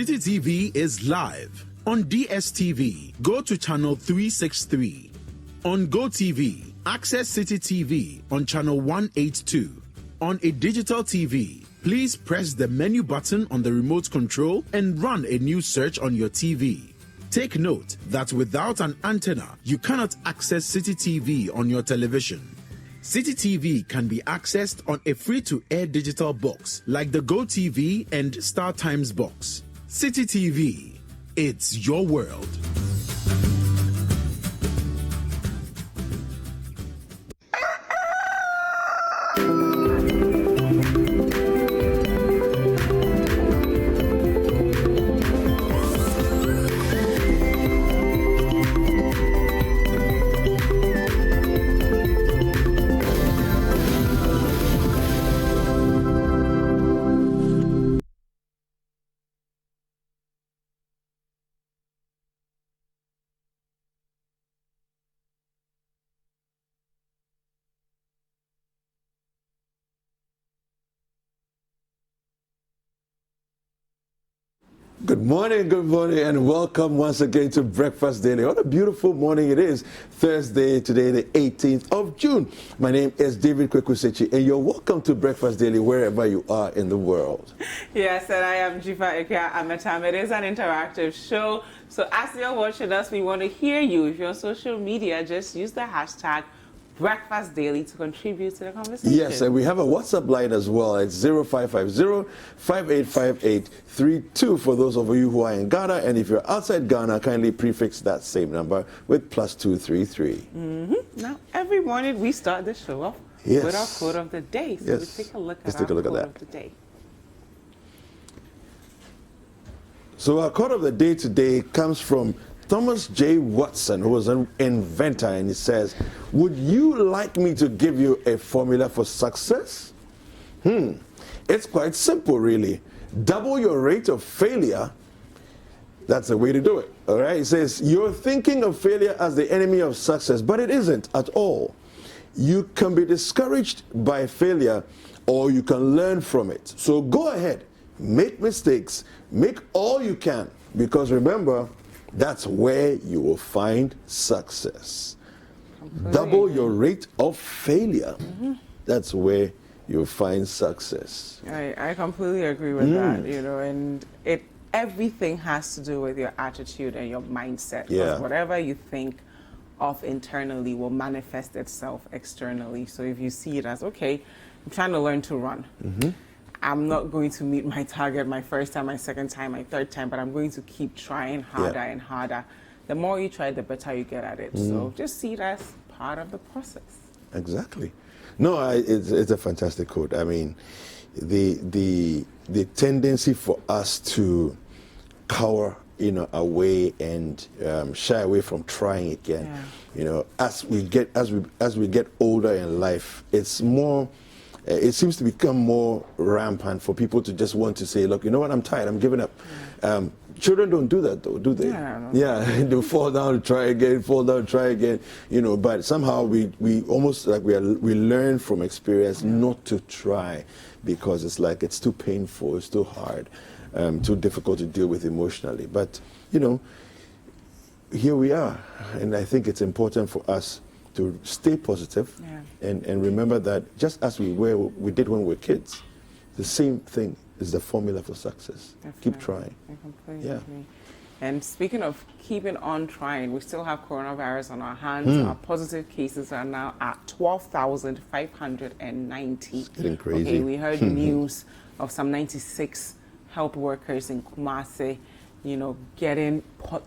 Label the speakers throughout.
Speaker 1: City TV is live. On DSTV, go to channel 363. On GoTV, access City TV on channel 182. On a digital TV, please press the menu button on the remote control and run a new search on your TV. Take note that without an antenna, you cannot access City TV on your television. City TV can be accessed on a free-to-air digital box like the GoTV and StarTimes box. City TV, it's your world.
Speaker 2: Good morning, and welcome once again to Breakfast Daily. What a beautiful morning it is. Thursday, today, the 18th of June. My name is David Kwekusechi, and you're welcome to Breakfast Daily wherever you are in the world.
Speaker 3: Yes, and I am Jifa Ekia Ametam. It is an interactive show, so as you're watching us, we want to hear you. If you're on social media, just use the hashtag Breakfast Daily to contribute to the conversation.
Speaker 2: Yes, and we have a WhatsApp line as well. It's 0550-585832 for those of you who are in Ghana. And if you're outside Ghana, kindly prefix that same number with +233.
Speaker 3: Now, every morning we start the show off with our quote of the day. So we take a look at our quote of the day.
Speaker 2: So our quote of the day today comes from Thomas J. Watson, who was an inventor, and he says, "Would you like me to give you a formula for success? It's quite simple, really. Double your rate of failure. That's the way to do it." All right? He says, "You're thinking of failure as the enemy of success, but it isn't at all. You can be discouraged by failure, or you can learn from it. So go ahead, make mistakes, make all you can, because remember, that's where you will find success." Double your rate of failure. That's where you'll find success.
Speaker 3: I completely agree with that, you know, and everything has to do with your attitude and your mindset.
Speaker 2: Yeah.
Speaker 3: Whatever you think of internally will manifest itself externally. So if you see it as, okay, I'm trying to learn to run. I'm not going to meet my target my first time, my second time, my third time, but I'm going to keep trying harder and harder. The more you try, the better you get at it. So just see it as part of the process.
Speaker 2: Exactly. No, it's a fantastic quote. I mean, the tendency for us to cower, away and shy away from trying again. As we get older in life, it's more. It seems to become more rampant for people to just want to say, "Look, you know what? I'm tired. I'm giving up." Children don't do that, though, do they? Yeah, they fall down, try again, fall down, try again. But somehow we almost like we learn from experience not to try, because it's like it's too painful, it's too hard, too difficult to deal with emotionally. But here we are, and I think it's important for us to stay positive and remember that just as we did when we were kids, the same thing is the formula for success.
Speaker 3: Definitely.
Speaker 2: Keep trying.
Speaker 3: I completely agree. And speaking of keeping on trying, we still have coronavirus on our hands. Our positive cases are now at 12,590.
Speaker 2: It's getting crazy.
Speaker 3: Okay, we heard news of some 96 health workers in Kumasi,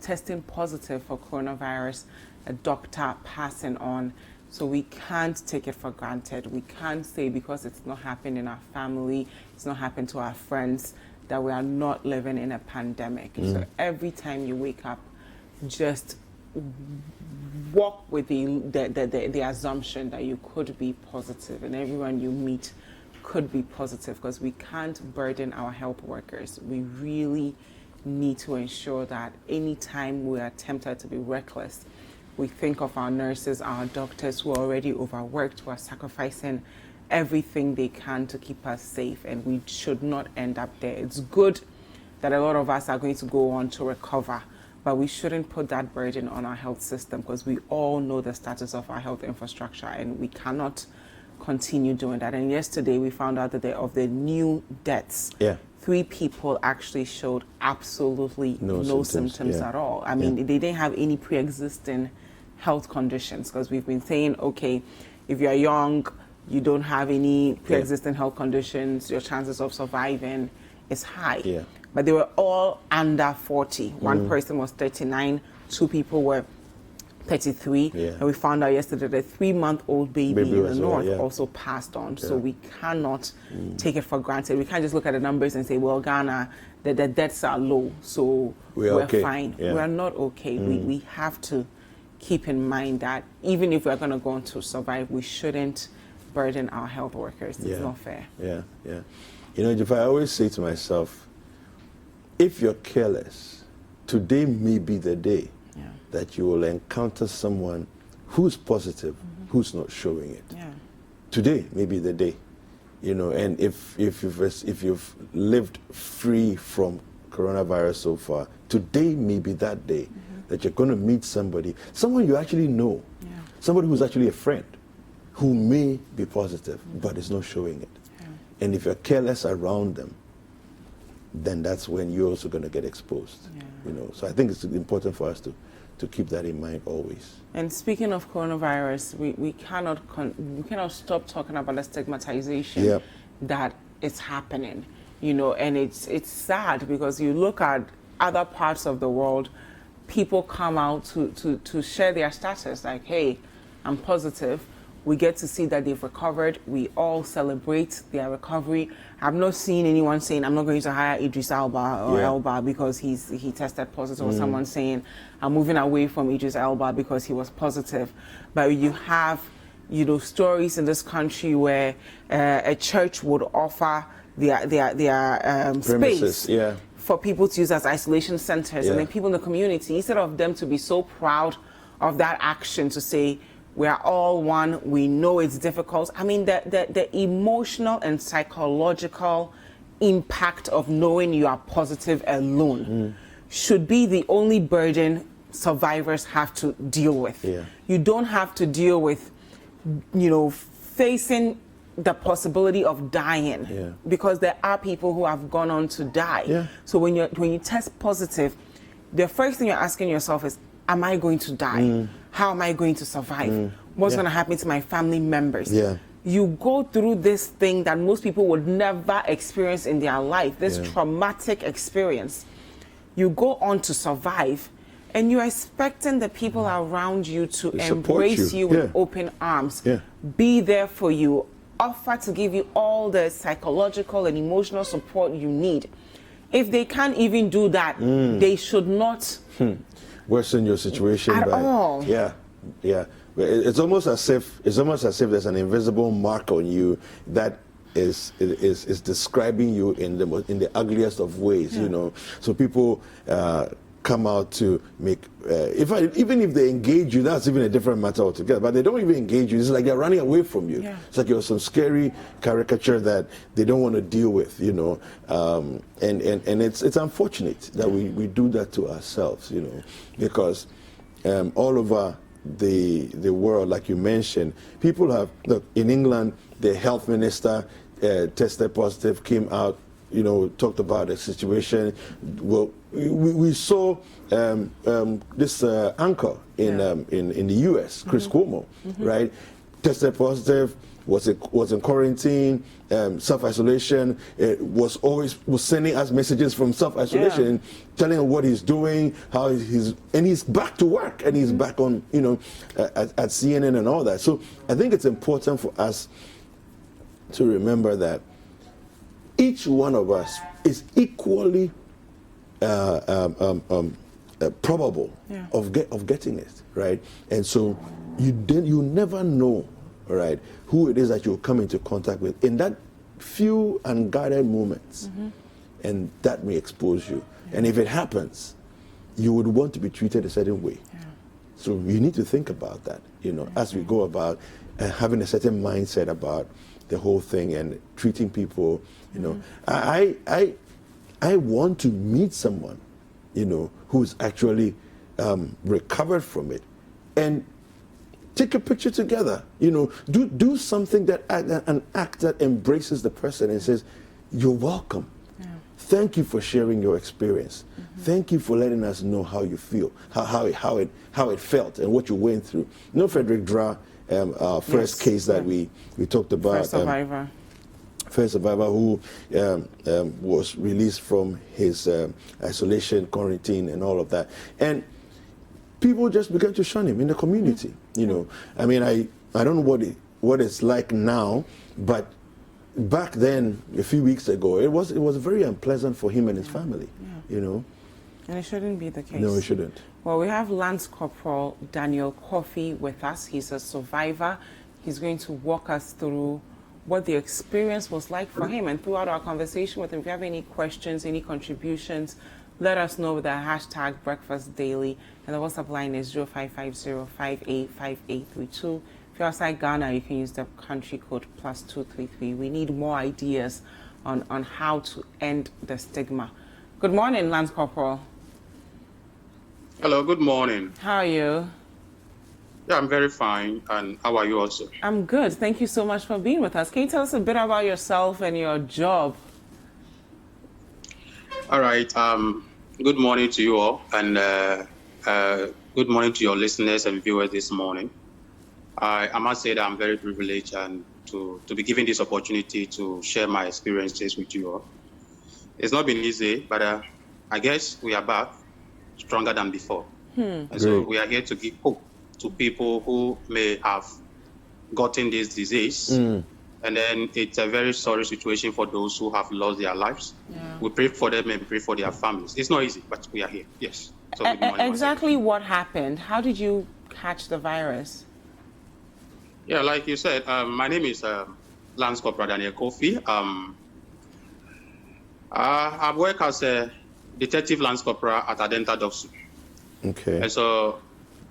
Speaker 3: testing positive for coronavirus. A doctor passing on. So we can't take it for granted. We can't say because it's not happening in our family, it's not happening to our friends, that we are not living in a pandemic. So every time you wake up, just walk with the assumption that you could be positive, and everyone you meet could be positive, because we can't burden our health workers. We really need to ensure that anytime we are tempted to be reckless, we think of our nurses, our doctors who are already overworked, who are sacrificing everything they can to keep us safe, and we should not end up there. It's good that a lot of us are going to go on to recover. But we shouldn't put that burden on our health system, because we all know the status of our health infrastructure, and we cannot continue doing that. And yesterday we found out that of the new deaths, 3 people actually showed absolutely no symptoms at all. I mean, they didn't have any pre-existing health conditions, because we've been saying, okay, if you're young, you don't have any pre-existing health conditions, your chances of surviving is high. But they were all under 40. One person was 39, 2 people were 33, and we found out yesterday that a 3-month-old baby in the north also passed on. So we cannot take it for granted. We can't just look at the numbers and say, well, Ghana, the deaths are low, so we're fine. We're not okay. We have to keep in mind that even if we're going to go on to survive, we shouldn't burden our health workers. It's not fair.
Speaker 2: You know, Jafar, I always say to myself, if you're careless, today may be the day that you will encounter someone who's positive, who's not showing it. Today may be the day, you know. And if you've lived free from coronavirus so far, today may be that day that you're going to meet someone you actually know, somebody who's actually a friend, who may be positive but is not showing it. And if you're careless around them, then that's when you're also going to get exposed. You know, so I think it's important for us to keep that in mind always.
Speaker 3: And speaking of coronavirus, we cannot stop talking about the stigmatization that is happening. You know, and it's sad, because you look at other parts of the world, people come out to share their status, like, hey, I'm positive. We get to see that they've recovered. We all celebrate their recovery. I've not seen anyone saying, I'm not going to hire Idris Elba or Elba because he tested positive, or someone saying, I'm moving away from Idris Elba because he was positive. But you have, you know, stories in this country where a church would offer their space for people to use as isolation centers, and then people in the community, instead of them to be so proud of that action, to say, we are all one, we know it's difficult. I mean, the emotional and psychological impact of knowing you are positive alone should be the only burden survivors have to deal with. You don't have to deal with, you know, facing the possibility of dying, because there are people who have gone on to die. So when you test positive, the first thing you're asking yourself is, am I going to die? How am I going to survive? What's going to happen to my family members? You go through this thing that most people would never experience in their life, this traumatic experience. You go on to survive, and you're expecting the people around you to embrace you with open arms, be there for you, offer to give you all the psychological and emotional support you need. If they can't even do that, they should not
Speaker 2: worsen your situation
Speaker 3: at all.
Speaker 2: It's almost as if there's an invisible mark on you that is describing you in the ugliest of ways. You know, so people come out to make even if they engage you, that's even a different matter altogether. But they don't even engage you. It's like they're running away from you. It's like you're some scary caricature that they don't want to deal with. You know, and it's unfortunate that we do that to ourselves. You know, because all over the world, like you mentioned, people have, look, in England, the health minister tested positive, came out, you know, talked about the situation. Well, we saw this anchor in the U.S., Chris Cuomo, right? Tested positive, was in quarantine, self-isolation, was sending us messages from self-isolation, telling him what he's doing, how he's back to work, and he's back on, you know, at CNN and all that. So I think it's important for us to remember that each one of us is equally probable of getting it, right? And so you never know, right, who it is that you'll come into contact with in that few unguarded moments, and that may expose you. And if it happens, you would want to be treated a certain way. So you need to think about that, you know, as we go about having a certain mindset about the whole thing and treating people, you know. I I want to meet someone, you know, who's actually recovered from it, and take a picture together. You know, do something an act that embraces the person and says, "You're welcome. Yeah. Thank you for sharing your experience. Thank you for letting us know how you feel, how it felt, and what you went through." You know, Frederick Dra, our first case that we talked about.
Speaker 3: First survivor.
Speaker 2: First survivor who was released from his isolation, quarantine, and all of that. And people just began to shun him in the community. You know, I mean, I don't know what it's like now, but back then, a few weeks ago, it was very unpleasant for him and his family. You know,
Speaker 3: and it shouldn't be the case.
Speaker 2: No, it shouldn't.
Speaker 3: Well, we have Lance Corporal Daniel Coffey with us. He's a survivor. He's going to walk us through what the experience was like for him. And throughout our conversation with him, if you have any questions, any contributions, let us know with the hashtag Breakfast Daily. And the WhatsApp line is 0550-585832. If you're outside Ghana, you can use the country code +233. We need more ideas on how to end the stigma. Good morning, Lance Corporal.
Speaker 4: Hello, good morning.
Speaker 3: How are you?
Speaker 4: Yeah, I'm very fine. And how are you also?
Speaker 3: I'm good. Thank you so much for being with us. Can you tell us a bit about yourself and your job?
Speaker 4: All right. Good morning to you all. And good morning to your listeners and viewers this morning. I must say that I'm very privileged and to be given this opportunity to share my experiences with you all. It's not been easy, but I guess we are back stronger than before. And so we are here to give hope to people who may have gotten this disease. And then it's a very sorry situation for those who have lost their lives. Yeah. We pray for them and pray for their families. It's not easy, but we are here. Yes. So
Speaker 3: exactly what happened? How did you catch the virus?
Speaker 4: Yeah, like you said, my name is Lance Corporal Daniel Coffey. I work as a detective Lance Corporal at Adenta Doxu.
Speaker 2: Okay.
Speaker 4: And so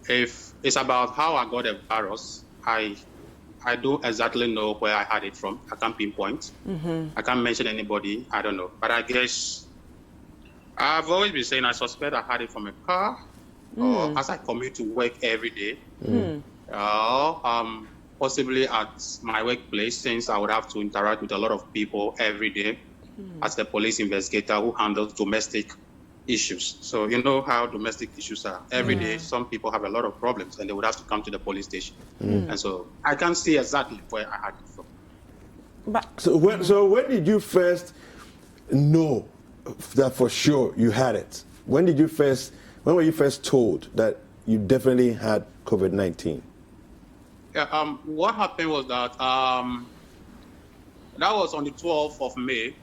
Speaker 4: if it's about how I got the virus, I don't exactly know where I had it from. I can't pinpoint. I can't mention anybody. I don't know. But I guess I've always been saying I suspect I had it from a car or as I commute to work every day. Possibly at my workplace, since I would have to interact with a lot of people every day as a police investigator who handles domestic issues. So you know how domestic issues are. Every day, some people have a lot of problems and they would have to come to the police station. And so I can't see exactly where I had it from.
Speaker 3: But
Speaker 2: so when did you first know that for sure you had it? When were you first told that you definitely had COVID-19?
Speaker 4: Yeah, what happened was that that was on the 12th of May,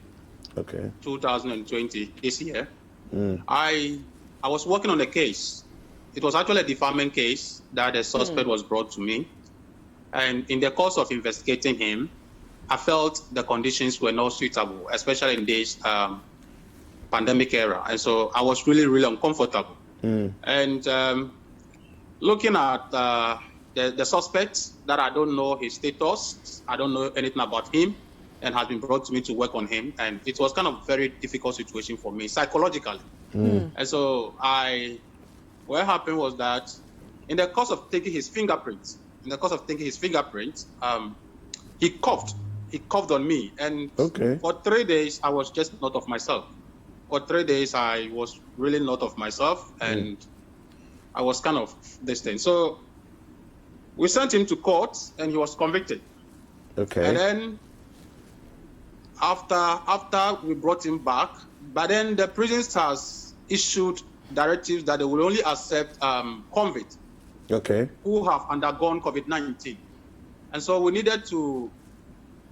Speaker 4: 2020, this year. I was working on a case. It was actually a defilement case that the suspect was brought to me. And in the course of investigating him, I felt the conditions were not suitable, especially in this pandemic era. And so I was really, really uncomfortable. And looking at the suspect that I don't know his status, I don't know anything about him, and has been brought to me to work on him. And it was kind of a very difficult situation for me psychologically. And so what happened was that in the course of taking his fingerprints, he coughed. He coughed on me. And for 3 days, I was just not of myself. For 3 days, I was really not of myself. And I was kind of distant. So we sent him to court and he was convicted. And then after we brought him back, but then the prisons has issued directives that they will only accept convicts who have undergone COVID-19. And so we needed to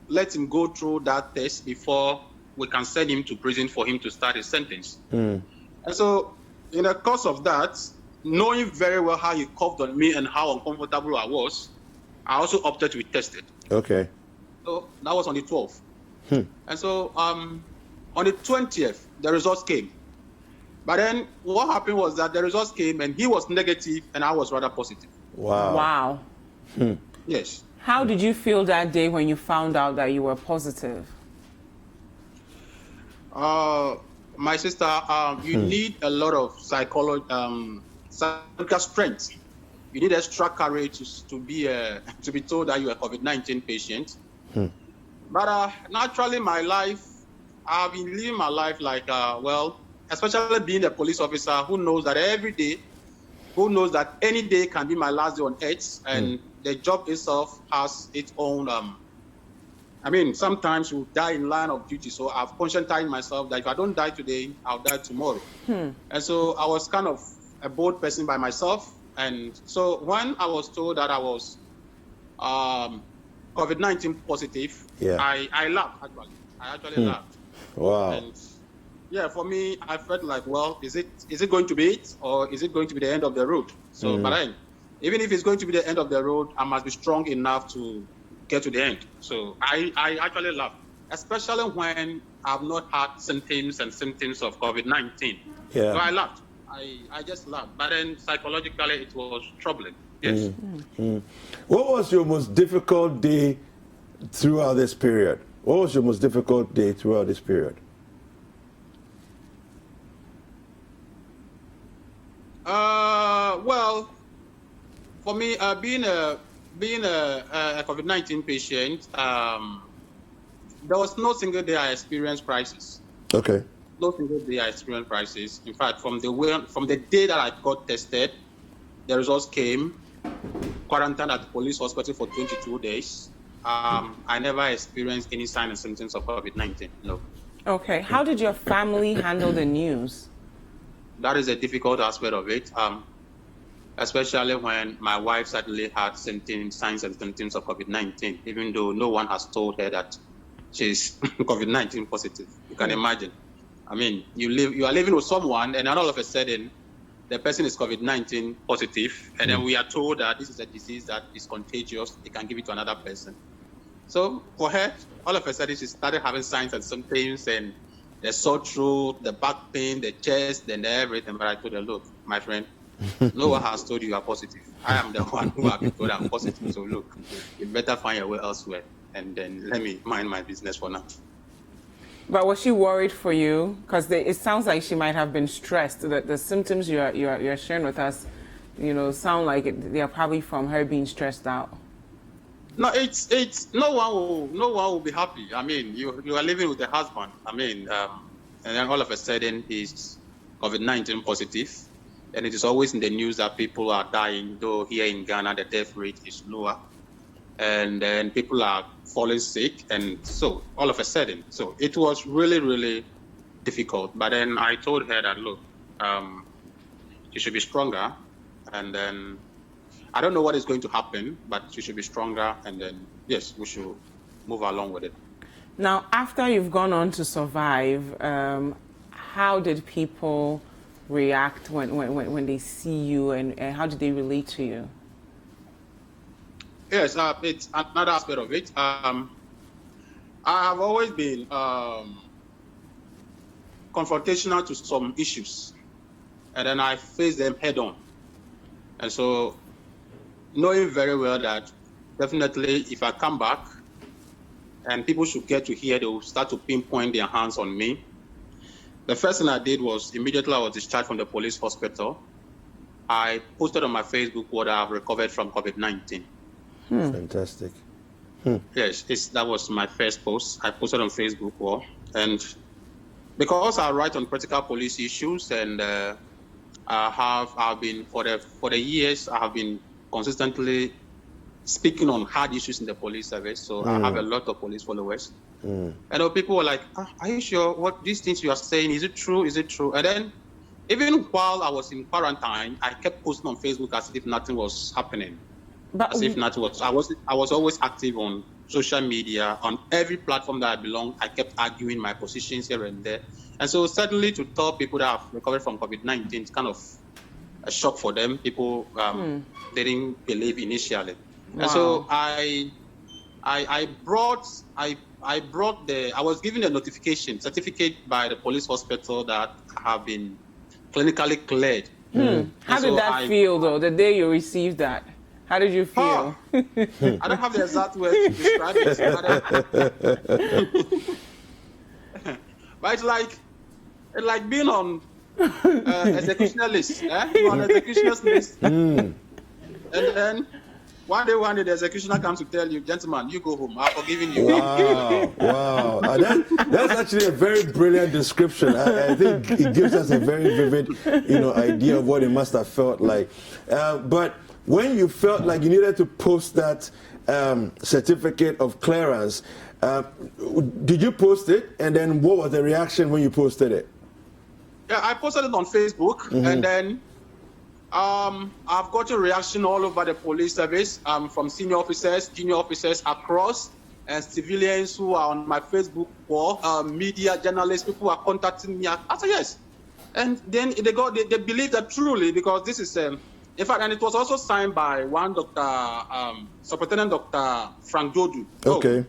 Speaker 4: let him go through that test before we can send him to prison for him to start his sentence. And so in the course of that, knowing very well how he coughed on me and how uncomfortable I was, I also opted to be tested. So that was on the 12th. And so on the 20th, the results came. But then what happened was that the results came and he was negative and I was rather positive.
Speaker 3: Wow.
Speaker 4: Yes.
Speaker 3: How did you feel that day when you found out that you were positive?
Speaker 4: my sister, you need a lot of psychological strength. You need extra courage to be told that you're a COVID-19 patient. But naturally, my life, I've been living my life like, especially being a police officer who knows that every day, who knows that any day can be my last day on earth, and the job itself has its own. Sometimes you die in line of duty, so I've conscientized myself that if I don't die today, I'll die tomorrow. And so I was kind of a bold person by myself. And so when I was told that I was COVID-19 positive, I laughed, actually. I actually laughed.
Speaker 2: Wow.
Speaker 4: And yeah, for me, I felt like, well, is it going to be it, or is it going to be the end of the road? So, but then, even if it's going to be the end of the road, I must be strong enough to get to the end. So I actually laughed, especially when I've not had symptoms of COVID-19.
Speaker 2: Yeah.
Speaker 4: So I laughed. I just laughed. But then psychologically, it was troubling. Yes.
Speaker 2: What was your most difficult day throughout this period? What was your most difficult day throughout this period?
Speaker 4: Well, for me, being a COVID-19 patient, there was no single day I experienced crisis.
Speaker 2: Okay.
Speaker 4: No single day I experienced crisis. In fact, from the day that I got tested, the results came, quarantined at the police hospital for 22 days. I never experienced any signs and symptoms of COVID-19. No.
Speaker 3: Okay. How did your family handle the news?
Speaker 4: That is a difficult aspect of it, especially when my wife suddenly had signs and symptoms of COVID-19, even though no one has told her that she's COVID-19 positive. You can imagine. You are living with someone, and then all of a sudden, the person is COVID-19 positive, and then we are told that this is a disease that is contagious. They can give it to another person. So for her, all of a sudden, she started having signs and symptoms, and the sore throat, the back pain, the chest, and everything. But I told her, look, my friend, no one has told you are positive. I am the one who has been told I'm positive. So look, you better find your way elsewhere, and then let me mind my business for now.
Speaker 3: But was she worried for you? Because it sounds like she might have been stressed. The symptoms you're sharing with us, sound like they are probably from her being stressed out.
Speaker 4: No, it's no one will be happy. You are living with a husband. And then all of a sudden he's COVID-19 positive, and it is always in the news that people are dying. Though here in Ghana the death rate is lower, and then people are falling sick, and so all of a sudden, so it was really, really difficult. But then I told her that look, she should be stronger, and then I don't know what is going to happen, but she should be stronger, and then yes, we should move along with it.
Speaker 3: Now, after you've gone on to survive, how did people react when they see you, and how did they relate to you?
Speaker 4: Yes, it's another aspect of it. I have always been confrontational to some issues, and then I face them head on. And so, knowing very well that definitely if I come back and people should get to hear, they will start to pinpoint their hands on me. The first thing I did was immediately I was discharged from the police hospital. I posted on my Facebook what I have recovered from COVID-19.
Speaker 2: Fantastic.
Speaker 4: Yes, that was my first post. I posted on Facebook wall, and because I write on practical police issues, and I've been for the years I have been consistently speaking on hard issues in the police service. So I have a lot of police followers. And people were like, "Are you sure what these things you are saying? Is it true? Is it true?" And then even while I was in quarantine, I kept posting on Facebook as if nothing was happening. As if nothing was. I was always active on social media, on every platform that I belong. I kept arguing my positions here and there. And so suddenly to tell people that have recovered from COVID-19, it's kind of a shock for them. People didn't believe initially. Wow. And so I was given a notification certificate by the police hospital that I have been clinically cleared.
Speaker 3: How did that feel though, the day you received that? How did you feel?
Speaker 4: I don't have the exact words to describe it. But it's like, It's like being on executioner list. You're on executioner's list. And then one day, the executioner comes to tell you, gentlemen, you go home. I've forgiven you.
Speaker 2: Wow, wow. That's actually a very brilliant description. I think it gives us a very vivid, idea of what it must have felt like. But when you felt like you needed to post that certificate of clearance, did you post it? And then what was the reaction when you posted it?
Speaker 4: Yeah, I posted it on Facebook, and then I've got a reaction all over the police service, from senior officers, junior officers across, and civilians who are on my Facebook wall, media journalists, people who are contacting me. I said yes, and then they believe that truly, because this is in fact, and it was also signed by one Dr. Superintendent Dr. Frank Dodu.
Speaker 2: Okay.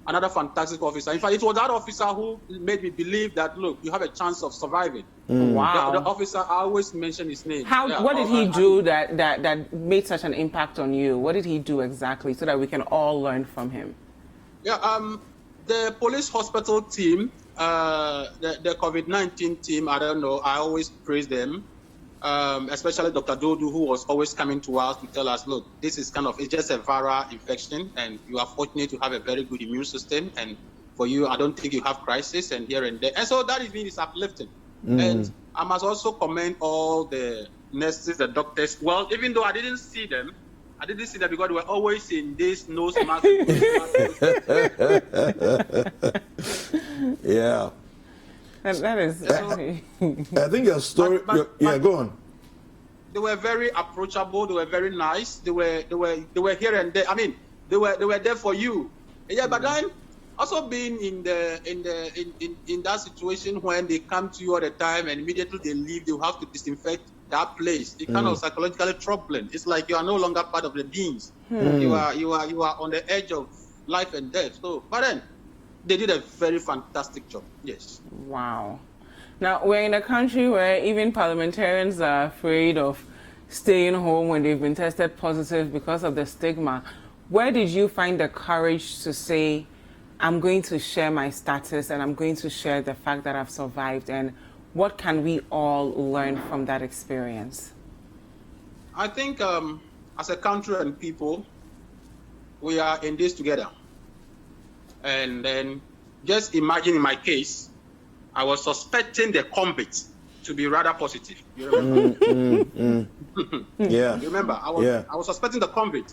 Speaker 4: Another fantastic officer. In fact, it was that officer who made me believe that, look, you have a chance of surviving.
Speaker 3: Wow.
Speaker 4: The officer, I always mention his name.
Speaker 3: What did he do that made such an impact on you? What did he do exactly so that we can all learn from him?
Speaker 4: Yeah, the police hospital team, the COVID-19 team, I don't know, I always praise them. Especially Dr. Dodu, who was always coming to us to tell us, look, this is it's just a viral infection, and you are fortunate to have a very good immune system, and for you, I don't think you have crisis, and here and there. And so that is uplifting. And I must also commend all the nurses, the doctors. Well, even though I didn't see them because they were always in this nose mask.
Speaker 2: Yeah.
Speaker 3: That is.
Speaker 2: I think your story. Go on.
Speaker 4: They were very approachable. They were very nice. They were here and there. I mean, they were there for you. Yeah, but then also being in that situation when they come to you all the time and immediately they leave, they have to disinfect that place. It's kind of psychologically troubling. It's like you are no longer part of the beings. You are on the edge of life and death. So, but then they did a very fantastic job. Yes.
Speaker 3: Wow. Now, we're in a country where even parliamentarians are afraid of staying home when they've been tested positive because of the stigma. Where did you find the courage to say, I'm going to share my status and I'm going to share the fact that I've survived, and what can we all learn from that experience?
Speaker 4: I think as a country and people, we are in this together. And then just imagine in my case, I was suspecting the COVID to be rather positive. You remember?
Speaker 2: Yeah.
Speaker 4: You remember? I was suspecting the COVID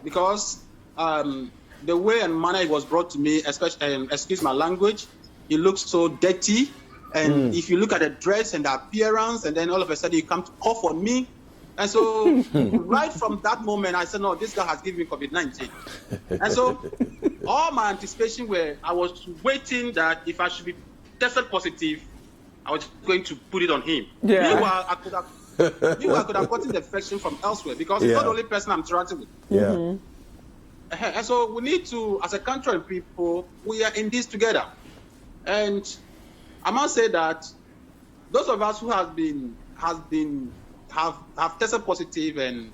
Speaker 4: because the way and manner it was brought to me, especially, excuse my language, it looks so dirty. And if you look at the dress and the appearance, and then all of a sudden you come to cough on me. And so right from that moment, I said, no, this guy has given me COVID-19. And so all my anticipation I was waiting that if I should be tested positive, I was going to put it on him.
Speaker 3: Yeah.
Speaker 4: Meanwhile, I could have gotten the infection from elsewhere because it's not the only person I'm interacting with.
Speaker 2: Yeah.
Speaker 4: And so we need to, as a country and people, we are in this together. And I must say that those of us who have tested positive and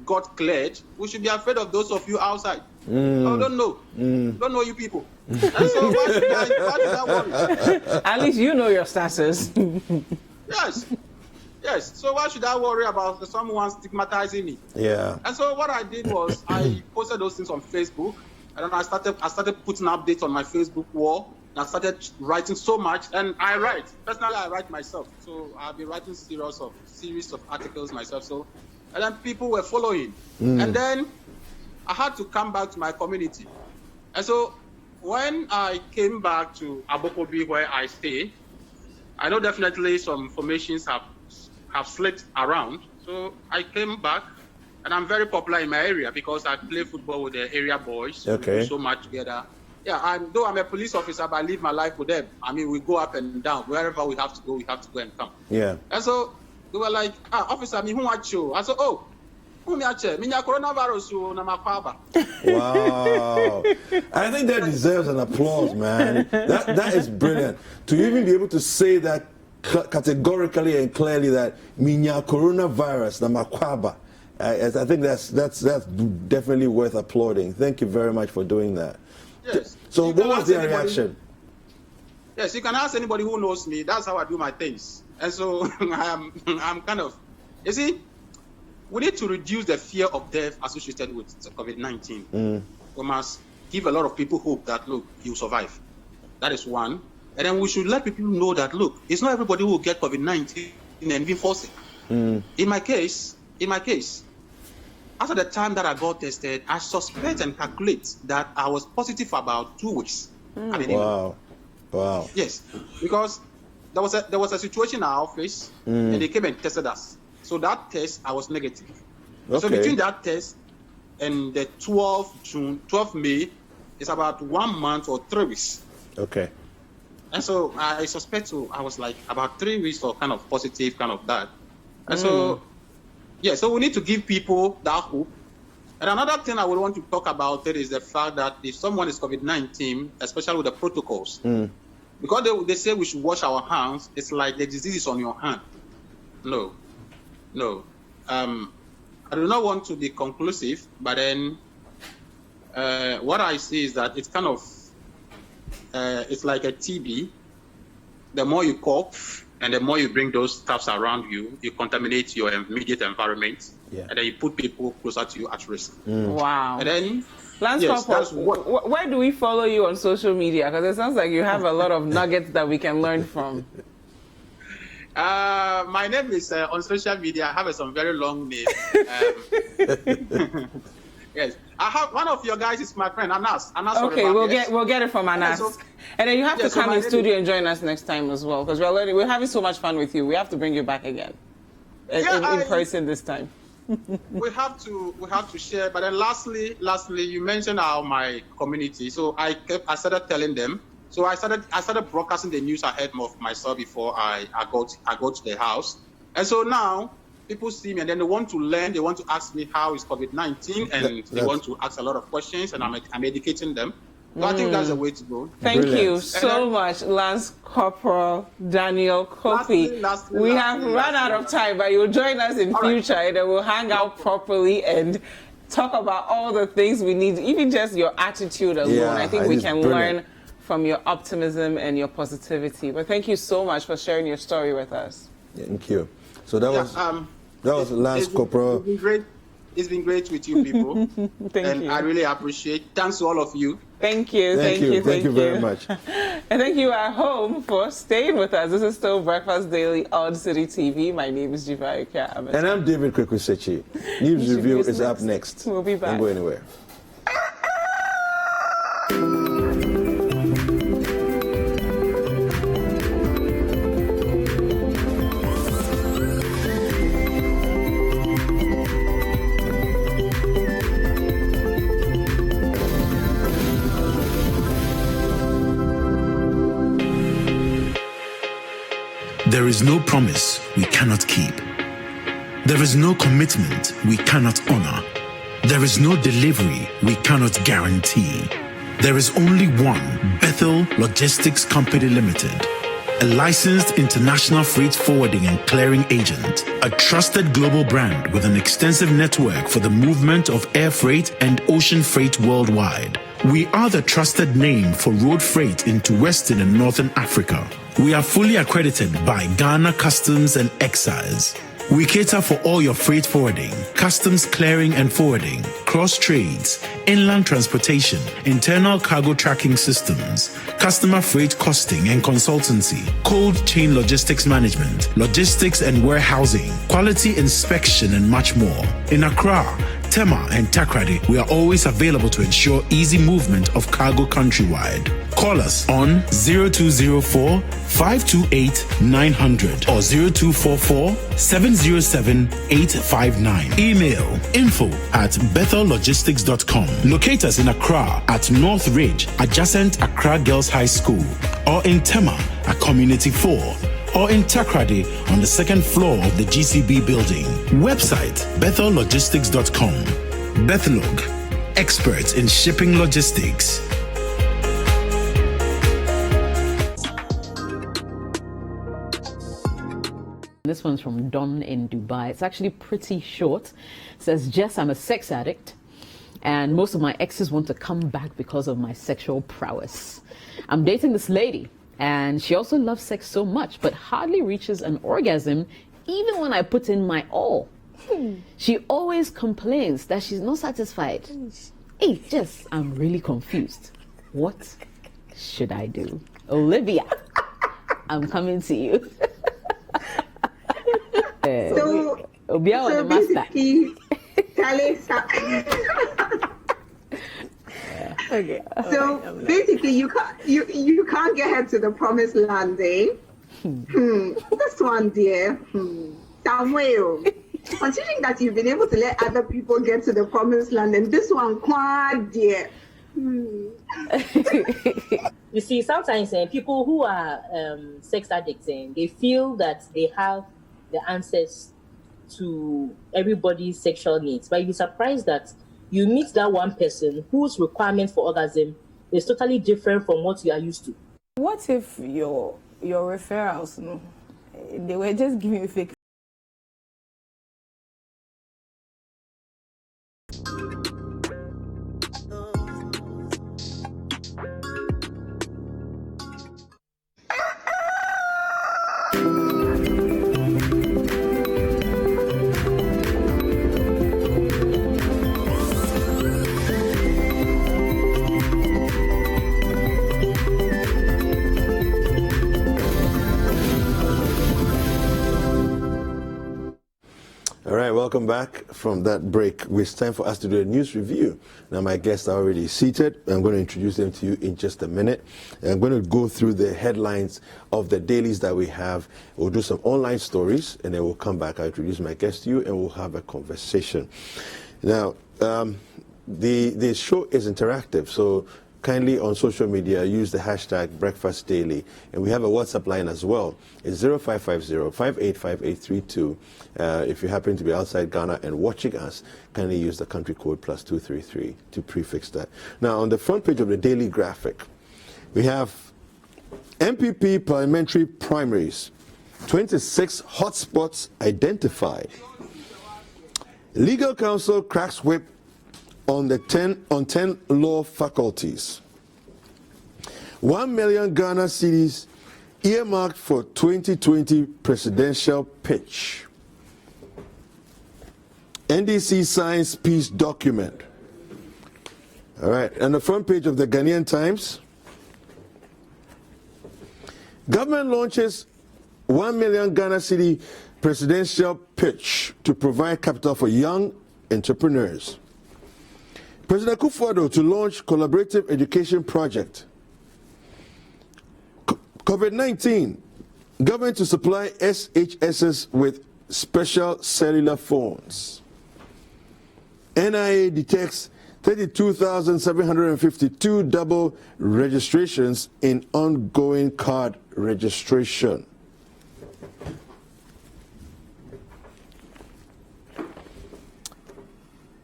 Speaker 4: got cleared, we should be afraid of those of you outside. I don't know. Don't know you people. And so why should I worry?
Speaker 3: At least you know your status.
Speaker 4: Yes. So why should I worry about someone stigmatizing me?
Speaker 2: Yeah.
Speaker 4: And so what I did was I posted those things on Facebook, and then I started putting updates on my Facebook wall. And I started writing so much, and I write. Personally, I write myself. So I've been writing series of articles myself. So, and then people were following. And then I had to come back to my community. And so when I came back to Abokobi, where I stay, I know definitely some formations have slipped around. So I came back, and I'm very popular in my area because I play football with the area boys.
Speaker 2: Okay.
Speaker 4: We do so much together. Yeah, and though I'm a police officer, but I live my life with them. I mean, we go up and down. Wherever we have to go and come.
Speaker 2: Yeah.
Speaker 4: And so they were like, officer, me who watch you? I said, oh, who me watch? Me coronavirus you na makwaba.
Speaker 2: Wow. I think that deserves an applause, man. That is brilliant. To even be able to say that categorically and clearly that minya coronavirus na makwaba. I think that's definitely worth applauding. Thank you very much for doing that.
Speaker 4: Yes.
Speaker 2: So what was their reaction?
Speaker 4: Yes, you can ask anybody who knows me. That's how I do my things. And so I'm kind of, you see, we need to reduce the fear of death associated with COVID-19. We must give a lot of people hope that, look, you'll survive. That is one. And then we should let people know that, look, it's not everybody who will get COVID-19 and even fall sick. In my case, after the time that I got tested, I suspect and calculate that I was positive for about 2 weeks. Wow. Yes, because there was a situation in our office, and they came and tested us. So that test, I was negative. Okay. So between that test and the 12th May, it's about 1 month or 3 weeks.
Speaker 2: Okay.
Speaker 4: And so I suspect, so I was like about 3 weeks or kind of positive, kind of that. And so, yeah, so we need to give people that hope. And another thing I would want to talk about it is the fact that if someone is COVID-19, especially with the protocols, because they say we should wash our hands, it's like the disease is on your hand. No. I do not want to be conclusive, but then what I see is that it's kind of, it's like a TB. The more you cough and the more you bring those stuffs around you, you contaminate your immediate environment, and then you put people closer to you at risk.
Speaker 3: Wow.
Speaker 4: And then,
Speaker 3: Lance Corporal, where do we follow you on social media? Because it sounds like you have a lot of nuggets that we can learn from.
Speaker 4: My name is on social media. I have some very long name. Yes, I have one of your guys is my friend Anas.
Speaker 3: Okay, we'll get it from Anas. And then you have to come in studio and join us next time as well, because we're having so much fun with you. We have to bring you back again in person this time.
Speaker 4: we have to share. But then lastly, you mentioned my community. So I started telling them. So I started broadcasting the news ahead of myself before I go to the house. And so now people see me and then they want to learn. They want to ask me how is COVID-19, and they want to ask a lot of questions, and I'm educating them. So I think that's the way to go.
Speaker 3: Thank you so much, Lance Corporal Daniel Kofi. We have run out of time, but you'll join us in future, and then we'll hang out properly and talk about all the things we need, even just your attitude alone. I think we can learn from your optimism and your positivity. But thank you so much for sharing your story with us.
Speaker 2: Thank you. So that was Lance Corporal.
Speaker 4: It's been great with you people.
Speaker 3: Thank you.
Speaker 4: I really appreciate. Thanks to all of you.
Speaker 3: Thank you. Thank you
Speaker 2: very much.
Speaker 3: And thank you at home for staying with us. This is still Breakfast Daily on City TV. My name is Jivaika Amas.
Speaker 2: And I'm David Kwekusechi. News Review is up next.
Speaker 3: We'll be back.
Speaker 2: Don't go anywhere.
Speaker 1: There is no promise we cannot keep. There is no commitment we cannot honor. There is no delivery we cannot guarantee. There is only one Bethel Logistics Company Limited, a licensed international freight forwarding and clearing agent, a trusted global brand with an extensive network for the movement of air freight and ocean freight worldwide. We are the trusted name for road freight into Western and Northern Africa. We are fully accredited by Ghana Customs and Excise. We cater for all your freight forwarding, customs clearing and forwarding, cross trades, inland transportation, internal cargo tracking systems, customer freight costing and consultancy, cold chain logistics management, logistics and warehousing, quality inspection, and much more. In Accra, Tema, and Takrady, we are always available to ensure easy movement of cargo countrywide. Call us on 0204 528 900 or 0244 707 859. Email info@bethellogistics.com. Locate us in Accra at North Ridge, adjacent Accra Girls High School, or in Tema at Community 4, or in Takrady on the second floor of the GCB building. Website bethellogistics.com. Bethlog, experts in shipping logistics.
Speaker 5: This one's from Don in Dubai. It's actually pretty short. It says, Jess, I'm a sex addict, and most of my exes want to come back because of my sexual prowess. I'm dating this lady And she also loves sex so much, but hardly reaches an orgasm even when I put in my all. She always complains that she's not satisfied. Hey, Jess, I'm really confused. What should I do? Olivia, I'm coming to you.
Speaker 6: So basically, okay. So basically, you can't get her to the promised land, eh? This one, dear. Samuel, considering that you've been able to let other people get to the promised land, and this one, quite dear.
Speaker 7: You see, sometimes people who are sex addicts, they feel that they have the answers to everybody's sexual needs. But you'd be surprised that you meet that one person whose requirement for orgasm is totally different from what you are used to.
Speaker 8: What if your referrals, they were just giving you fake?
Speaker 2: Welcome back from that break. It's time for us to do a news review. Now my guests are already seated. I'm going to introduce them to you in just a minute. I'm going to go through the headlines of the dailies that we have. We'll do some online stories and then we'll come back. I'll introduce my guests to you and we'll have a conversation. Now, the show is interactive, so kindly on social media use the hashtag BreakfastDaily, and we have a WhatsApp line as well. It's 0550-585832. If you happen to be outside Ghana and watching us, kindly use the country code +233 to prefix that. Now, on the front page of the daily graphic, we have MPP parliamentary primaries, 26 hotspots identified. Legal Counsel cracks whip on 10 law faculties. 1 million Ghana cedis earmarked for 2020 presidential pitch. NDC signs peace document. All right, and the front page of the Ghanaian Times. Government launches 1 million Ghana cedi presidential pitch to provide capital for young entrepreneurs. President Kufuor to launch collaborative education project. COVID-19, government to supply SHSs with special cellular phones. NIA detects 32,752 double registrations in ongoing card registration.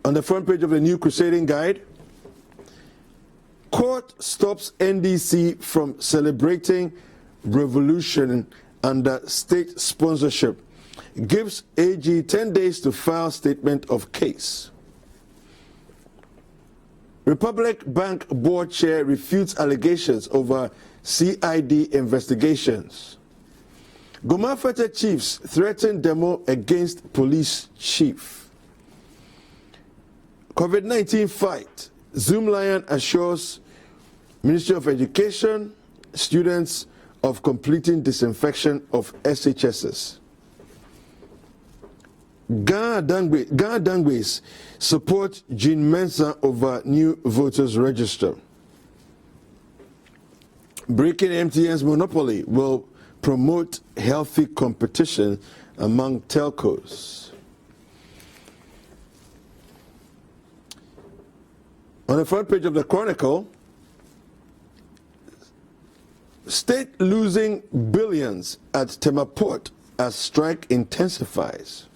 Speaker 2: On the front page of the New Crusading Guide, court stops NDC from celebrating revolution under state sponsorship, gives AG 10 days to file statement of case. Republic Bank board chair refutes allegations over CID investigations. Goma Fete chiefs threaten demo against police chief. COVID-19 fight. Zoomlion assures Ministry of Education students of completing disinfection of SHSs. Ghana Dangways support Jean Mensa over new voters register. Breaking MTN's monopoly will promote healthy competition among telcos. On the front page of the Chronicle, state losing billions at Tema Port as strike intensifies.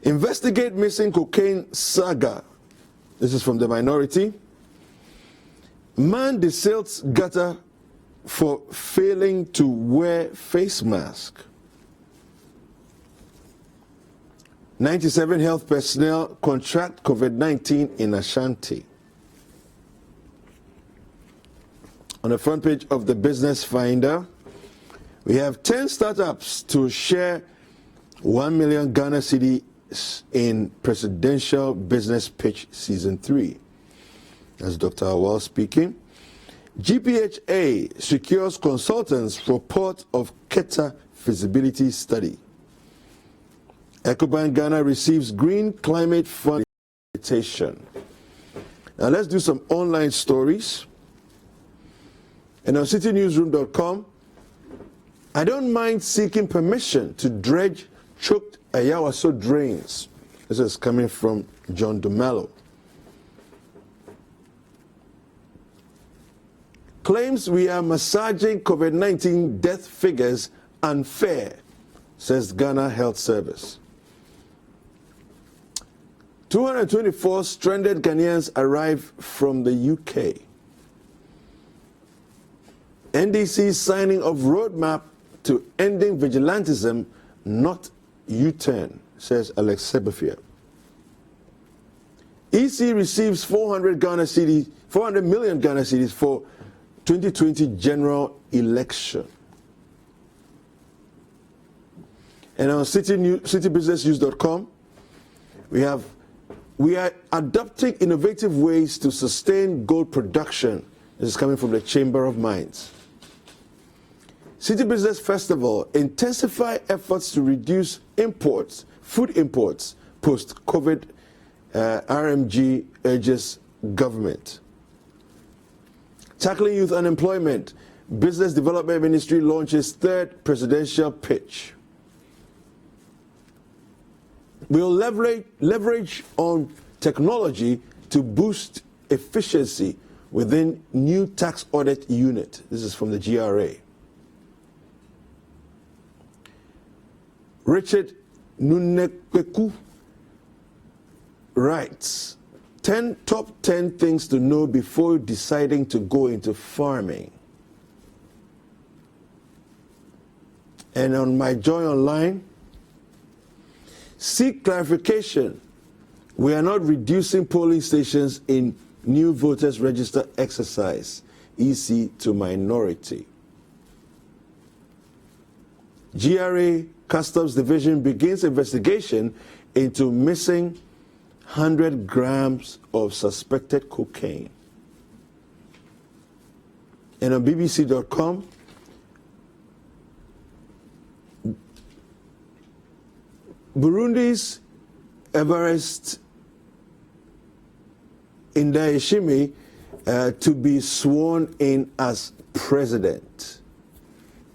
Speaker 2: Investigate missing cocaine saga. This is from the Minority. Man desilts gutter for failing to wear face mask. 97 health personnel contract COVID-19 in Ashanti. On the front page of the Business Finder, we have 10 startups to share 1 million Ghana cedis in Presidential Business Pitch Season 3. That's Dr. Awal speaking. GPHA secures consultants for Port of Keta feasibility study. Ecobank Ghana receives Green Climate Fund invitation. Now let's do some online stories. And on citynewsroom.com, I don't mind seeking permission to dredge choked Ayawaso drains. This is coming from John Dumelo. Claims we are massaging COVID-19 death figures unfair, says Ghana Health Service. 224 stranded Ghanaians arrive from the UK. NDC signing of roadmap to ending vigilantism, not U-turn, says Alex Sebefia. EC receives 400 million Ghana cedis for 2020 general election. And on citybusinessnews.com, we are adopting innovative ways to sustain gold production. This is coming from the Chamber of Mines. City Business Festival, intensify efforts to reduce imports, food imports, post-COVID. RMG urges government. Tackling youth unemployment, Business Development Ministry launches third presidential pitch. We'll leverage on technology to boost efficiency within new tax audit unit. This is from the GRA. Richard Nunekweku writes, top 10 things to know before deciding to go into farming. And on My Joy Online, seek clarification. We are not reducing polling stations in new voters register exercise, EC to minority. GRA Customs Division begins investigation into missing 100 grams of suspected cocaine. And on BBC.com, Burundi's Evariste Ndayishimiye to be sworn in as president.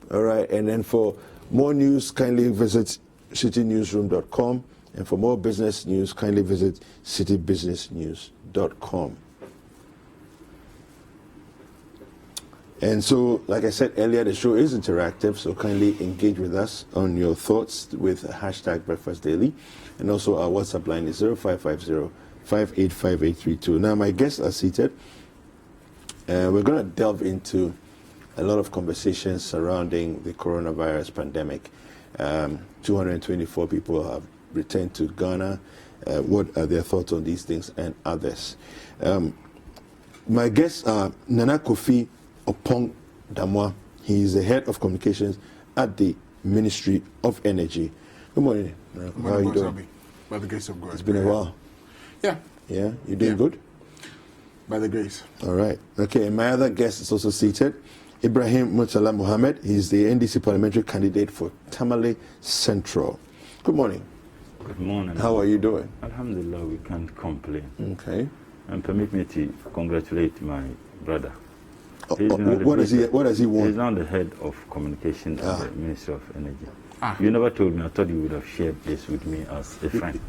Speaker 2: All right, and then for more news, kindly visit citynewsroom.com. And for more business news, kindly visit citybusinessnews.com. And so, like I said earlier, the show is interactive, so kindly engage with us on your thoughts with hashtag Breakfast Daily. And also our WhatsApp line is 0550-585832. Now, my guests are seated. We're going to delve into a lot of conversations surrounding the coronavirus pandemic. 224 people have returned to Ghana. What are their thoughts on these things and others? My guests are Nana Kofi Opong Damwa. He is the head of communications at the Ministry of Energy. Good morning. How are you doing?
Speaker 9: By the grace of God.
Speaker 2: It's been a while.
Speaker 9: Yeah.
Speaker 2: Yeah? You doing good?
Speaker 9: By the grace.
Speaker 2: All right. Okay, and my other guest is also seated. Ibrahim Murtala Mohammed. He's the NDC parliamentary candidate for Tamale Central. Good morning.
Speaker 10: Good morning.
Speaker 2: How are you doing?
Speaker 10: Alhamdulillah, we can't complain.
Speaker 2: Okay.
Speaker 10: And permit me to congratulate my brother.
Speaker 2: What does he want?
Speaker 10: He's now the head of communication at the Ministry of Energy. You never told me. I thought you would have shared this with me as a friend.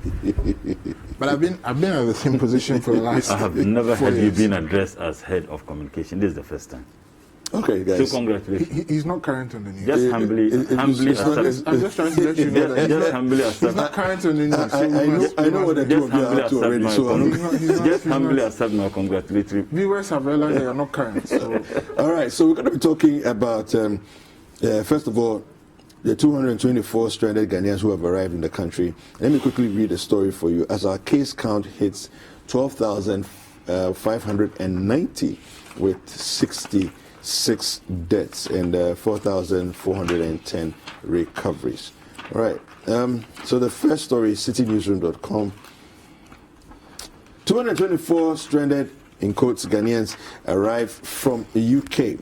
Speaker 9: But I've been at the same position for the last.
Speaker 10: I have never
Speaker 9: 4
Speaker 10: had
Speaker 9: years.
Speaker 10: you been addressed as head of communication. This is the first time.
Speaker 2: Okay, guys.
Speaker 10: So congratulations.
Speaker 9: He's not current on the news.
Speaker 10: Just humbly accept.
Speaker 9: I'm just trying to let you know that
Speaker 10: Just humbly
Speaker 9: he's not
Speaker 10: accept.
Speaker 9: current on the news.
Speaker 2: I know what the two
Speaker 10: Just
Speaker 2: of you
Speaker 10: humbly
Speaker 2: are up to already.
Speaker 10: accept
Speaker 2: So
Speaker 10: Just humbly accept my congratulatory.
Speaker 9: Viewers have realized they are not current. So.
Speaker 2: all right, so we're going to be talking about, first of all, the 224 stranded Ghanaians who have arrived in the country. Let me quickly read a story for you. As our case count hits 12,590 with 60 6 deaths and 4,410 recoveries. All right. So the first story is citynewsroom.com. 224 stranded, in quotes, Ghanaians arrived from the UK.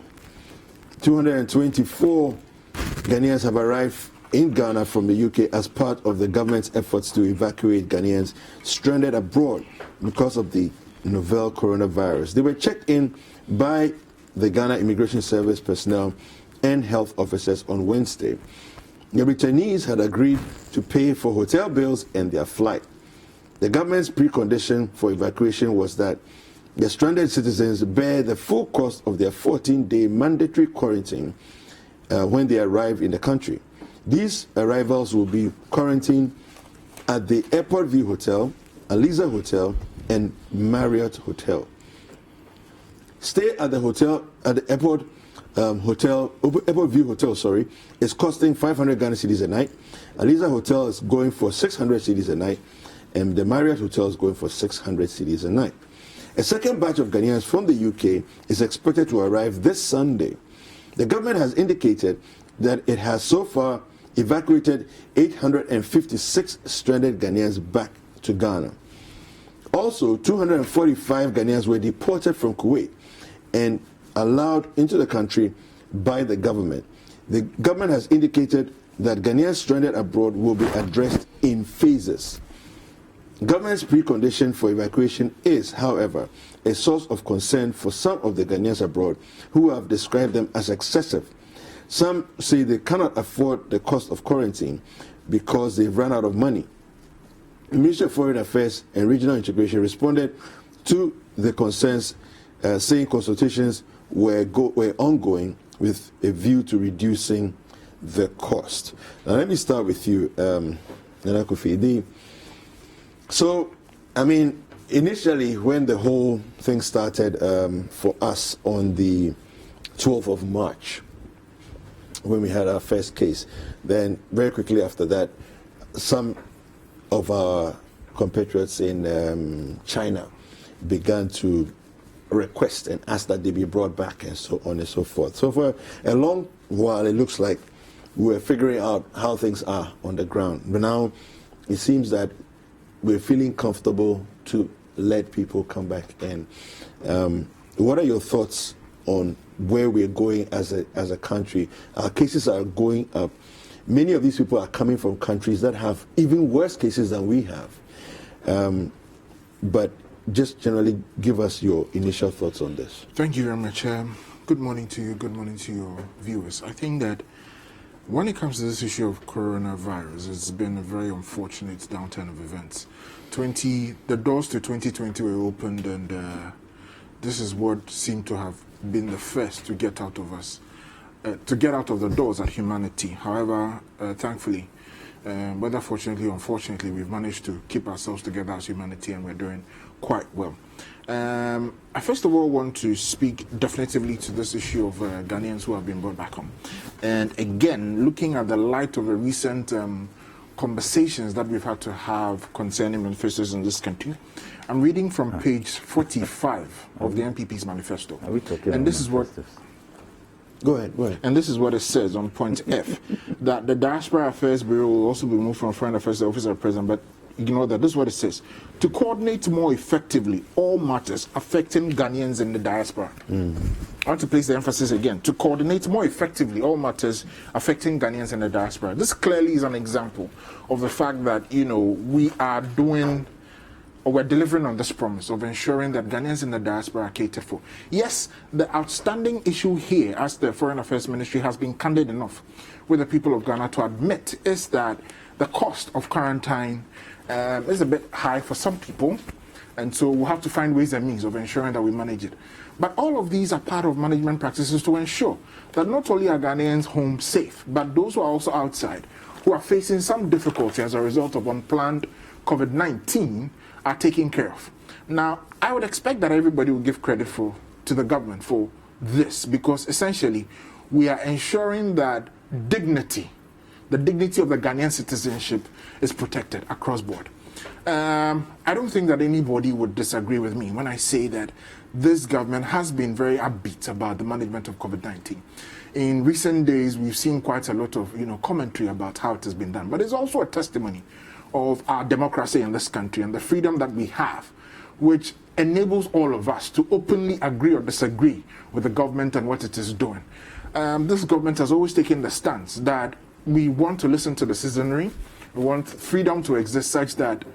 Speaker 2: 224 Ghanaians have arrived in Ghana from the UK as part of the government's efforts to evacuate Ghanaians stranded abroad because of the novel coronavirus. They were checked in by the Ghana Immigration Service personnel and health officers on Wednesday. The returnees had agreed to pay for hotel bills and their flight. The government's precondition for evacuation was that the stranded citizens bear the full cost of their 14-day mandatory quarantine when they arrive in the country. These arrivals will be quarantined at the Airport View Hotel, Aliza Hotel, and Marriott Hotel. Stay at the hotel at the Airport View Hotel, is costing 500 Ghana cedis a night. Aliza Hotel is going for 600 cedis a night, and the Marriott Hotel is going for 600 cedis a night. A second batch of Ghanaians from the UK is expected to arrive this Sunday. The government has indicated that it has so far evacuated 856 stranded Ghanaians back to Ghana. Also, 245 Ghanaians were deported from Kuwait and allowed into the country by the government. The government has indicated that Ghanaians stranded abroad will be addressed in phases. Government's precondition for evacuation is, however, a source of concern for some of the Ghanaians abroad who have described them as excessive. Some say they cannot afford the cost of quarantine because they've run out of money. The Ministry of Foreign Affairs and Regional Integration responded to the concerns, saying consultations were ongoing with a view to reducing the cost. Now let me start with you, Nana Kofi. So, I mean, initially when the whole thing started for us on the 12th of March, when we had our first case, then very quickly after that, some of our compatriots in China began to request and ask that they be brought back and so on and so forth. So for a long while, it looks like we were figuring out how things are on the ground. But now it seems that we're feeling comfortable to let people come back in. What are your thoughts on where we're going as a country? Our cases are going up. Many of these people are coming from countries that have even worse cases than we have. But just generally give us your initial thoughts on this.
Speaker 9: Thank you very much. Good morning to you. Good morning to your viewers. I think that when it comes to this issue of coronavirus, it's been a very unfortunate downturn of events. The doors to 2020 were opened, and this is what seemed to have been the first to get out of us, to get out of the doors at humanity. However, thankfully, whether fortunately or unfortunately, we've managed to keep ourselves together as humanity, and we're doing quite well. I first of all want to speak definitively to this issue of Ghanaians who have been brought back home. And again, looking at the light of the recent conversations that we've had to have concerning manifestos in this country, I'm reading from page 45 of the NPP's manifesto.
Speaker 10: Are we talking
Speaker 9: and this is what...
Speaker 2: Go ahead.
Speaker 9: And this is what it says on point F, that the Diaspora Affairs Bureau will also be moved from Foreign Affairs to the Office of the President, but ignore that. This is what it says. To coordinate more effectively all matters affecting Ghanaians in the diaspora. I want to place the emphasis again. To coordinate more effectively all matters affecting Ghanaians in the diaspora. This clearly is an example of the fact that, we are doing, or we're delivering on this promise of ensuring that Ghanaians in the diaspora are catered for. Yes, the outstanding issue here, as the Foreign Affairs Ministry has been candid enough with the people of Ghana to admit, is that the cost of quarantine is a bit high for some people, and so we'll have to find ways and means of ensuring that we manage it. But all of these are part of management practices to ensure that not only are Ghanaians home safe, but those who are also outside, who are facing some difficulty as a result of unplanned COVID-19, are taken care of. Now, I would expect that everybody will give credit to the government for this, because essentially we are ensuring that the dignity of the Ghanaian citizenship is protected across board. I don't think that anybody would disagree with me when I say that this government has been very upbeat about the management of COVID-19. In recent days, we've seen quite a lot of commentary about how it has been done. But it's also a testimony of our democracy in this country and the freedom that we have, which enables all of us to openly agree or disagree with the government and what it is doing. This government has always taken the stance that we want to listen to the citizenry. We want freedom to exist such that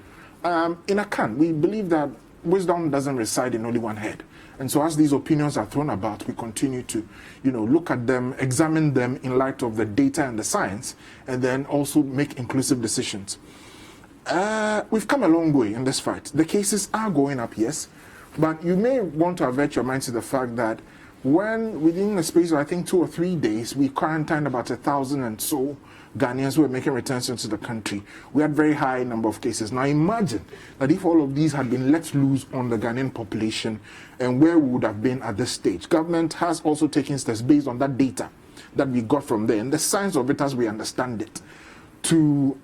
Speaker 9: in a can, we believe that wisdom doesn't reside in only one head. And so as these opinions are thrown about, we continue to, look at them, examine them in light of the data and the science, and then also make inclusive decisions. We've come a long way in this fight. The cases are going up, yes, but you may want to avert your mind to the fact that when within the space of, I think, 2 or 3 days, we quarantined about 1,000 and so Ghanaians who were making returns into the country. We had very high number of cases. Now imagine that if all of these had been let loose on the Ghanaian population and where we would have been at this stage. Government has also taken steps based on that data that we got from there and the science of it as we understand it to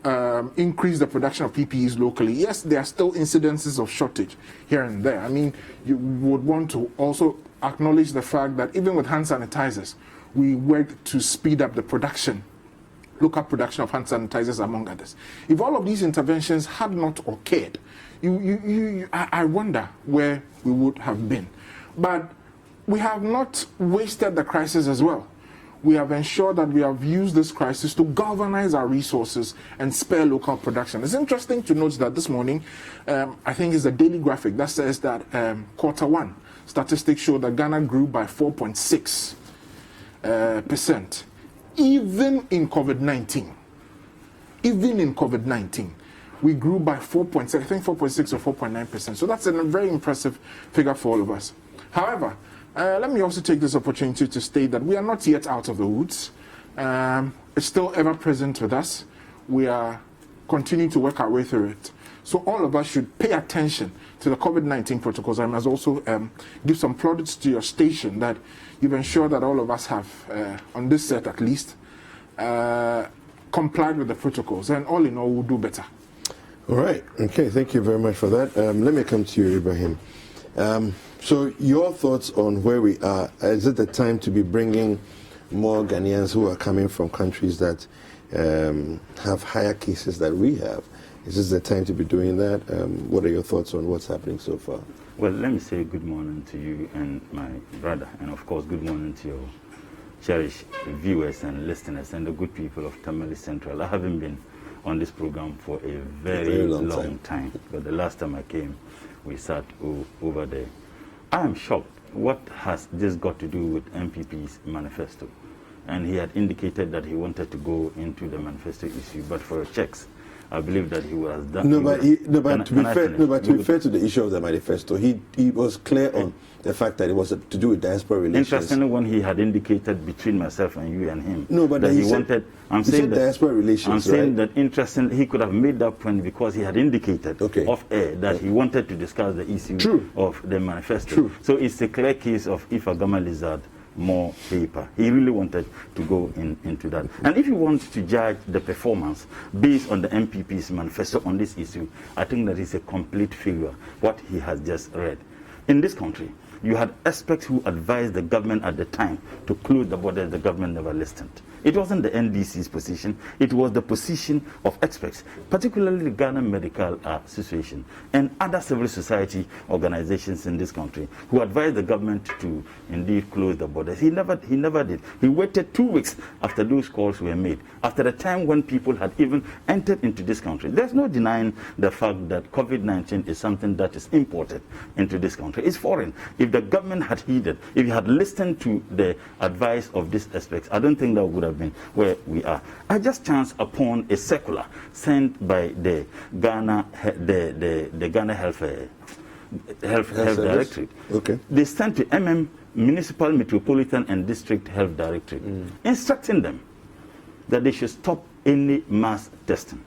Speaker 9: increase the production of PPEs locally. Yes, there are still incidences of shortage here and there. I mean, you would want to also acknowledge the fact that even with hand sanitizers, we worked to speed up the production, local production of hand sanitizers, among others. If all of these interventions had not occurred, I wonder where we would have been. But we have not wasted the crisis as well. We have ensured that we have used this crisis to galvanize our resources and spare local production. It's interesting to note that this morning, I think it's a daily graphic that says that Q1 statistics show that Ghana grew by 4.6%. Even in COVID-19, we grew by 4.6, I think 4.6 or 4.9%. So that's a very impressive figure for all of us. However, let me also take this opportunity to state that we are not yet out of the woods. It's still ever present with us. We are continuing to work our way through it. So all of us should pay attention to the COVID-19 protocols. I must also give some plaudits to your station that you've ensured that all of us have, on this set at least, complied with the protocols. And all in all, we'll do better.
Speaker 2: All right. Okay. Thank you very much for that. Let me come to you, Ibrahim. So your thoughts on where we are. Is it the time to be bringing more Ghanaians who are coming from countries that have higher cases than we have? Is this the time to be doing that? What are your thoughts on what's happening so far?
Speaker 10: Well, let me say good morning to you and my brother, and of course good morning to your cherished viewers and listeners and the good people of Tamale Central. I haven't been on this program for a very long time, but the last time I came, we sat over there. I am shocked. What has this got to do with MPP's manifesto? And he had indicated that he wanted to go into the manifesto issue, but for checks, I believe that he was done.
Speaker 2: To be fair to the issue of the manifesto, he was clear on the fact that it was to do with diaspora relations.
Speaker 10: Interestingly, when he had indicated between myself and you and him,
Speaker 2: but
Speaker 10: that
Speaker 2: he
Speaker 10: wanted.
Speaker 2: I'm saying diaspora relations.
Speaker 10: I'm saying that interestingly, he could have made that point because he had indicated off air that he wanted to discuss the issue of the manifesto. So it's a clear case of if a Gama lizard, more paper. He really wanted to go into that. And if you want to judge the performance based on the MPP's manifesto on this issue, I think that is a complete failure, what he has just read. In this country, you had experts who advised the government at the time to close the borders. The government never listened. It wasn't the NDC's position. It was the position of experts, particularly the Ghana Medical Association and other civil society organizations in this country who advised the government to indeed close the borders. He never did. He waited 2 weeks after those calls were made, after the time when people had even entered into this country. There's no denying the fact that COVID-19 is something that is imported into this country. It's foreign. If the government had heeded, if he had listened to the advice of these experts, I don't think that would have been where we are. I just chanced upon a circular sent by the Ghana Health Directorate. They sent to Municipal, Metropolitan and District Health Directorate, instructing them that they should stop any mass testing.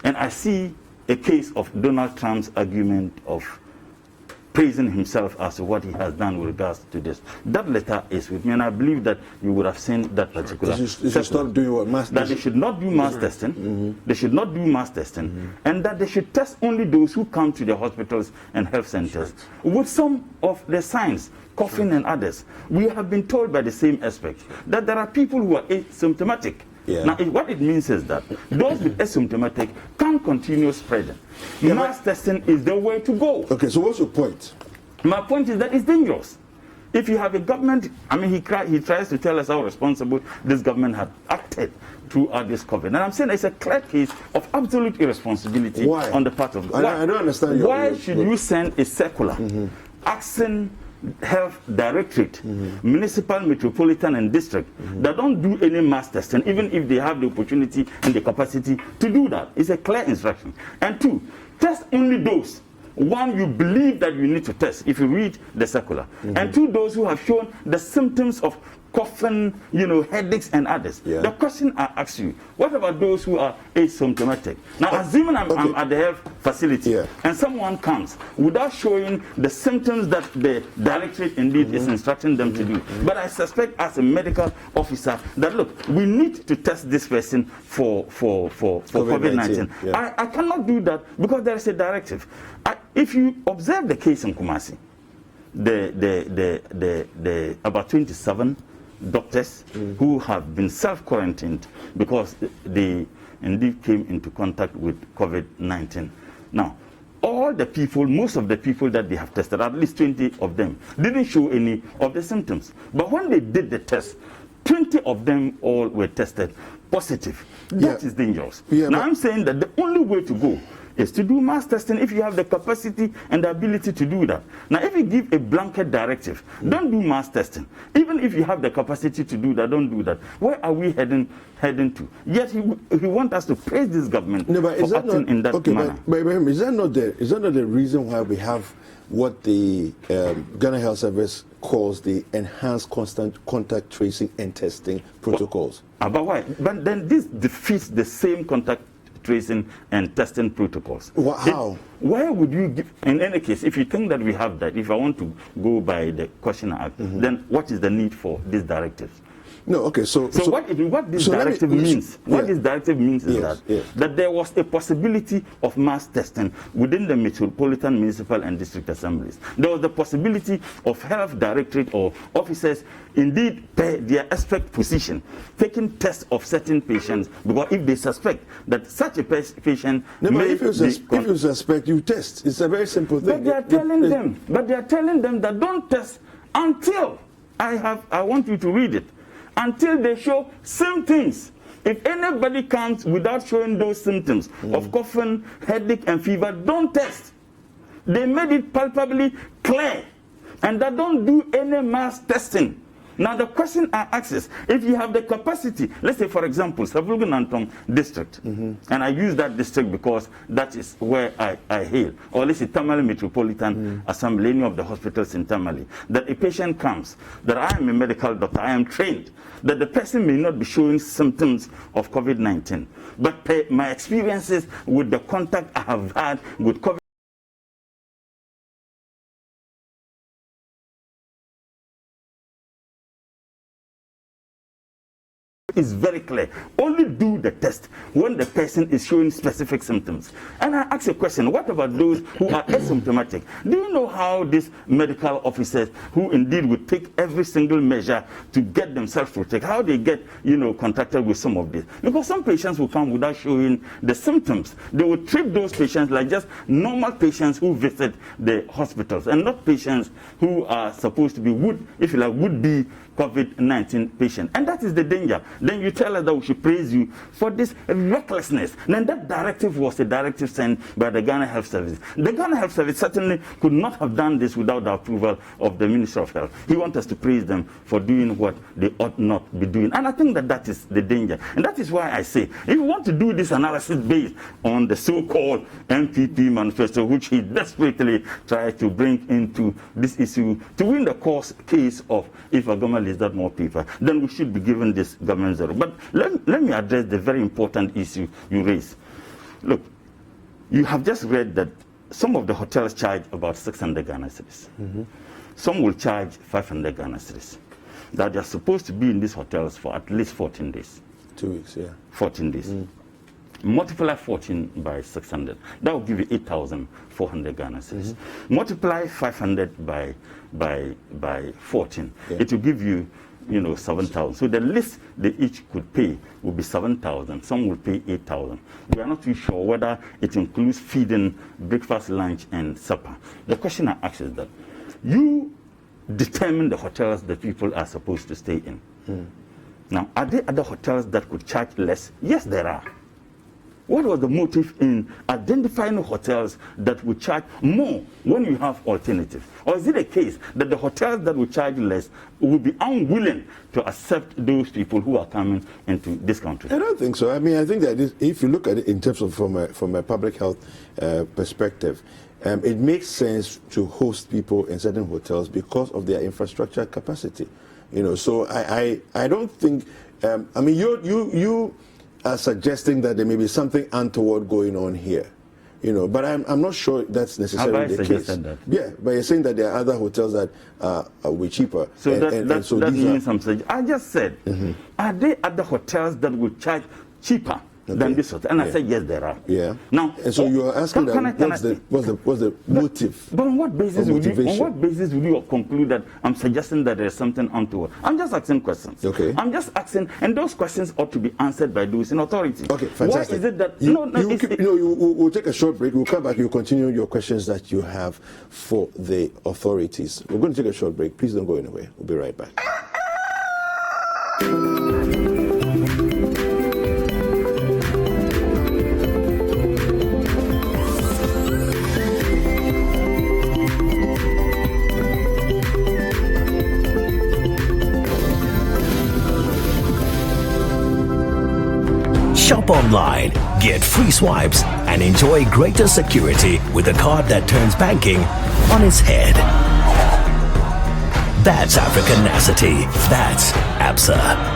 Speaker 10: And I see a case of Donald Trump's argument of praising himself as to what he has done with regards to this. That letter is with me, and I believe that you would have seen that particular.
Speaker 2: They should stop doing what mass
Speaker 10: that they should not do mass testing. They should not do mass testing, and that they should test only those who come to the hospitals and health centers with some of the signs, coughing and others. We have been told by the same aspect that there are people who are asymptomatic. Now, what it means is that those with asymptomatic can continue spreading. Mass testing is the way to go.
Speaker 2: Okay, so what's your point?
Speaker 10: My point is that it's dangerous. If you have a government, I mean, he tries to tell us how responsible this government had acted throughout this COVID. And I'm saying it's a clear case of absolute irresponsibility on the part of government.
Speaker 2: I don't understand
Speaker 10: Why should you send a circular asking Health Directorate, municipal, metropolitan and district that don't do any mass testing, even if they have the opportunity and the capacity to do that? It's a clear instruction. And two, test only those, one, you believe that you need to test if you read the circular, and two, those who have shown the symptoms of coughing, headaches and others. The question I ask you, what about those who are asymptomatic? Now, assuming I'm at the health facility and someone comes without showing the symptoms that the directorate indeed is instructing them to do, but I suspect as a medical officer that, look, we need to test this person for COVID-19. I cannot do that because there is a directive. If you observe the case in Kumasi, the about 27 doctors who have been self-quarantined because they indeed came into contact with COVID-19. Now, all the people, most of the people that they have tested, at least 20 of them, didn't show any of the symptoms. But when they did the test, 20 of them all were tested positive. That is dangerous. Now, I'm saying that the only way to go is to do mass testing if you have the capacity and the ability to do that. Now, if you give a blanket directive, don't do mass testing. Even if you have the capacity to do that, don't do that. Where are we heading to? Yet he wants us to praise this government for acting in that manner.
Speaker 2: But is that not the reason why we have what the Ghana Health Service calls the enhanced constant contact tracing and testing protocols?
Speaker 10: But why? But then this defeats the same contact tracing and testing protocols.
Speaker 2: How?
Speaker 10: Why would you give, in any case, if you think that we have that, if I want to go by the question I asked, then what is the need for these directives?
Speaker 2: No, okay, so
Speaker 10: what this directive means is that there was a possibility of mass testing within the metropolitan, municipal and district assemblies. There was the possibility of health directorate or officers indeed per their expert position taking tests of certain patients, because if they suspect that such a patient
Speaker 2: if you suspect, you test. It's a very simple thing.
Speaker 10: But they are telling them that don't test until I want you to read it. Until they show symptoms. If anybody comes without showing those symptoms of coughing, headache and fever, don't test. They made it palpably clear. And that don't do any mass testing. Now the question I ask is, if you have the capacity, let's say for example, Savulga Nantong district, and I use that district because that is where I hail, or let's say Tamale Metropolitan Assembly, any of the hospitals in Tamale, that a patient comes, that I am a medical doctor, I am trained, that the person may not be showing symptoms of COVID-19, but my experiences with the contact I have had with COVID is very clear. Only do the test when the person is showing specific symptoms. And I ask a question, what about those who are asymptomatic? Do you know how these medical officers who indeed would take every single measure to get themselves protected, how they get, contacted with some of this? Because some patients will come without showing the symptoms. They will treat those patients like just normal patients who visit the hospitals and not patients who are supposed to be would-be COVID-19 patient. And that is the danger. Then you tell us that we should praise you for this recklessness. Then that directive was a directive sent by the Ghana Health Service. The Ghana Health Service certainly could not have done this without the approval of the Minister of Health. He wants us to praise them for doing what they ought not be doing. And I think that is the danger. And that is why I say, if you want to do this analysis based on the so-called MPP manifesto, which he desperately tried to bring into this issue to win the case of if a government is that more paper, then we should be given this government zero. But let me address the very important issue you raised. Look, you have just read that some of the hotels charge about 600 Ghana cedis. Some will charge 500 Ghana cedis. That they are supposed to be in these hotels for at least 14 days.
Speaker 2: 2 weeks, yeah.
Speaker 10: 14 days. Multiply 14 by 600. That will give you 8,400 Ghana cedis. Multiply 500 by 14. It will give you, 7,000. So the least they each could pay will be 7,000. Some will pay 8,000. We are not too sure whether it includes feeding, breakfast, lunch, and supper. The question I ask is that you determine the hotels that people are supposed to stay in. Now, are there other hotels that could charge less? Yes, there are. What was the motive in identifying hotels that would charge more when you have alternatives? Or is it a case that the hotels that would charge less will be unwilling to accept those people who are coming into this country?
Speaker 2: I don't think so. I mean, I think that if you look at it in terms of from a public health perspective, it makes sense to host people in certain hotels because of their infrastructure capacity. So I don't think. I mean, you are suggesting that there may be something untoward going on here, but I'm not sure that's necessarily the case.
Speaker 10: That?
Speaker 2: Yeah, but you're saying that there are other hotels that are way cheaper.
Speaker 10: So that means something. I just said, are there other hotels that would charge cheaper than this hotel? And I said, yes, there are.
Speaker 2: Yeah.
Speaker 10: Now,
Speaker 2: and so you are asking what's the motive?
Speaker 10: But on what basis would you conclude that I'm suggesting that there's something untoward? I'm just asking questions.
Speaker 2: Okay.
Speaker 10: I'm just asking, and those questions ought to be answered by those in authority.
Speaker 2: Okay, fantastic.
Speaker 10: Why is it that
Speaker 2: we'll take a short break. We'll come back. You'll continue your questions that you have for the authorities. We're going to take a short break. Please don't go anywhere. We'll be right back.
Speaker 11: Shop online, get free swipes, and enjoy greater security with a card that turns banking on its head. That's Africanacity. That's ABSA.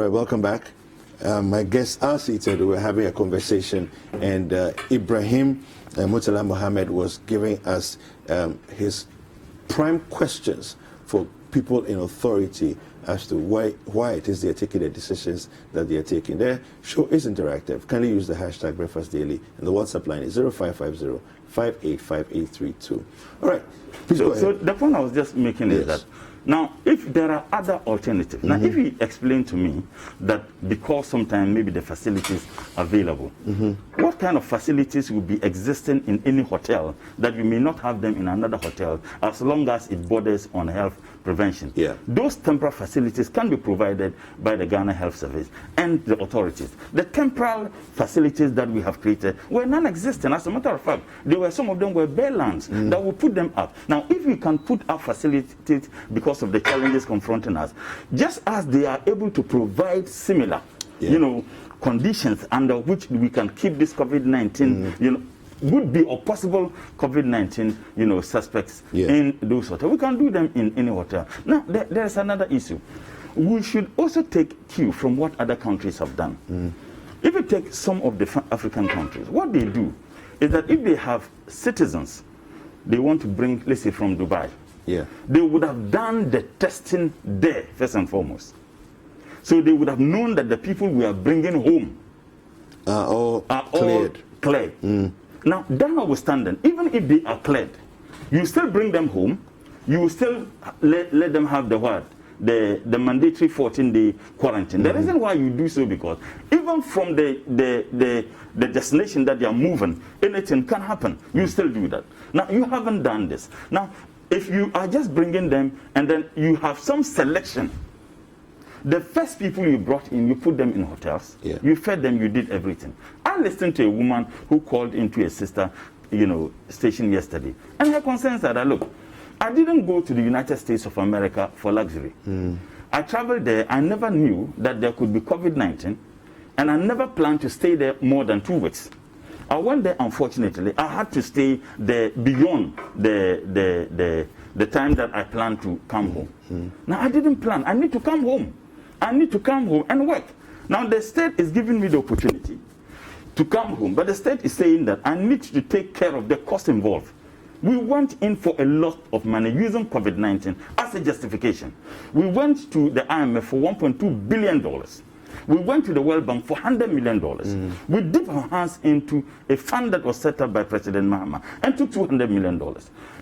Speaker 2: Welcome back. My guests are seated. We're having a conversation, and Ibrahim Murtala Mohammed was giving us his prime questions for people in authority as to why it is they're taking the decisions that they're taking. Their show is interactive. Kindly use the hashtag Breakfast Daily, and the WhatsApp line is 0550 585832. All right, please go ahead.
Speaker 10: So the point I was just making is that now, if there are other alternatives, now if you explain to me that because sometimes maybe the facilities available, what kind of facilities will be existing in any hotel that you may not have them in another hotel as long as it borders on health prevention? Those temporary facilities can be provided by the Ghana Health Service and the authorities. The temporary facilities that we have created were non-existent. As a matter of fact, some of them were bare lands that will put them up. Now, if we can put up facilities because of the challenges confronting us, just as they are able to provide similar, conditions under which we can keep this COVID-19, would be or possible COVID-19, suspects in those hotels. We can do them in any hotel. Now, there's another issue. We should also take cue from what other countries have done. If you take some of the African countries, what they do is that if they have citizens they want to bring, let's say, from Dubai, they would have done the testing there, first and foremost. So they would have known that the people we are bringing home
Speaker 2: are all
Speaker 10: cleared. Now, that notwithstanding, even if they are cleared, you still bring them home, you will still let them have the mandatory 14-day quarantine. The reason why you do so because even from the destination that they are moving, anything can happen. You still do that. Now, you haven't done this. Now, if you are just bringing them and then you have some selection, the first people you brought in, you put them in hotels, you fed them, you did everything. I listened to a woman who called into a sister, station yesterday, and her concerns are that, look, I didn't go to the United States of America for luxury. I traveled there. I never knew that there could be COVID-19, and I never planned to stay there more than 2 weeks. I went there, unfortunately. I had to stay there beyond the time that I planned to come home. Now, I didn't plan. I need to come home. I need to come home and work. Now, the state is giving me the opportunity to come home, but the state is saying that I need to take care of the cost involved. We went in for a lot of money using COVID-19 as a justification. We went to the IMF for $1.2 billion. We went to the World Bank for $100 million. We dipped our hands into a fund that was set up by President Mahama and took $200 million.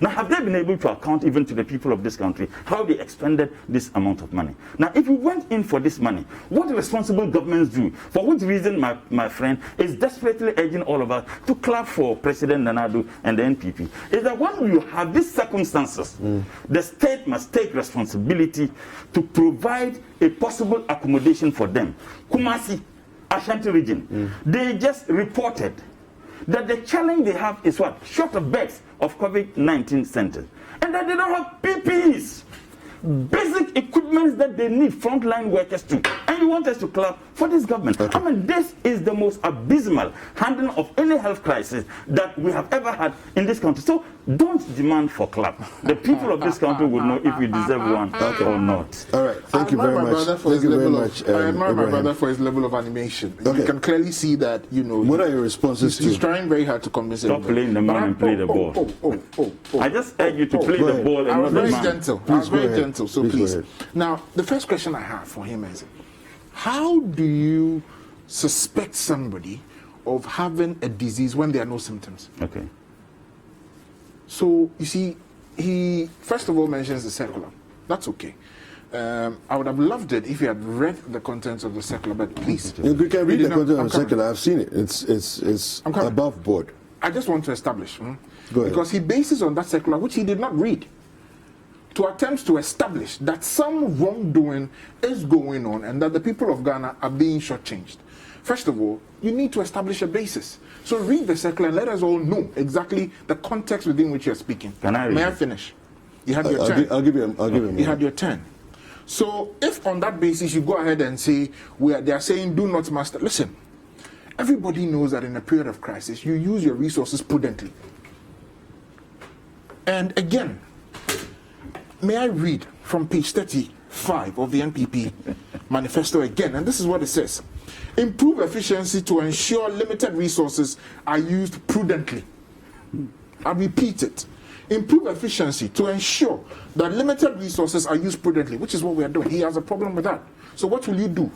Speaker 10: Now, have they been able to account even to the people of this country how they expended this amount of money? Now, if we went in for this money, what responsible governments do, for which reason my friend is desperately urging all of us to clap for President Nana Addo and the NPP, is that when you have these circumstances, the state must take responsibility to provide a possible accommodation for them. Kumasi, Ashanti region, they just reported that the challenge they have is what? Short of beds of COVID-19 centers. And that they don't have PPEs, basic equipment that they need frontline workers to. And you want us to clap for this government. I mean, this is the most abysmal handling of any health crisis that we have ever had in this country. So don't demand for clap. The people of this country will know if we deserve one or not.
Speaker 2: All right. Thank you very much. Thank you very much.
Speaker 9: I admire my brother for his level of animation. You can clearly see that, you know.
Speaker 2: What are your responses
Speaker 9: he's trying very hard to convince
Speaker 10: Stop playing the man and play the ball. I just urge you to play the ball and not the man.
Speaker 9: I was very gentle, so please. Now, the first question I have for him is, how do you suspect somebody of having a disease when there are no symptoms?
Speaker 10: Okay.
Speaker 9: So, you see, he first of all mentions the circular. That's okay. I would have loved it if you had read the contents of the circular, but please.
Speaker 2: You can read the contents of the circular. I've seen it. It's above board.
Speaker 9: I just want to establish, because he bases on that circular, which he did not read, to attempt to establish that some wrongdoing is going on and that the people of Ghana are being shortchanged. First of all, you need to establish a basis. So read the circular and let us all know exactly the context within which you're speaking. May I finish? You had your turn.
Speaker 2: I'll give you
Speaker 9: You had your turn. So if on that basis you go ahead and say, they are saying do not master. Listen, everybody knows that in a period of crisis, you use your resources prudently. And again, may I read from page 35 of the NPP manifesto again? And this is what it says. Improve efficiency to ensure limited resources are used prudently. I repeat it. Improve efficiency to ensure that limited resources are used prudently, which is what we are doing. He has a problem with that. So what will you do?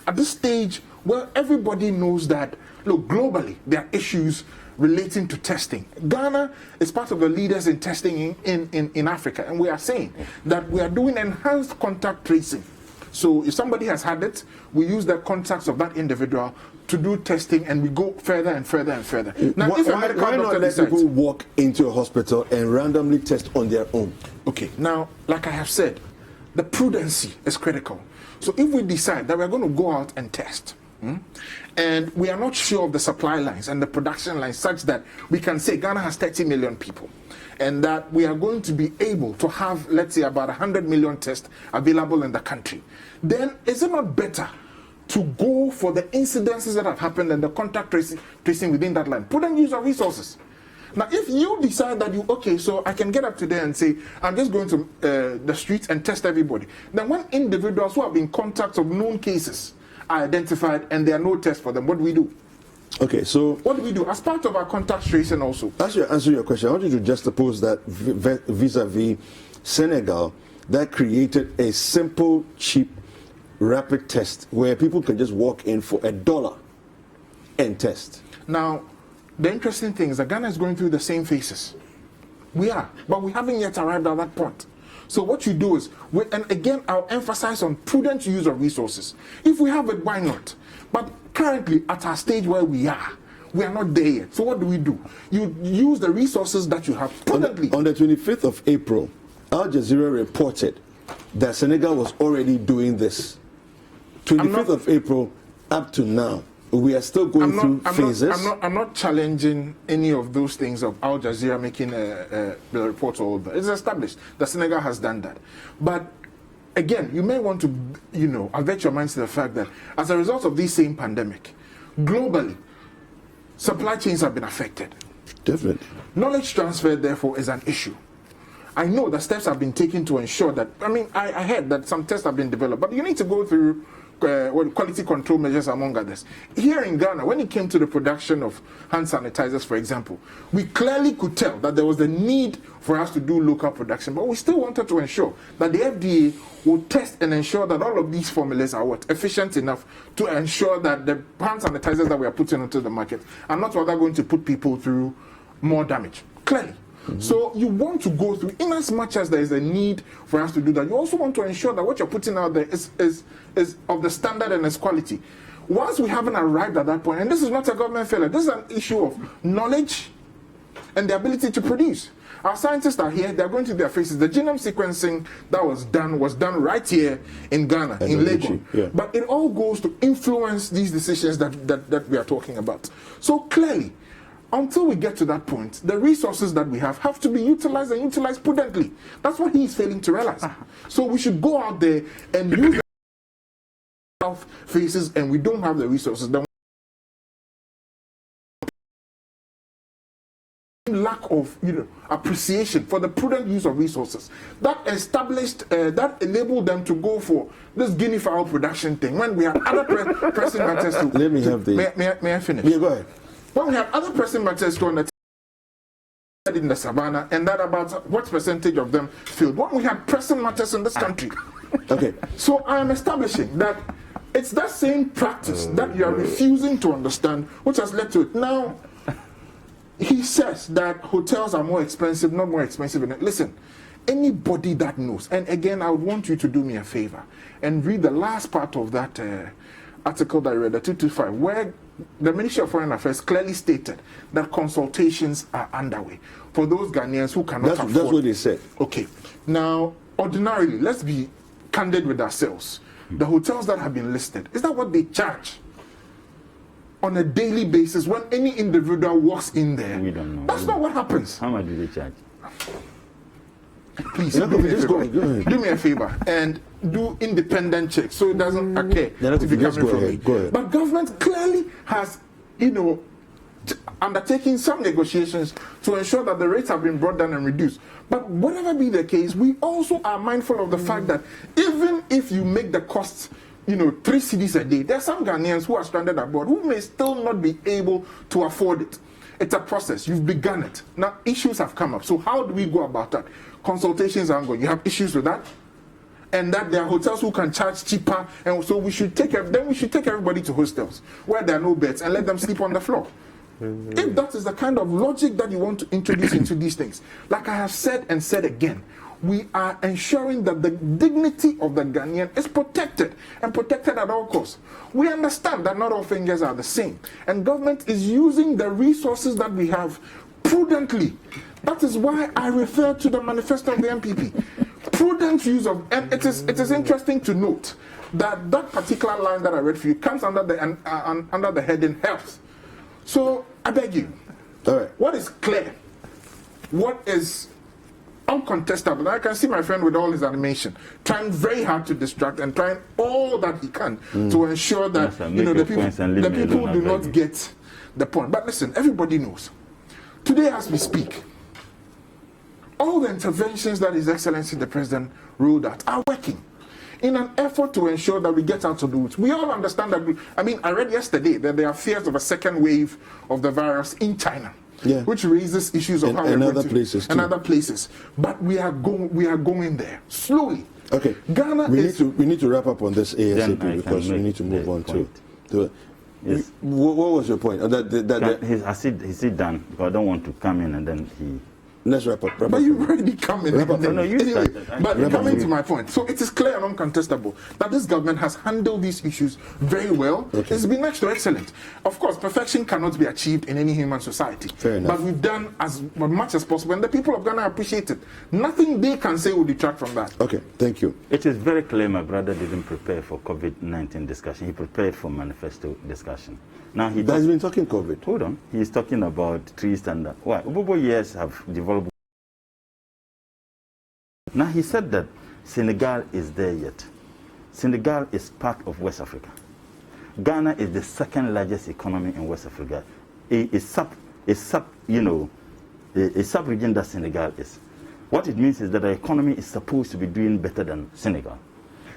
Speaker 9: At this stage, well, everybody knows that, look, globally, there are issues relating to testing. Ghana is part of the leaders in testing in Africa, and we are saying that we are doing enhanced contact tracing. So if somebody has had it, we use the contacts of that individual to do testing, and we go further and further and further. Now, if a medical doctor
Speaker 2: not let people walk into a hospital and randomly test on their own?
Speaker 9: Okay, now, like I have said, the prudency is critical. So if we decide that we're going to go out and test, and we are not sure of the supply lines and the production lines such that we can say Ghana has 30 million people, and that we are going to be able to have, let's say, about 100 million tests available in the country, then is it not better to go for the incidences that have happened and the contact tracing within that line? Prudent use of resources. Now, if you decide that so I can get up today and say, I'm just going to the streets and test everybody, then when individuals who have been contacts of known cases are identified and there are no tests for them, what do we do?
Speaker 2: Okay, so
Speaker 9: what do we do as part of our contact tracing also?
Speaker 2: As you answer your question, I want you to juxtapose that vis-a-vis Senegal, that created a simple, cheap, rapid test where people can just walk in for $1 and test.
Speaker 9: Now, the interesting thing is that Ghana is going through the same phases. We are, but we haven't yet arrived at that point. So what you do is, and again, I'll emphasize on prudent use of resources. If we have it, why not? But currently, at our stage where we are not there yet. So what do? You use the resources that you have prudently.
Speaker 2: On the 25th of April, Al Jazeera reported that Senegal was already doing this. 25th of April up to now, we are still going through phases.
Speaker 9: I'm not challenging any of those things of Al Jazeera making the report or all that. It's established that Senegal has done that. But again, you may want to, avert your minds to the fact that as a result of this same pandemic, globally, supply chains have been affected.
Speaker 2: Definitely.
Speaker 9: Knowledge transfer, therefore, is an issue. I know that steps have been taken to ensure that, I heard that some tests have been developed, but you need to go through quality control measures among others. Here in Ghana, when it came to the production of hand sanitizers, for example, we clearly could tell that there was a need for us to do local production, but we still wanted to ensure that the FDA will test and ensure that all of these formulas are efficient enough to ensure that the hand sanitizers that we are putting into the market are not rather going to put people through more damage. Clearly. So you want to go through, in as much as there is a need for us to do that, you also want to ensure that what you're putting out there is of the standard and its quality. Once we haven't arrived at that point, and this is not a government failure, this is an issue of knowledge and the ability to produce. Our scientists are here, they're going to their faces. The genome sequencing that was done right here in Ghana, in Lagos. Yeah. But it all goes to influence these decisions that we are talking about. So clearly, until we get to that point, the resources that we have to be utilized and utilized prudently. That's what he's failing to realize. So we should go out there and use the health faces, and we don't have the resources. Then lack of appreciation for the prudent use of resources that established that enabled them to go for this guinea fowl production thing when we had other pressing matters to.
Speaker 2: Let me have the.
Speaker 9: May I finish?
Speaker 2: Yeah, go ahead.
Speaker 9: When we have other pressing matters to undertake in the savannah, and that about what percentage of them failed. When we have pressing matters in this country.
Speaker 2: Okay.
Speaker 9: So I am establishing that it's that same practice that you are refusing to understand, which has led to it. Now, he says that hotels are more expensive, not more expensive. Listen, anybody that knows, and again, I would want you to do me a favor and read the last part of that article that I read, the 225, where the Ministry of Foreign Affairs clearly stated that consultations are underway for those Ghanaians who cannot afford.
Speaker 2: That's what they said.
Speaker 9: Okay. Now, ordinarily, let's be candid with ourselves. The hotels that have been listed, is that what they charge on a daily basis when any individual walks in there?
Speaker 10: We don't know.
Speaker 9: That's not what happens.
Speaker 10: How much do they charge?
Speaker 9: Please do me a favor and do independent checks so it doesn't occur to be coming from me. But government clearly has, undertaking some negotiations to ensure that the rates have been brought down and reduced. But whatever be the case, we also are mindful of the fact that even if you make the costs 3 cedis a day, there are some Ghanaians who are stranded abroad who may still not be able to afford it. It's a process. You've begun it. Now, issues have come up. So how do we go about that? Consultations are ongoing. You have issues with that? And that there are hotels who can charge cheaper. And so we should take everybody to hostels where there are no beds and let them sleep on the floor. If that is the kind of logic that you want to introduce into these things, like I have said and said again, we are ensuring that the dignity of the Ghanaian is protected and protected at all costs. We understand that not all fingers are the same, and government is using the resources that we have prudently. That is why I refer to the manifesto of the MPP. Prudent use of, and it is interesting to note that that particular line that I read for you comes under the heading health. So I beg you,
Speaker 2: all right.
Speaker 9: What is clear, what is uncontestable, I can see my friend with all his animation trying very hard to distract and trying all that he can to ensure that the people do not get the point. But listen, everybody knows. Today as we speak, all the interventions that His Excellency the President ruled out are working in an effort to ensure that we get out of the woods. We all understand that I read yesterday that there are fears of a second wave of the virus in China. Yeah. Which raises issues of how
Speaker 2: and other places
Speaker 9: and other places. But we are going there slowly.
Speaker 2: Okay.
Speaker 9: Ghana
Speaker 2: we need to wrap up on this ASAP because we need to move on to it. Yes. What was your point?
Speaker 10: Is he done? Because I don't want to come in and then he.
Speaker 2: Let's wrap up.
Speaker 9: But you've already come in.
Speaker 10: Anyway,
Speaker 9: but coming to my point, so it is clear and uncontestable that this government has handled these issues very well. Okay. It's been next to excellent. Of course, perfection cannot be achieved in any human society.
Speaker 2: Fair enough.
Speaker 9: But we've done as much as possible, and the people of Ghana appreciate it. Nothing they can say will detract from that.
Speaker 2: Okay, thank you.
Speaker 10: It is very clear my brother didn't prepare for COVID-19 discussion. He prepared for manifesto discussion. Now
Speaker 2: he's been talking COVID.
Speaker 10: Hold on. He's talking about three standards. Why? Ubobo years have developed. Now he said that Senegal is there yet. Senegal is part of West Africa. Ghana is the second largest economy in West Africa. A sub-region that Senegal is. What it means is that the economy is supposed to be doing better than Senegal.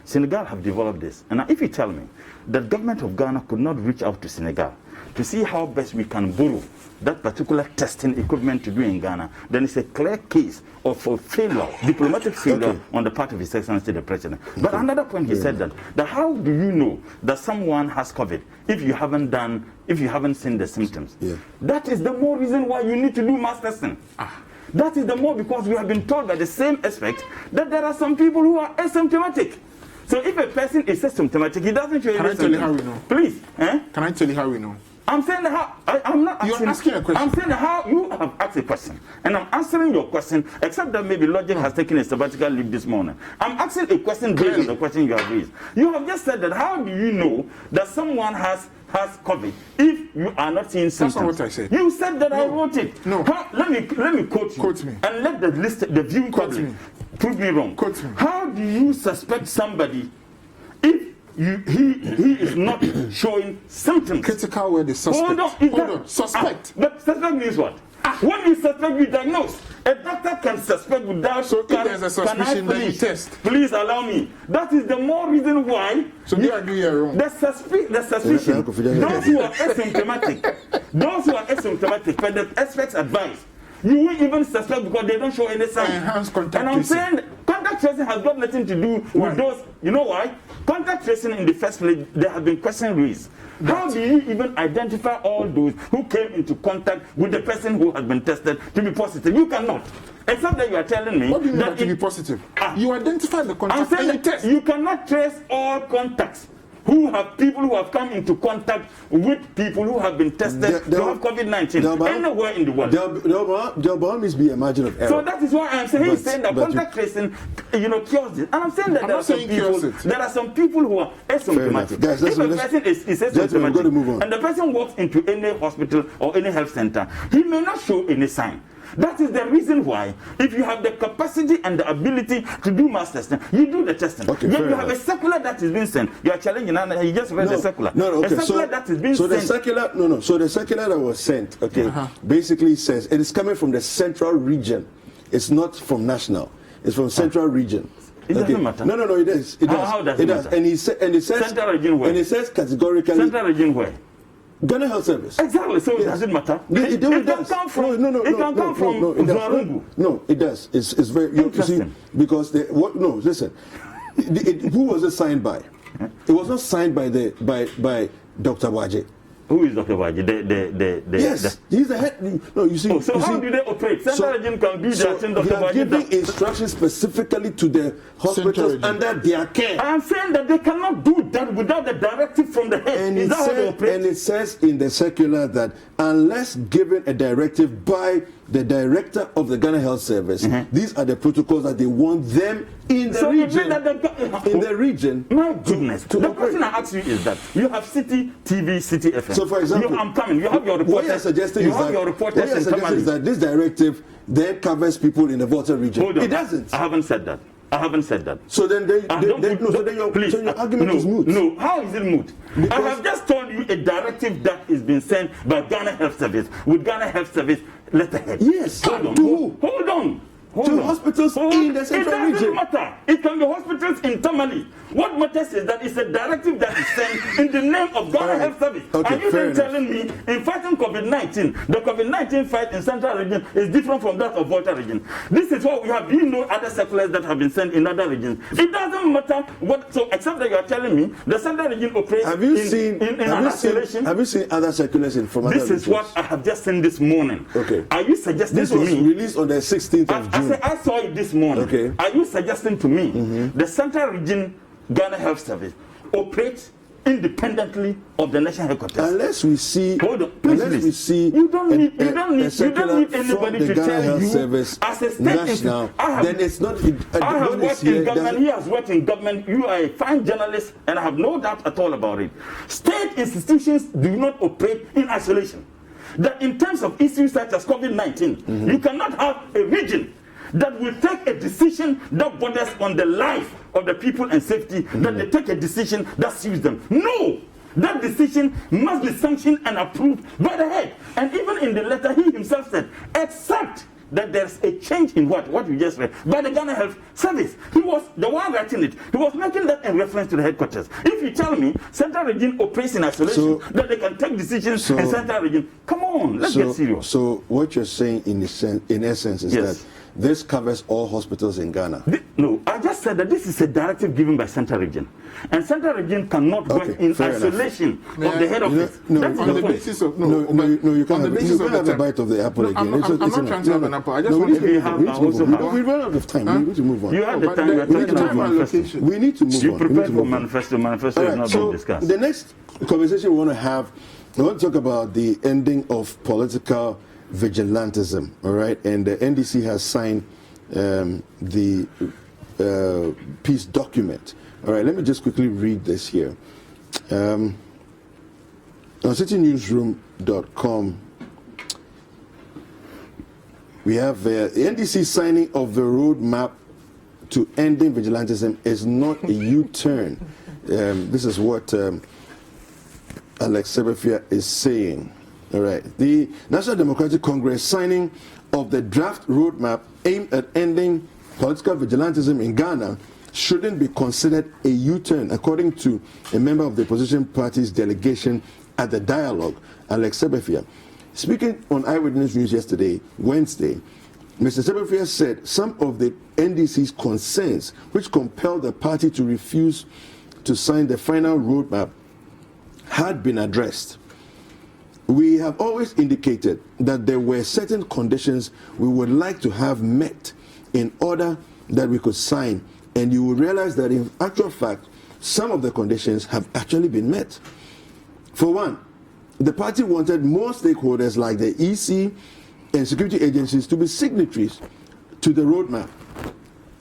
Speaker 10: Senegal have developed this. And if you tell me that government of Ghana could not reach out to Senegal to see how best we can borrow that particular testing equipment to do in Ghana, then it's a clear case of a failure, diplomatic failure on the part of His Excellency the President. But another point he said that how do you know that someone has COVID if you haven't seen the symptoms? That is the more reason why you need to do mass testing. That is the more because we have been told by the same aspect that there are some people who are asymptomatic. So if a person is asymptomatic, he doesn't show any symptoms. Can I tell you how we know? Please. Can I tell you how we know? I'm saying how I'm not asking. You're asking a question. I'm saying how you have asked a question, and I'm answering your question. Except that maybe Logic has taken a sabbatical leave this morning. I'm asking a question based on the question you have raised. You have just said that how do you know that someone has COVID if you are not seeing symptoms? That's not what I said. You said that I wrote it. No. Let me quote you. Quote me. And let the viewing public prove me wrong. Quote me. How do you suspect somebody if he is not showing symptoms? Critical word is suspect. Hold on. Suspect. But suspect means what? When you suspect, you diagnose. A doctor can suspect without. So if there's a suspicion, then you test. Please allow me. That is the more reason why. So you agree you're wrong. The suspicion. Those who are asymptomatic, when the experts advise, you won't even suspect because they don't show any sign. And I'm saying contact tracing has got nothing to do with those. You know why? Contact tracing in the first place, there have been questions raised. How do you even identify all those who came into contact with the person who has been tested to be positive? You cannot. Except that you are telling me. What do you mean to be positive? You identify the contact and you test. You cannot trace all contacts. People who have come into contact with people who have been tested to have COVID-19 anywhere in the world.
Speaker 2: There will always be a margin of error.
Speaker 10: So that is why I'm saying that contact tracing, cures this. And I'm saying that there are some people who are asymptomatic. Guys, if a person is asymptomatic and the person walks into any hospital or any health center, he may not show any sign. That is the reason why, if you have the capacity and the ability to do mass testing, you do the testing. Okay, yet you have a circular that is being sent. You are challenging, and you just read the circular. A circular that is being sent.
Speaker 2: So the circular that was sent, basically says it is coming from the central region. It's not from national. It's from central region.
Speaker 10: It doesn't matter.
Speaker 2: No, it does. It does.
Speaker 10: How does it matter?
Speaker 2: And it says
Speaker 10: central region where?
Speaker 2: And it says categorically.
Speaker 10: Central region where?
Speaker 2: Ghana Health Service.
Speaker 10: Exactly. So it doesn't matter. It can come from. It can come from Zuarungu.
Speaker 2: No, it does. It's very interesting. You see, because listen. Who was it signed by? It was not signed by Dr. Waje.
Speaker 10: Who is Dr. Waje?
Speaker 2: Yes, he's the head. No, you see.
Speaker 10: So how do they operate? Central region can be the Dr. Waje.
Speaker 2: They are giving instructions specifically to the hospitals under their care.
Speaker 10: I am saying that they cannot do that without the directive from the head.
Speaker 2: And it says in the circular that unless given a directive by the director of the Ghana Health Service, these are the protocols that they want them in the region. In the region.
Speaker 10: My goodness. The question I ask you is that you have City TV, City FM.
Speaker 2: So, for example,
Speaker 10: I'm coming. You have your reporters.
Speaker 2: What you're suggesting is that this directive then covers people in the Volta region.
Speaker 10: Hold on.
Speaker 2: It doesn't.
Speaker 10: I haven't said that.
Speaker 2: So then your argument is moot.
Speaker 10: No, how is it moot? I have just told you a directive that is being sent by Ghana Health Service with Ghana Health Service letterhead.
Speaker 2: Yes.
Speaker 10: Hold on.
Speaker 2: To hospitals in the central region.
Speaker 10: It doesn't matter. It can be hospitals internally. What matters is that it's a directive that is sent in the name of Ghana Health Service. Are you then telling me in fighting COVID-19, the COVID-19 fight in central region is different from that of Volta region? This is what we have. You know other circulars that have been sent in other regions. It doesn't matter what. So except that you are telling me the central region operates in isolation.
Speaker 2: Have you seen other circulars from other regions?
Speaker 10: This is what I have just seen this morning.
Speaker 2: Okay.
Speaker 10: Are you suggesting
Speaker 2: this
Speaker 10: to me?
Speaker 2: This was released on the 16th of June.
Speaker 10: I saw it this morning.
Speaker 2: Okay.
Speaker 10: Are you suggesting to me the Central Region Ghana Health Service operates independently of the national headquarters?
Speaker 2: Unless we see,
Speaker 10: we see, you don't need anybody to tell you
Speaker 2: service
Speaker 10: as a state
Speaker 2: national. Then it's not.
Speaker 10: I have worked in government. He has worked in government. You are a fine journalist, and I have no doubt at all about it. State institutions do not operate in isolation. That in terms of issues such as COVID-19, you cannot have a region that will take a decision that borders on the life of the people and safety, that they take a decision that suits them. No! That decision must be sanctioned and approved by the head. And even in the letter, he himself said, except that there's a change in what we just read by the Ghana Health Service. He was the one writing it. He was making that in reference to the headquarters. If you tell me Central Region operates in isolation, that they can take decisions in Central Region, come on, let's get serious.
Speaker 2: So what you're saying in essence is that this covers all hospitals in Ghana?
Speaker 10: No, I just said that this is a directive given by Central Region. And Central Region cannot work in isolation of the head office.
Speaker 9: You can't
Speaker 2: have a bite of the apple again.
Speaker 9: I'm not trying to have an apple. I just want to
Speaker 2: we run out of time. We need to move on.
Speaker 10: You have the time. We
Speaker 2: need to move on.
Speaker 10: You prepare for manifesto. Manifesto is not being discussed.
Speaker 2: The next conversation we want to have, we want to talk about the ending of political vigilantism, all right? And the NDC has signed the peace document. All right, let me just quickly read this here. On citynewsroom.com, we have the NDC signing of the roadmap to ending vigilantism is not a U-turn. This is what Alex Sebefia is saying. All right. The National Democratic Congress signing of the draft roadmap aimed at ending political vigilantism in Ghana shouldn't be considered a U-turn, according to a member of the opposition party's delegation at the dialogue, Alex Sebefia. Speaking on Eyewitness News yesterday, Wednesday, Mr. Sebefia said some of the NDC's concerns, which compelled the party to refuse to sign the final roadmap, had been addressed. We have always indicated that there were certain conditions we would like to have met in order that we could sign, and you will realize that in actual fact, some of the conditions have actually been met. For one, the party wanted more stakeholders like the EC and security agencies to be signatories to the roadmap.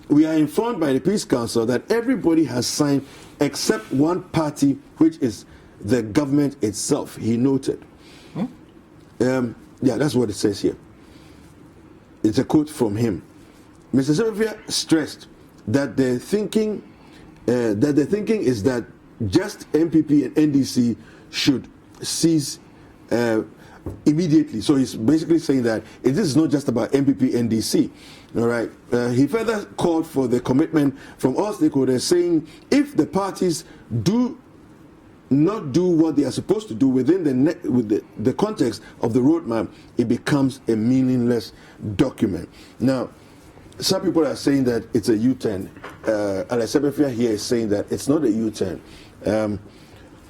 Speaker 2: We are informed by the Peace Council that everybody has signed except one party, which is the government itself, he noted. Yeah, that's what it says here. It's a quote from him. Mr. Sebefia stressed that the thinking is that just MPP and NDC should cease immediately. So he's basically saying that this is not just about MPP and NDC. All right. He further called for the commitment from all stakeholders, saying if the parties do not do what they are supposed to do within the context of the roadmap, it becomes a meaningless document. Now, some people are saying that it's a U-turn. Alex Sebefia here is saying that it's not a U-turn.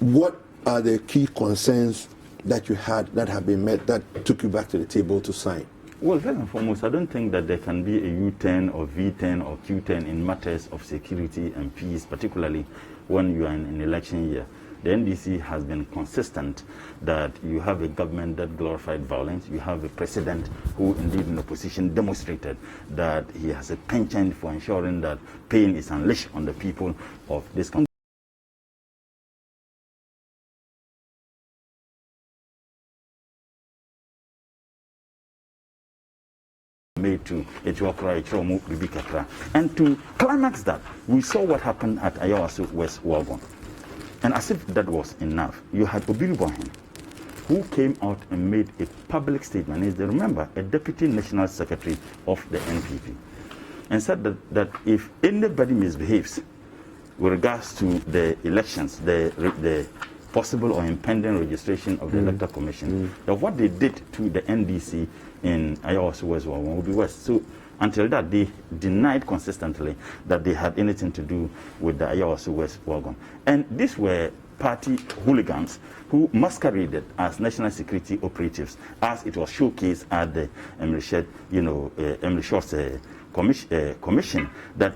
Speaker 2: What are the key concerns that you had that have been met that took you back to the table to sign?
Speaker 10: Well, first and foremost, I don't think that there can be a U-turn or V-turn or Q-turn in matters of security and peace, particularly when you are in an election year. The NDC has been consistent that you have a government that glorified violence. You have a president who, indeed, in opposition, demonstrated that he has a penchant for ensuring that pain is unleashed on the people of this country. Made to and to climax that, we saw what happened at Ayawaso West Wagon. And as if that was enough, you had Obiru Bohen, who came out and made a public statement. He's, remember, a deputy national secretary of the NPP, and said that if anybody misbehaves with regards to the elections, the possible or impending registration of the Electoral Commission, that what they did to the NDC in Ayawaso West will be worse. So until that, they denied consistently that they had anything to do with the Ayawaso West wagon. And these were party hooligans who masqueraded as national security operatives, as it was showcased at the Emily Short's commission, that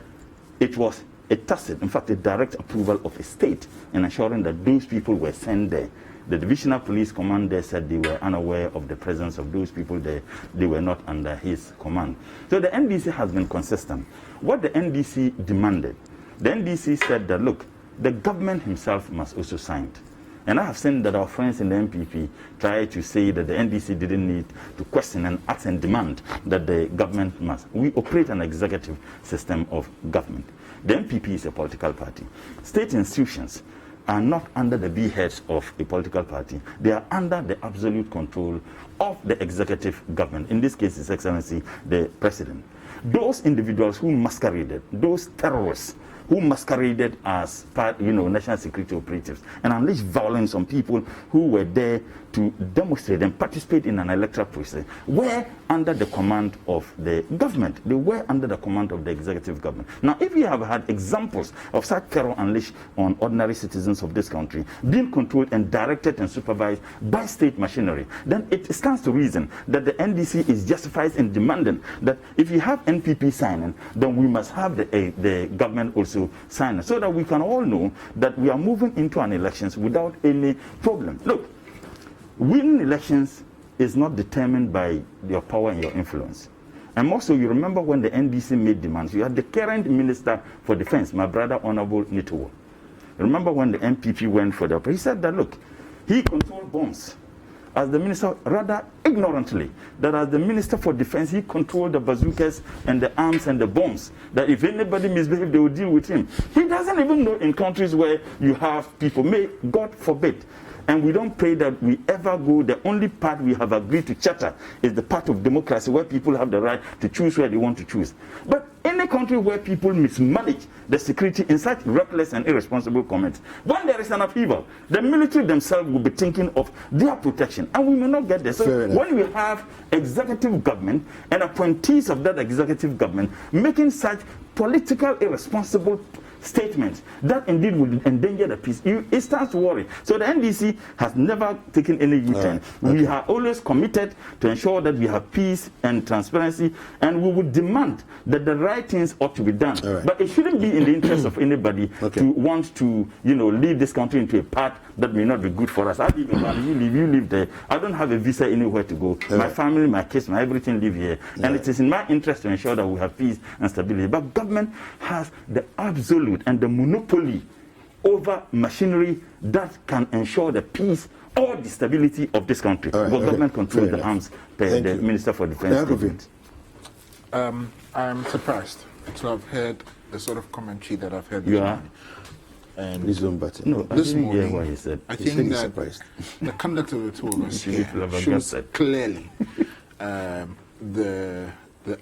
Speaker 10: it was a tacit, in fact, a direct approval of a state in ensuring that those people were sent there. The Divisional Police Command there said they were unaware of the presence of those people there. They were not under his command. So the NDC has been consistent. What the NDC demanded, the NDC said that, look, the government himself must also sign it. And I have seen that our friends in the NPP try to say that the NDC didn't need to question and ask and demand that the government must. We operate an executive system of government. The NPP is a political party. State institutions are not under the beheads of a political party. They are under the absolute control of the executive government. In this case, His Excellency, the President. Those individuals who masqueraded, those terrorists who masqueraded as national security operatives and unleashed violence on people who were there to demonstrate and participate in an electoral process were under the command of the government. They were under the command of the executive government. Now, if you have had examples of such terror unleashed on ordinary citizens of this country being controlled and directed and supervised by state machinery, then it stands to reason that the NDC is justified in demanding that if you have NPP signing, then we must have the government also sign, so that we can all know that we are moving into an elections without any problem. Look, winning elections is not determined by your power and your influence. And also, you remember when the NDC made demands, you had the current Minister for Defense, my brother, Honorable Nitowo. Remember when the NPP went for the operation, he said that, look, he controlled bombs. As the minister, rather ignorantly, that as the Minister for Defense, he controlled the bazookas and the arms and the bombs, that if anybody misbehaves, they will deal with him. He doesn't even know in countries where you have people, may God forbid, and we don't pray that we ever go, the only part we have agreed to charter is the part of democracy where people have the right to choose where they want to choose. But in a country where people mismanage the security in such reckless and irresponsible comments, when there is an upheaval, the military themselves will be thinking of their protection, and we may not get there. So when we have executive government and appointees of that executive government making such political irresponsible statements that indeed will endanger the peace, it starts to worry. So the NDC has never taken any U-turn. We are always committed to ensure that we have peace and transparency, and we would demand that the right things ought to be done. But it shouldn't be in the interest of anybody to want to, lead this country into a path that may not be good for us. I live in Mali, you live there. I don't have a visa anywhere to go. My family, my kids, my everything live here. And it is in my interest to ensure that we have peace and stability. But government has the absolute and the monopoly over machinery that can ensure the peace or the stability of this country. Government controls the arms per the Minister for Defense.
Speaker 9: I'm surprised to have heard the sort of commentary that I've heard.
Speaker 10: You are?
Speaker 9: And
Speaker 10: no,
Speaker 9: this morning,
Speaker 10: what he said.
Speaker 9: I think that the conduct of the two of us here shows clearly the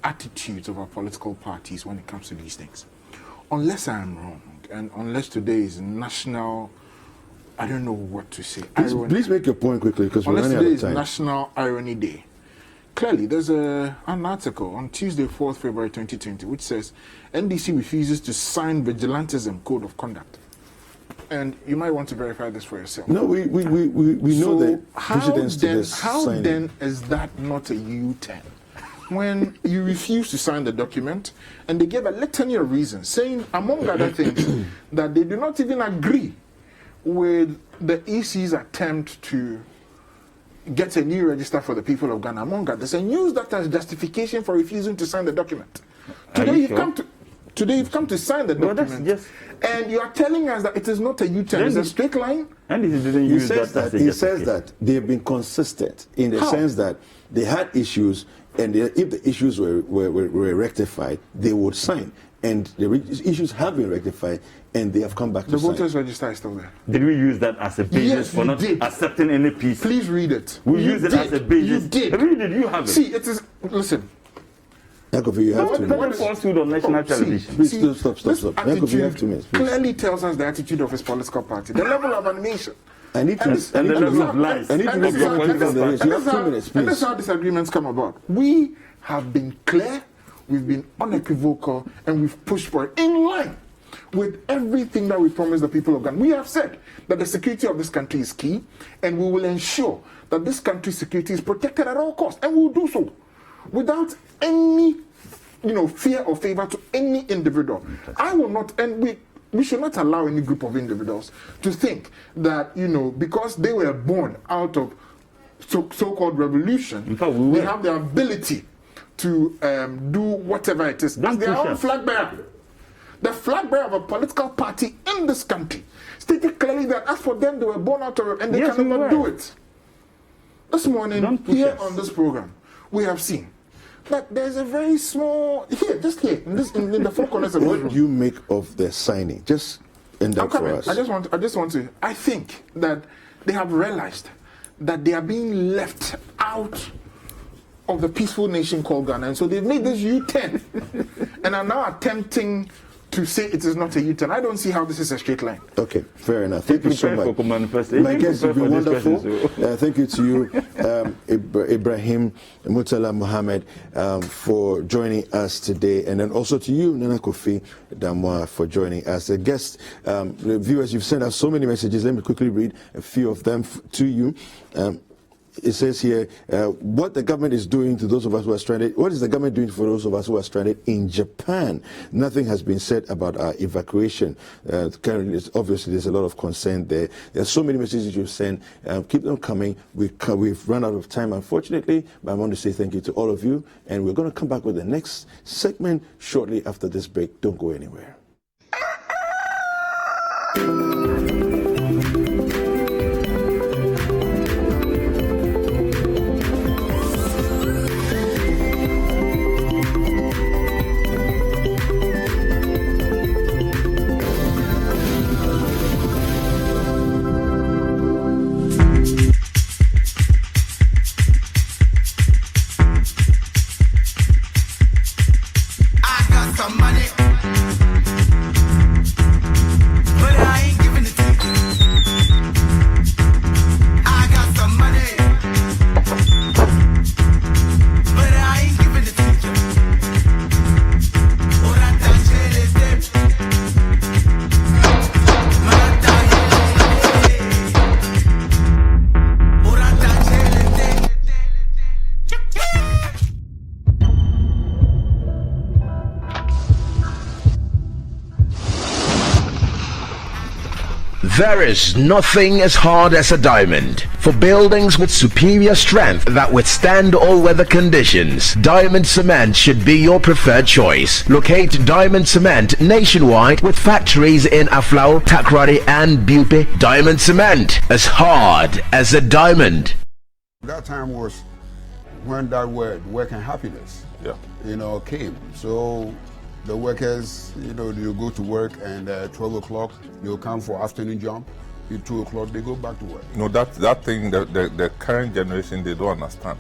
Speaker 9: attitudes of our political parties when it comes to these things. Unless I am wrong, and unless today is national, I don't know what to say.
Speaker 2: Please make your point quickly, because we're running out of time.
Speaker 9: Unless today is National Irony Day. Clearly, there's an article on Tuesday, 4th February 2020, which says NDC refuses to sign Vigilantism Code of Conduct. And you might want to verify this for yourself.
Speaker 2: No, we know the precedents to this.
Speaker 9: How then is that not a U-turn? When you refuse to sign the document, and they gave a litany of reasons, saying, among other things, that they do not even agree with the EC's attempt to get a new register for the people of Ghana, among others, and use that as justification for refusing to sign the document. Today you've come to sign the document, and you are telling us that it is not a U-turn, it's a straight line?
Speaker 10: And he says
Speaker 2: that they've been consistent in the sense that they had issues, and if the issues were rectified, they would sign. And the issues have been rectified, and they have come back to sign.
Speaker 9: The voters register is still there.
Speaker 10: Did we use that as a basis for not accepting any peace?
Speaker 9: Please read it.
Speaker 10: We used it as a basis.
Speaker 9: You did.
Speaker 10: Read it, you have it.
Speaker 9: See, it is, listen.
Speaker 2: Yakovi, you have 2 minutes.
Speaker 10: What falsehood on national television?
Speaker 2: Please stop. Yakovi, you have 2 minutes. Please.
Speaker 9: Clearly tells us the attitude of his political party, the level of animation.
Speaker 2: I need to
Speaker 10: and the level of lies.
Speaker 2: You have 2 minutes, please.
Speaker 9: And that's how disagreements come about. We have been clear, we've been unequivocal, and we've pushed for it in line with everything that we promised the people of Ghana. We have said that the security of this country is key, and we will ensure that this country's security is protected at all costs, and we will do so without any, fear or favor to any individual. I will not, and we should not allow any group of individuals to think that, because they were born out of so-called revolution, in fact, they have the ability to do whatever it is. As their own flag bearer. The flag bearer of a political party in this country stated clearly that as for them, they were born out of it and they cannot do it. This morning, here on this program, we have seen that there's a very small, here, in the four corners of the room.
Speaker 2: What do you make of the signing? Just end up for us.
Speaker 9: I just want to, I think that they have realized that they are being left out of the peaceful nation called Ghana. And so they've made this U-turn and are now attempting to say it is not a U-turn. I don't see how this is a straight line.
Speaker 2: Okay, fair enough. Thank you so much. My guest has been wonderful. Thank you to you, Ibrahim Murtala Mohammed, for joining us today. And then also to you, Nana Kofi Damwa, for joining us. The guests, the viewers, you've sent us so many messages. Let me quickly read a few of them to you. It says here, what the government is doing to those of us who are stranded. What is the government doing for those of us who are stranded in Japan? Nothing has been said about our evacuation. Currently, obviously, there's a lot of concern there. There are so many messages you've sent. Keep them coming. We've run out of time, unfortunately, but I want to say thank you to all of you. And we're going to come back with the next segment shortly after this break. Don't go anywhere.
Speaker 11: There is nothing as hard as a diamond. For buildings with superior strength that withstand all weather conditions, Diamond Cement should be your preferred choice. Locate Diamond Cement nationwide with factories in Aflao, Takrady and Bupe. Diamond Cement, as hard as a diamond.
Speaker 12: That time was when that word, work and happiness, came. So the workers, you go to work and 12 o'clock, you'll come for afternoon jump. At 2 o'clock, they go back to work.
Speaker 13: That thing, the current generation, they don't understand.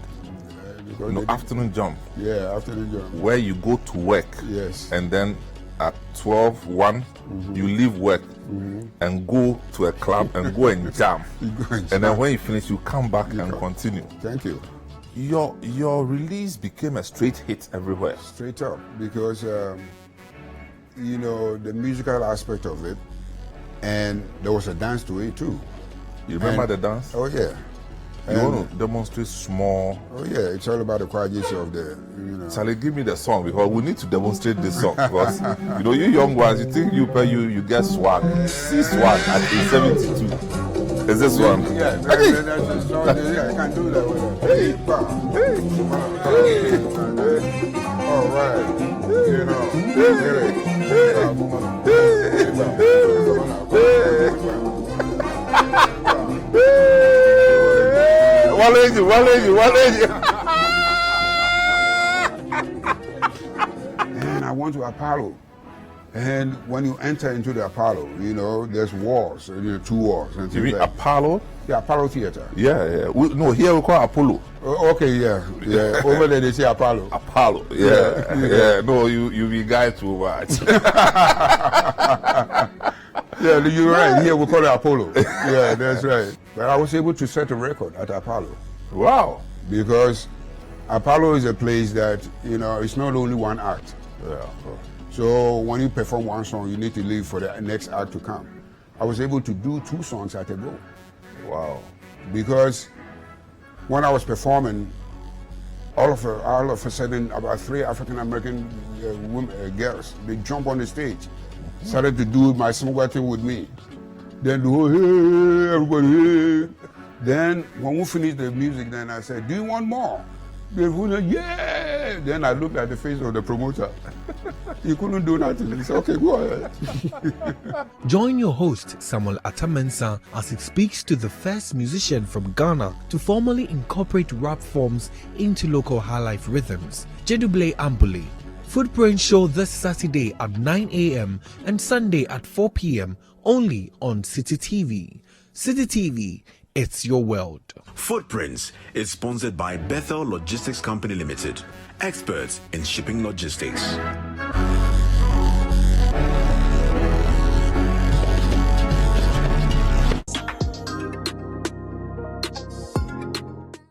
Speaker 13: Afternoon jump.
Speaker 12: Yeah, afternoon jump.
Speaker 13: Where you go to work.
Speaker 12: Yes.
Speaker 13: And then at 1, you leave work and go to a club and go and jam. And then when you finish, you come back and continue.
Speaker 12: Thank you.
Speaker 13: Your release became a straight hit everywhere.
Speaker 12: Straight up, because the musical aspect of it, and there was a dance to it too.
Speaker 13: You remember the dance?
Speaker 12: Oh yeah.
Speaker 13: You want to demonstrate small?
Speaker 12: Oh yeah, it's all about the quality of the,
Speaker 13: Charlie, give me the song, because we need to demonstrate this song. Because you young ones, you think you get swag. See swag at age 72. Is this one?
Speaker 12: Yeah, I can do that with it. All right. And I went to Apollo. And when you enter into the Apollo, there's walls, 2 walls. And
Speaker 13: you mean Apollo?
Speaker 12: Yeah, Apollo Theater.
Speaker 13: Yeah. Here we call Apollo.
Speaker 12: Okay, yeah. Over there they say Apollo.
Speaker 13: Apollo, yeah. No, you be guy too much.
Speaker 12: Yeah, you're right. Here we call it Apollo. Yeah, that's right. But I was able to set a record at Apollo.
Speaker 13: Wow.
Speaker 12: Because Apollo is a place that, it's not only one act.
Speaker 13: Yeah.
Speaker 12: So when you perform one song, you need to leave for the next act to come. I was able to do 2 songs at a go.
Speaker 13: Wow.
Speaker 12: Because when I was performing, all of a sudden, about 3 African-American girls, they jump on the stage, started to do my songwriting thing with me. Then the whole, hey, everybody, hey. Then when we finished the music, then I said, do you want more? They were like, yeah. Then I looked at the face of the promoter. He couldn't do nothing. He said, okay, go ahead.
Speaker 14: Join your host, Samuel Atamensa, as he speaks to the first musician from Ghana to formally incorporate rap forms into local high-life rhythms, Jeduble Ambule. Footprint Show this Saturday at 9 a.m. and Sunday at 4 p.m. only on City TV. City TV, it's your world.
Speaker 15: Footprints is sponsored by Bethel Logistics Company Limited, experts in shipping logistics.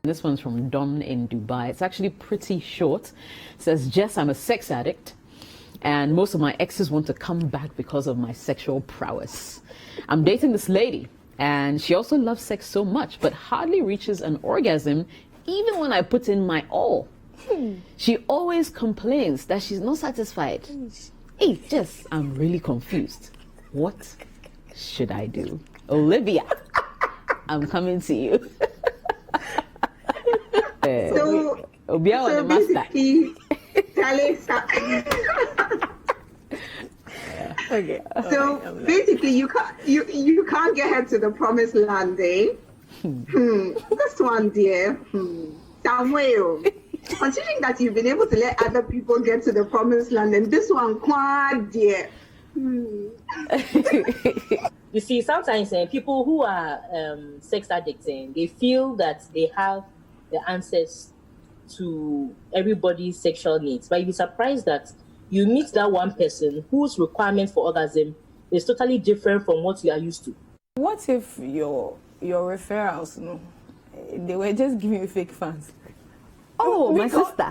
Speaker 5: This one's from Don in Dubai. It's actually pretty short. It says, Jess, I'm a sex addict, and most of my exes want to come back because of my sexual prowess. I'm dating this lady, and she also loves sex so much, but hardly reaches an orgasm even when I put in my all. She always complains that she's not satisfied. Hey, Jess, I'm really confused. What should I do? Olivia, I'm coming to you.
Speaker 6: So basically,
Speaker 8: Okay.
Speaker 6: So basically, you can't get her to the promised land, eh? This one, dear, Samuel. Considering that you've been able to let other people get to the promised land, and this one, quite dear.
Speaker 7: You see, sometimes people who are sex addicts, they feel that they have the answers to everybody's sexual needs. But you'll be surprised that you meet that one person whose requirement for orgasm is totally different from what you are used to.
Speaker 8: What if your referrals, they were just giving you fake fans?
Speaker 5: Oh, my sister.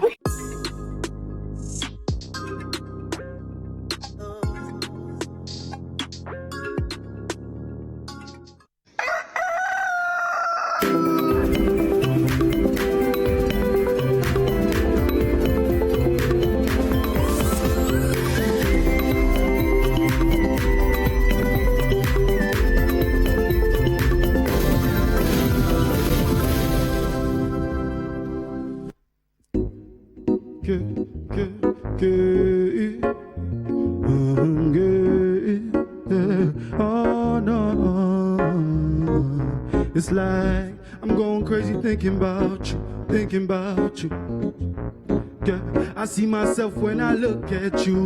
Speaker 16: It's like I'm going crazy thinking about you. Yeah, I see myself when I look at you.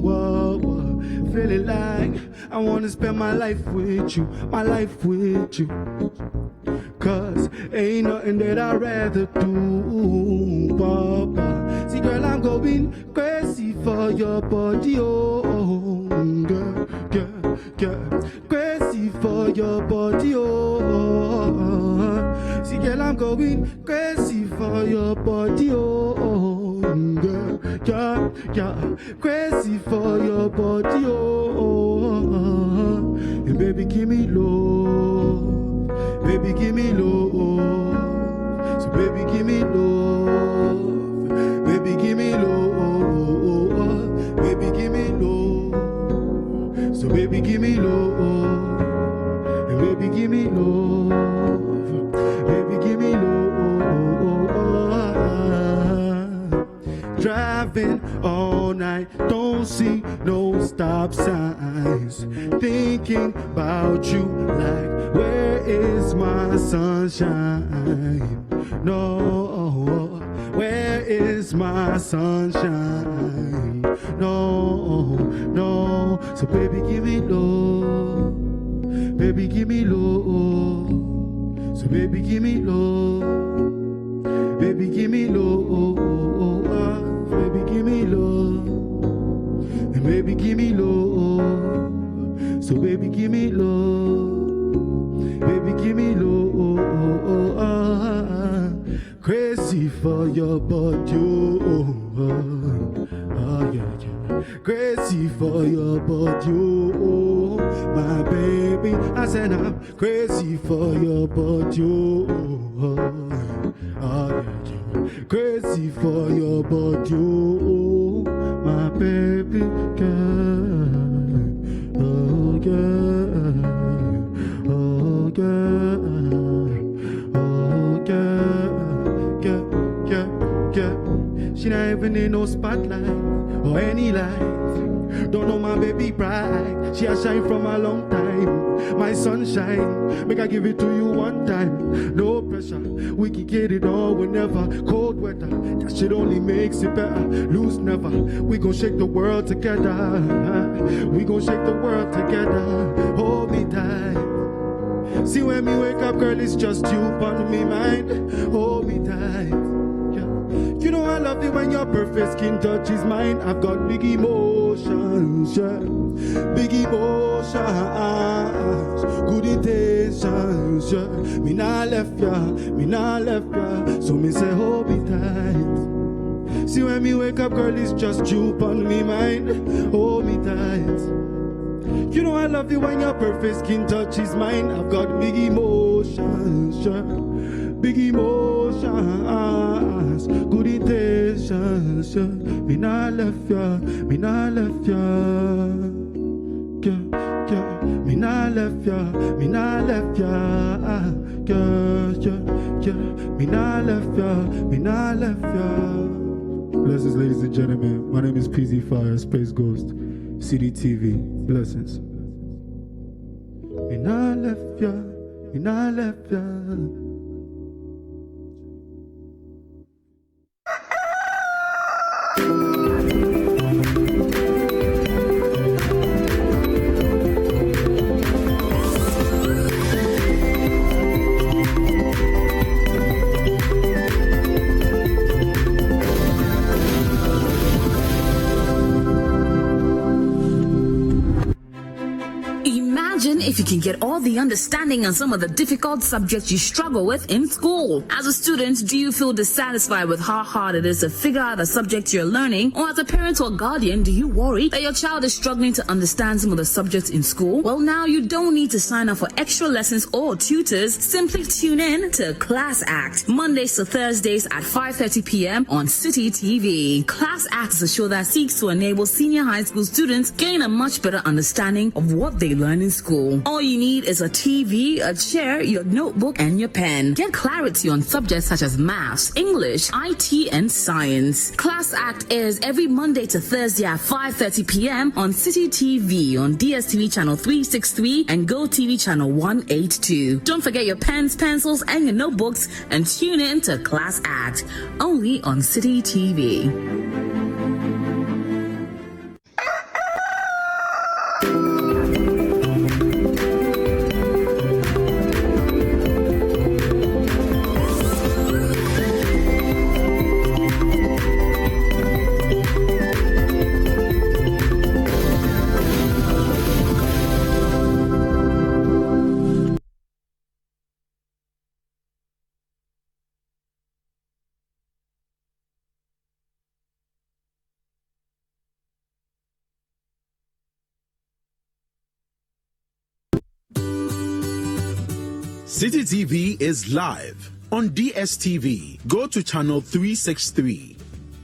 Speaker 16: Whoa, whoa. Feeling like I wanna spend my life with you, Cause ain't nothing that I'd rather do. Whoa, whoa. See, girl, I'm going crazy for your body, oh, girl, crazy for your body, oh. See, girl, I'm going crazy for your body, oh, girl, crazy for your body, oh. And baby, give me love, baby, give me love. So baby, give me love, baby, give me love, baby, give me love. So baby, give me love, and baby, give me love, baby, give me love. Driving all night, don't see no stop signs. Thinking about you like, where is my sunshine? No, where is my sunshine? No, so baby, give me love, baby, give me love. So baby, give me love, baby, give me love, baby, give me love, and baby, give me love. So baby, give me love, baby, give me love. Crazy for your body, oh yeah. Crazy for your body, oh my baby. I said I'm crazy for your body, oh yeah. Crazy for your body, oh my baby girl, oh girl, oh girl, oh girl. she not even in no spotlight or any light. Don't know my baby pride. She a shine from a long time. My sunshine, make I give it to you one time. No pressure, we can get it all whenever. Cold weather, that shit only makes it better. Lose never, we gon' shake the world together. We gon' shake the world together. Hold me tight. See when me wake up, girl, it's just you on me mind. Hold me tight. You know I love it when your perfect skin touches mine. I've got big emotions, yeah. Big emotions, good intentions, yeah. Me nah left ya, me nah left ya. So me say hold me tight. See when me wake up, girl, it's just you on me mind. Hold me tight. You know I love it when your perfect skin touches mine. I've got big emotions, yeah. Big emotions, good intentions, yeah. Me nah left ya, me nah left ya, yeah, yeah. Me nah left ya, me nah left ya, yeah, yeah, yeah. Me nah left ya, me nah left ya. Blessings, ladies and gentlemen. My name is PZ Fire, Space Ghost, City TV. Blessings. Me nah left ya, me nah left ya.
Speaker 17: If you can get all the understanding on some of the difficult subjects you struggle with in school. As a student, do you feel dissatisfied with how hard it is to figure out a subject you're learning? Or as a parent or guardian, do you worry that your child is struggling to understand some of the subjects in school? Well, now you don't need to sign up for extra lessons or tutors. Simply tune in to Class Act, Mondays to Thursdays at 5:30 p.m. on City TV. Class Act is a show that seeks to enable senior high school students gain a much better understanding of what they learn in school. All you need is a TV, a chair, your notebook, and your pen. Get clarity on subjects such as maths, English, IT, and science. Class Act airs every Monday to Thursday at 5:30 p.m. on City TV on DSTV channel 363 and GoTV channel 182. Don't forget your pens, pencils, and your notebooks and tune in to Class Act, only on City TV.
Speaker 1: City TV is live on DSTV. Go to channel 363.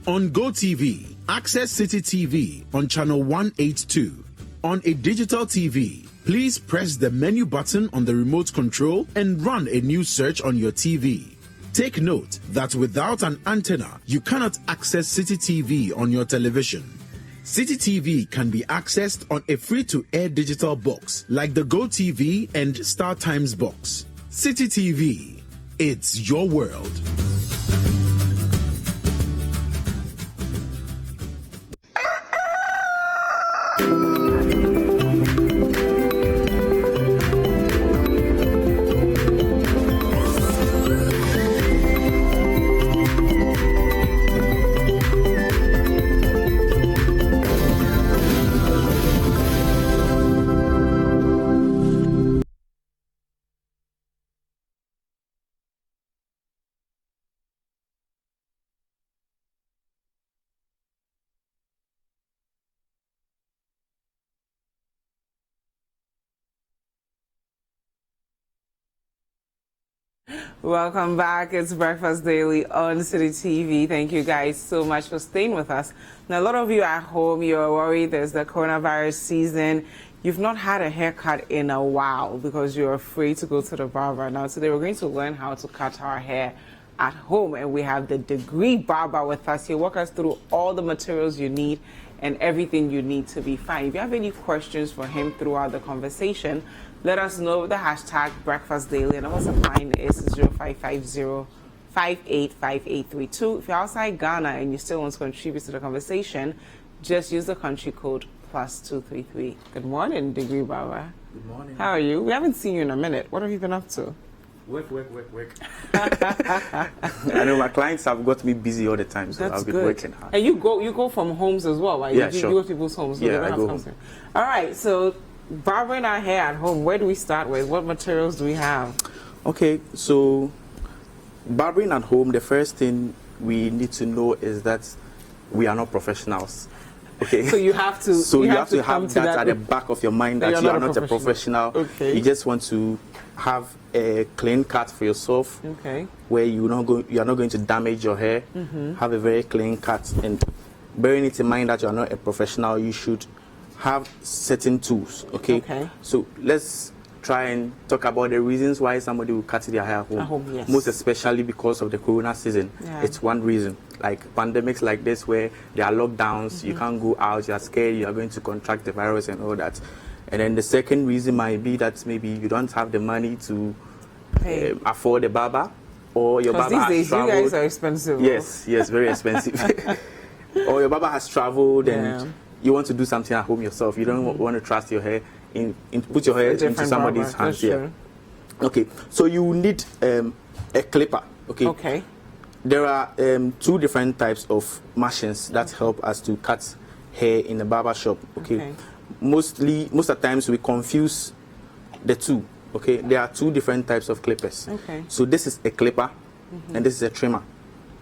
Speaker 1: On GoTV, access City TV on channel 182. On a digital TV, please press the menu button on the remote control and run a new search on your TV. Take note that without an antenna, you cannot access City TV on your television. City TV can be accessed on a free-to-air digital box like the GoTV and StarTimes box. City TV, it's your world.
Speaker 3: Welcome back. It's Breakfast Daily on City TV. Thank you guys so much for staying with us. Now, a lot of you at home, you're worried there's the coronavirus season. You've not had a haircut in a while because you're afraid to go to the barber. Now, today we're going to learn how to cut our hair at home, and we have the Degree Barber with us. He'll walk us through all the materials you need and everything you need to be fine. If you have any questions for him throughout the conversation, let us know with the hashtag Breakfast Daily, and also line is 0550-585832. If you're outside Ghana and you still want to contribute to the conversation, just use the country code +233. Good morning, Degree Barber.
Speaker 18: Good morning.
Speaker 3: How are you? We haven't seen you in a minute. What have you been up to?
Speaker 18: Work. I know my clients have got me busy all the time, so
Speaker 3: That's
Speaker 18: I've been
Speaker 3: good.
Speaker 18: working hard.
Speaker 3: And you go from homes as well, right?
Speaker 18: Yeah,
Speaker 3: you
Speaker 18: sure.
Speaker 3: go to people's homes. So
Speaker 18: Yeah,
Speaker 3: they don't
Speaker 18: I
Speaker 3: have
Speaker 18: go
Speaker 3: homes
Speaker 18: home.
Speaker 3: here. All right, so barbering our hair at home, where do we start with? What materials do we have?
Speaker 18: Okay, so barbering at home, the first thing we need to know is that we are not professionals. Okay.
Speaker 3: So you have to.
Speaker 18: So you have to
Speaker 3: come
Speaker 18: have
Speaker 3: to
Speaker 18: that at the back of your mind that you are not a professional.
Speaker 3: Okay.
Speaker 18: You just want to have a clean cut for yourself.
Speaker 3: Okay.
Speaker 18: Where you are not going to damage your hair.
Speaker 3: Mhm.
Speaker 18: Have a very clean cut, and bearing it in mind that you are not a professional, you should have certain tools. Okay.
Speaker 3: Okay.
Speaker 18: So let's try and talk about the reasons why somebody will cut their hair at home.
Speaker 3: At home, yes.
Speaker 18: Most especially because of the corona season.
Speaker 3: Yeah.
Speaker 18: It's one reason. Like pandemics like this where there are lockdowns, you can't go out, you are scared, you are going to contract the virus and all that. And then the second reason might be that maybe you don't have the money to afford a barber, or your barber
Speaker 3: these
Speaker 18: has
Speaker 3: days,
Speaker 18: traveled.
Speaker 3: you guys are expensive.
Speaker 18: Yes, very expensive. Or your barber has traveled and
Speaker 3: Yeah.
Speaker 18: you want to do something at home yourself. You don't want to trust your hair put your hair into
Speaker 3: Different
Speaker 18: somebody's
Speaker 3: barber,
Speaker 18: hands.
Speaker 3: that's
Speaker 18: Yeah.
Speaker 3: true.
Speaker 18: Okay, so you need a clipper. Okay.
Speaker 3: Okay.
Speaker 18: There are two different types of machines that help us to cut hair in a barber shop. Okay. Most of the times we confuse the two. Okay. There are two different types of clippers.
Speaker 3: Okay.
Speaker 18: So this is a clipper, and this is a trimmer.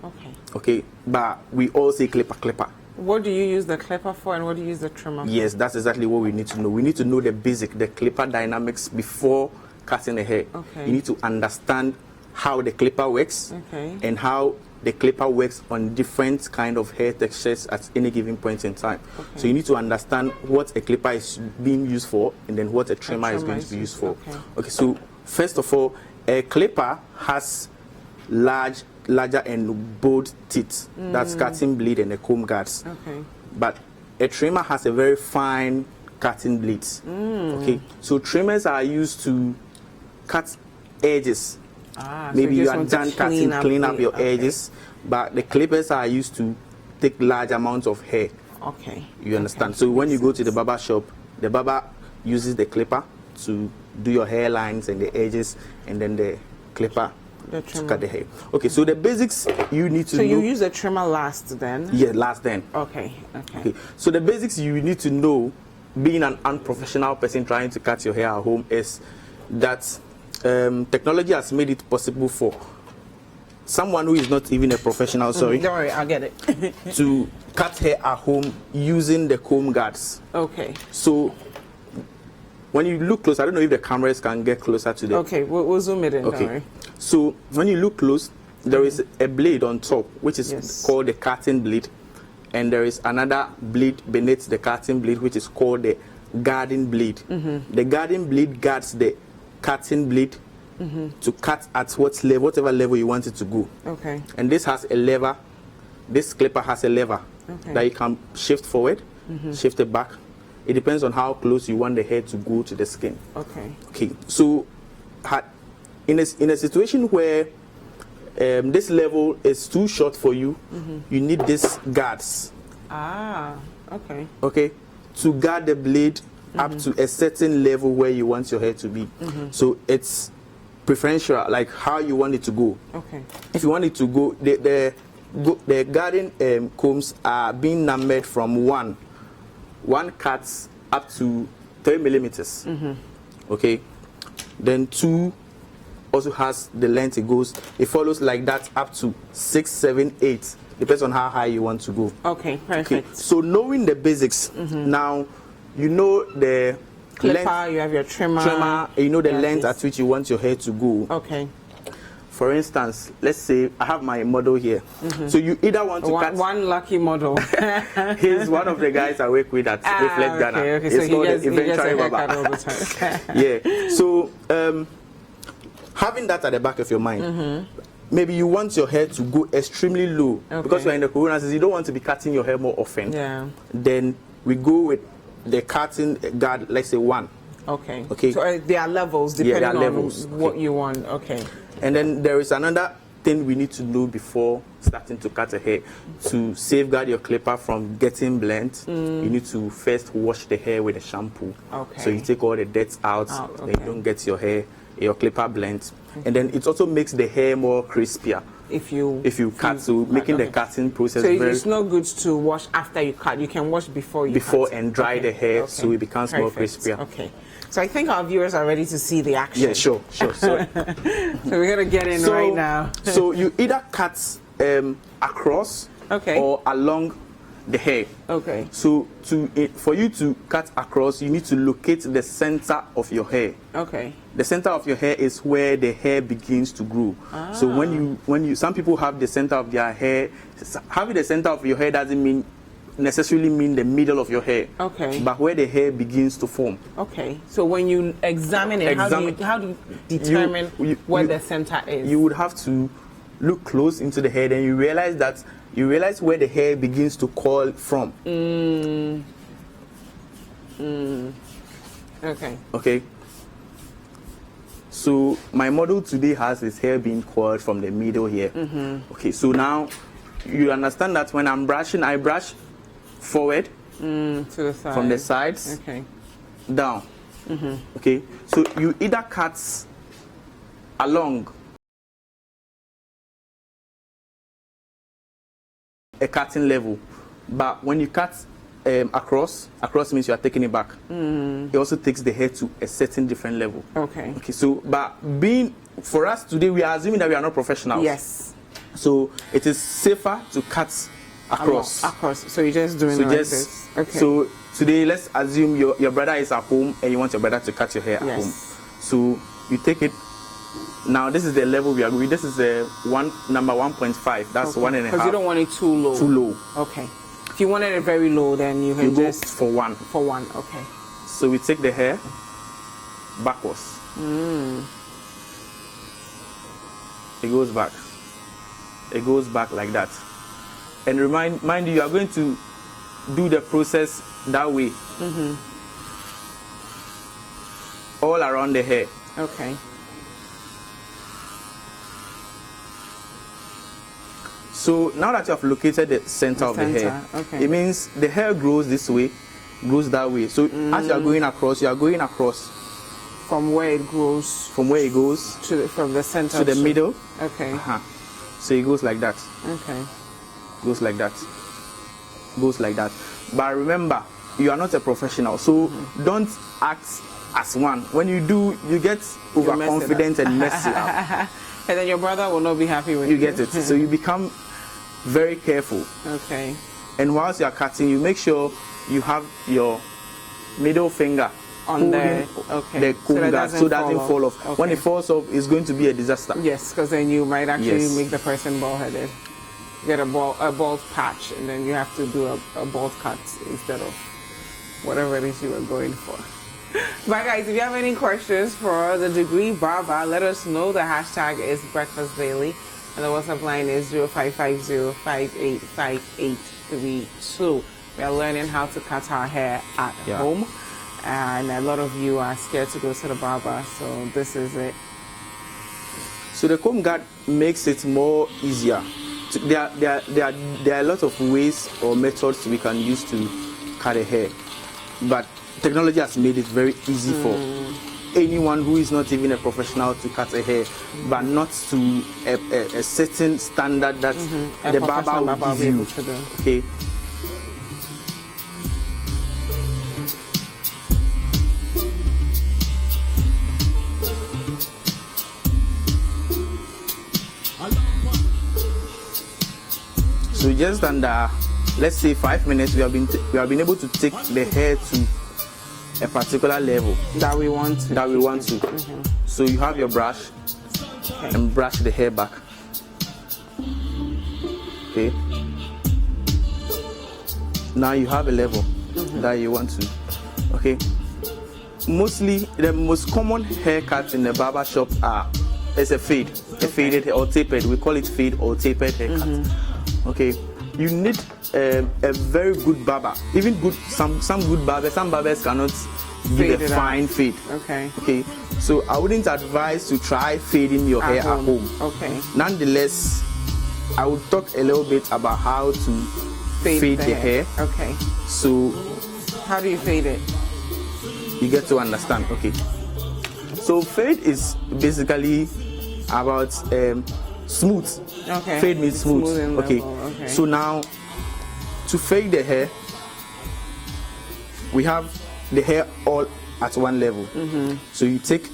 Speaker 3: Okay.
Speaker 18: Okay. But we all say clipper.
Speaker 3: What do you use the clipper for, and what do you use the trimmer for?
Speaker 18: Yes, that's exactly what we need to know. We need to know the clipper dynamics before cutting the hair.
Speaker 3: Okay.
Speaker 18: You need to understand how the clipper works
Speaker 3: Okay.
Speaker 18: and how the clipper works on different kind of hair textures at any given point in time.
Speaker 3: Okay.
Speaker 18: So you need to understand what a clipper is being used for and then what a trimmer is going to be used for. Okay, so first of all, a clipper has larger and bold teeth. That's cutting blade and a comb guards.
Speaker 3: Okay.
Speaker 18: But a trimmer has a very fine cutting blade. Okay, so trimmers are used to cut edges. Maybe
Speaker 3: so
Speaker 18: you
Speaker 3: just
Speaker 18: are
Speaker 3: want to
Speaker 18: done cutting, clean up your
Speaker 3: okay.
Speaker 18: edges, but the clippers are used to take large amounts of hair.
Speaker 3: Okay.
Speaker 18: You understand? So when you go to the barber shop, the barber uses the clipper to do your hairlines and the edges, and then the clipper
Speaker 3: The
Speaker 18: to
Speaker 3: trimmer.
Speaker 18: cut the hair. Okay, so the basics you need to
Speaker 3: So
Speaker 18: know.
Speaker 3: you use the trimmer last then?
Speaker 18: Yeah, last then.
Speaker 3: Okay.
Speaker 18: Okay. So the basics you need to know, being an unprofessional person trying to cut your hair at home, is that technology has made it possible for someone who is not even a professional,
Speaker 3: Don't worry, I'll get it.
Speaker 18: to cut hair at home using the comb guards.
Speaker 3: Okay.
Speaker 18: So when you look close, I don't know if the cameras can get closer to the.
Speaker 3: Okay, we'll zoom it in. Don't
Speaker 18: Okay.
Speaker 3: worry.
Speaker 18: So when you look close, there is a blade on top, which is called the cutting blade, and there is another blade beneath the cutting blade, which is called the guarding blade. The guarding blade guards the cutting blade to cut at whatever level you want it to go.
Speaker 3: Okay.
Speaker 18: And this has a lever. This clipper has a lever
Speaker 3: Okay.
Speaker 18: that you can shift forward, shift it back. It depends on how close you want the hair to go to the skin.
Speaker 3: Okay.
Speaker 18: Okay, so in a situation where this level is too short for you, you need these guards.
Speaker 3: Okay.
Speaker 18: Okay, to guard the blade up to a certain level where you want your hair to be. So it's preferential, like how you want it to go.
Speaker 3: Okay.
Speaker 18: If you want it to go, the guarding combs are being numbered from one cuts up to 3 millimeters. Okay, then 2 also has the length it goes. It follows like that up to 6, 7, 8. Depends on how high you want to go.
Speaker 3: Okay, perfect.
Speaker 18: Okay. So knowing the basics, now you know the
Speaker 3: Clipper,
Speaker 18: length,
Speaker 3: you have your trimmer.
Speaker 18: you know the
Speaker 3: you have
Speaker 18: length
Speaker 3: this.
Speaker 18: at which you want your hair to go.
Speaker 3: Okay.
Speaker 18: For instance, let's say I have my model here. So you either want to cut.
Speaker 3: One lucky model.
Speaker 18: He's one of the guys I work with at Reflect Ghana.
Speaker 3: Okay,
Speaker 18: It's
Speaker 3: so
Speaker 18: called
Speaker 3: he gets
Speaker 18: the
Speaker 3: a
Speaker 18: Inventory
Speaker 3: haircut
Speaker 18: Barber.
Speaker 3: all the time.
Speaker 18: Yeah. So having that at the back of your mind, maybe you want your hair to go extremely low because you're in the corona season, you don't want to be cutting your hair more often.
Speaker 3: Yeah.
Speaker 18: Then we go with the cutting guard, let's say 1.
Speaker 3: Okay.
Speaker 18: Okay.
Speaker 3: So there are levels depending on what you want. Okay.
Speaker 18: And then there is another thing we need to know before starting to cut a hair. To safeguard your clipper from getting blunt, you need to first wash the hair with a shampoo.
Speaker 3: Okay.
Speaker 18: So you take all the dirt out, then you don't get your clipper blunt. And then it also makes the hair more crispier.
Speaker 3: If you
Speaker 18: cut, so making the cutting process
Speaker 3: so
Speaker 18: very...
Speaker 3: it's not good to wash after you cut. You can wash before you cut.
Speaker 18: and dry the hair so it becomes more crispier.
Speaker 3: Okay. So I think our viewers are ready to see the action.
Speaker 18: Yeah, sure. So
Speaker 3: we're gonna get in right now.
Speaker 18: So you either cut across or along the hair.
Speaker 3: Okay.
Speaker 18: So for you to cut across, you need to locate the center of your hair.
Speaker 3: Okay.
Speaker 18: The center of your hair is where the hair begins to grow. So when you some people have the center of their hair, having the center of your hair doesn't necessarily mean the middle of your hair.
Speaker 3: Okay.
Speaker 18: But where the hair begins to form.
Speaker 3: Okay. So when you examine it, how do you determine where the center is?
Speaker 18: You would have to look close into the hair, and you realize where the hair begins to curl from.
Speaker 3: Okay.
Speaker 18: Okay. So my model today has his hair being curled from the middle here. Okay. So now you understand that when I'm brushing, I brush forward
Speaker 3: to the side.
Speaker 18: From the sides down. Okay. So you either cut along a cutting level, but when you cut across means you are taking it back. It also takes the hair to a certain different level.
Speaker 3: Okay.
Speaker 18: So but for us today, we are assuming that we are not professionals.
Speaker 3: Yes.
Speaker 18: So it is safer to cut across.
Speaker 3: So you're just doing this. Okay.
Speaker 18: So today, let's assume your brother is at home and you want your brother to cut your hair at home. So you take it. Now this is the level we are going. This is number 1.5. That's 1.5.
Speaker 3: Because you don't want it too low.
Speaker 18: Too low.
Speaker 3: Okay. If you wanted it very low, then you can
Speaker 18: just for 1.
Speaker 3: For 1. Okay.
Speaker 18: So we take the hair backwards. It goes back. It goes back like that. And mind you are going to do the process that way. All around the hair.
Speaker 3: Okay.
Speaker 18: So now that you have located the center of the hair, it means the hair grows this way, grows that way. So as you are going across
Speaker 3: from where it grows.
Speaker 18: From where it goes
Speaker 3: from the center
Speaker 18: to the middle.
Speaker 3: Okay.
Speaker 18: So it goes like that.
Speaker 3: Okay.
Speaker 18: Goes like that. Goes like that. But remember, you are not a professional, so don't act as one. When you do, you get overconfident and mess it up.
Speaker 3: And then your brother will not be happy with you.
Speaker 18: You get it. So you become very careful.
Speaker 3: Okay.
Speaker 18: And whilst you are cutting, you make sure you have your middle finger
Speaker 3: on the
Speaker 18: comb guard so that doesn't fall off.
Speaker 3: Okay.
Speaker 18: When it falls off, it's going to be a disaster.
Speaker 3: Yes, because then you might actually make the person bald-headed. Get a bald patch, and then you have to do a bald cut instead of whatever it is you were going for. But guys, if you have any questions for the Degree Barber, let us know. The hashtag is Breakfast Daily, and the WhatsApp line is 0550-585832. We are learning how to cut our hair at home, and a lot of you are scared to go to the barber, so this is it.
Speaker 18: So the comb guard makes it more easier. There are a lot of ways or methods we can use to cut a hair, but technology has made it very easy for anyone who is not even a professional to cut a hair, but not to a certain standard that the barber will give you. Okay. So just under, let's say 5 minutes, we have been able to take the hair to a particular level
Speaker 3: that we want to.
Speaker 18: So you have your brush and brush the hair back. Okay. Now you have a level that you want to. Okay. Mostly the most common haircuts in the barber shop is a fade. a faded hair or tapered. We call it fade or tapered haircut. Okay, you need a very good barber. Even good, some good barbers. Some barbers cannot give a fine fade. Okay. So I wouldn't advise to try fading your hair at home. Nonetheless, I will talk a little bit about how to fade the hair. So
Speaker 3: how do you fade it?
Speaker 18: You get to understand. So fade is basically about smooth. Fade means smooth. So now to fade the hair, we have the hair all at one level. So you take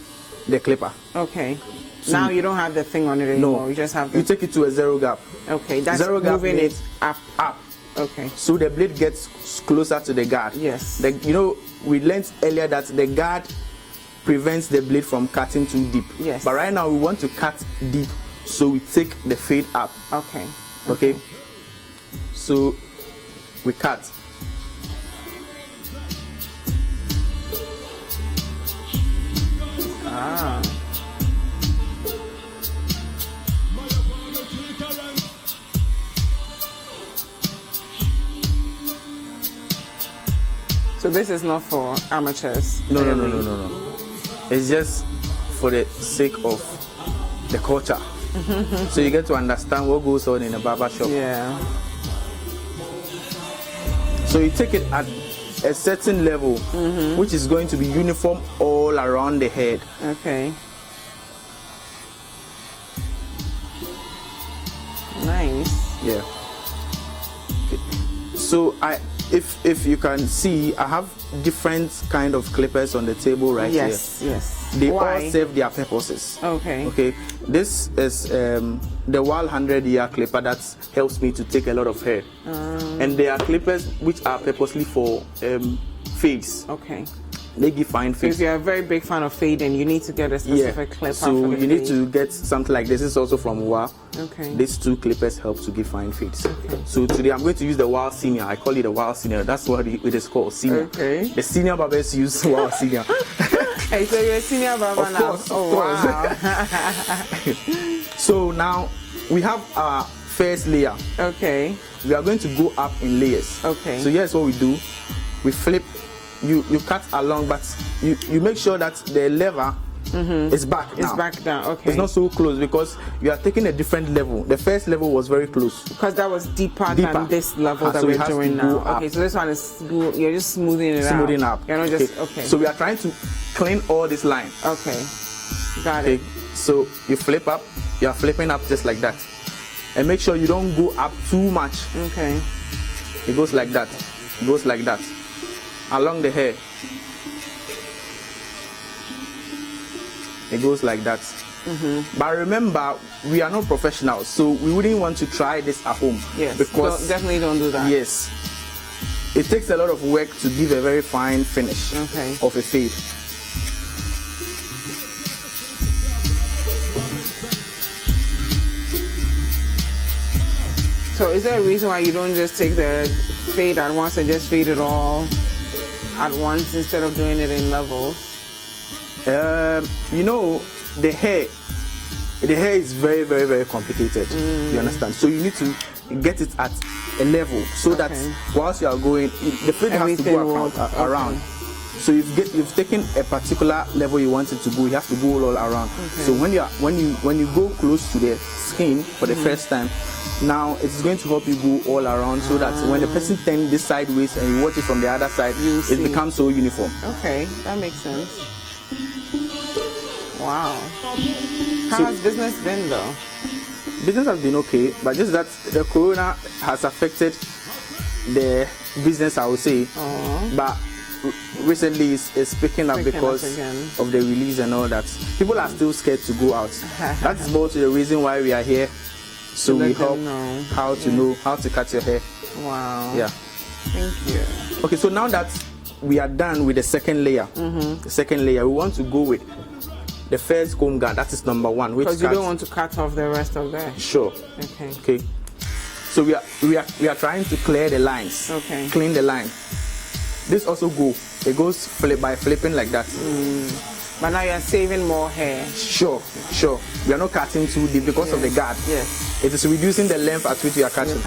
Speaker 18: the clipper.
Speaker 3: So now you don't have the thing on it anymore.
Speaker 18: No,
Speaker 3: you just have
Speaker 18: you take it to a zero gap.
Speaker 3: That's
Speaker 18: zero gap
Speaker 3: moving it up.
Speaker 18: So the blade gets closer to the guard. You know, we learned earlier that the guard prevents the blade from cutting too deep. But right now we want to cut deep, so we take the fade up. Okay. So we cut.
Speaker 3: So this is not for amateurs?
Speaker 18: No. It's just for the sake of the culture. So you get to understand what goes on in a barber shop. So you take it at a certain level, which is going to be uniform all around the head.
Speaker 3: Nice.
Speaker 18: Yeah. So if you can see, I have different kind of clippers on the table right here.
Speaker 3: Yes.
Speaker 18: They all serve their purposes. Okay. This is the Wahl 100-year clipper that helps me to take a lot of hair. And there are clippers which are purposely for fades. They give fine fades.
Speaker 3: So if you're a very big fan of fading, you need to get a specific clipper.
Speaker 18: So you need to get something like this. This is also from Wahl. These two clippers help to give fine fades. So today I'm going to use the Wahl Senior. I call it the Wahl Senior. That's what it is called, Senior. The senior barbers use Wahl Senior.
Speaker 3: Hey, so you're a senior barber now?
Speaker 18: Of course. So now we have our first layer. We are going to go up in layers. So here's what we do. We flip. You cut along, but you make sure that the lever is back now.
Speaker 3: It's back down.
Speaker 18: It's not so close because you are taking a different level. The first level was very close.
Speaker 3: Because that was deeper than this level that we're doing now. So this one is you're just smoothing it out.
Speaker 18: Smoothing up.
Speaker 3: You're not just
Speaker 18: So we are trying to clean all this line.
Speaker 3: Got it.
Speaker 18: So you flip up. You are flipping up just like that, and make sure you don't go up too much. It goes like that. It goes like that. Along the hair. It goes like that. But remember, we are not professionals, so we wouldn't want to try this at home. Because
Speaker 3: definitely don't do that.
Speaker 18: Yes. It takes a lot of work to give a very fine finish of a fade.
Speaker 3: So is there a reason why you don't just take the fade at once and just fade it all at once instead of doing it in levels?
Speaker 18: You know, the hair is very, very, very complicated. You understand? So you need to get it at a level so that whilst you are going, the fade has to go around. So you've taken a particular level you want it to go. You have to go all around. So when you go close to the skin for the first time, now it's going to help you go all around so that when the person turns this sideways and you watch it from the other side, it becomes so uniform.
Speaker 3: That makes sense. Wow. How has business been though?
Speaker 18: Business has been okay, but just that the corona has affected the business, I would say. But recently it's picking up because of the release and all that. People are still scared to go out. That's more to the reason why we are here. So we help how to know how to cut your hair.
Speaker 3: Wow.
Speaker 18: Yeah.
Speaker 3: Thank you.
Speaker 18: Okay, so now that we are done with the second layer, we want to go with the first comb guard. That is number one.
Speaker 3: Because you don't want to cut off the rest of that.
Speaker 18: Sure. Okay. So we are trying to clear the lines. Clean the line. This also it goes by flipping like that.
Speaker 3: But now you're saving more hair.
Speaker 18: Sure. We are not cutting too deep because of the guard.
Speaker 3: Yes.
Speaker 18: It is reducing the length at which we are cutting.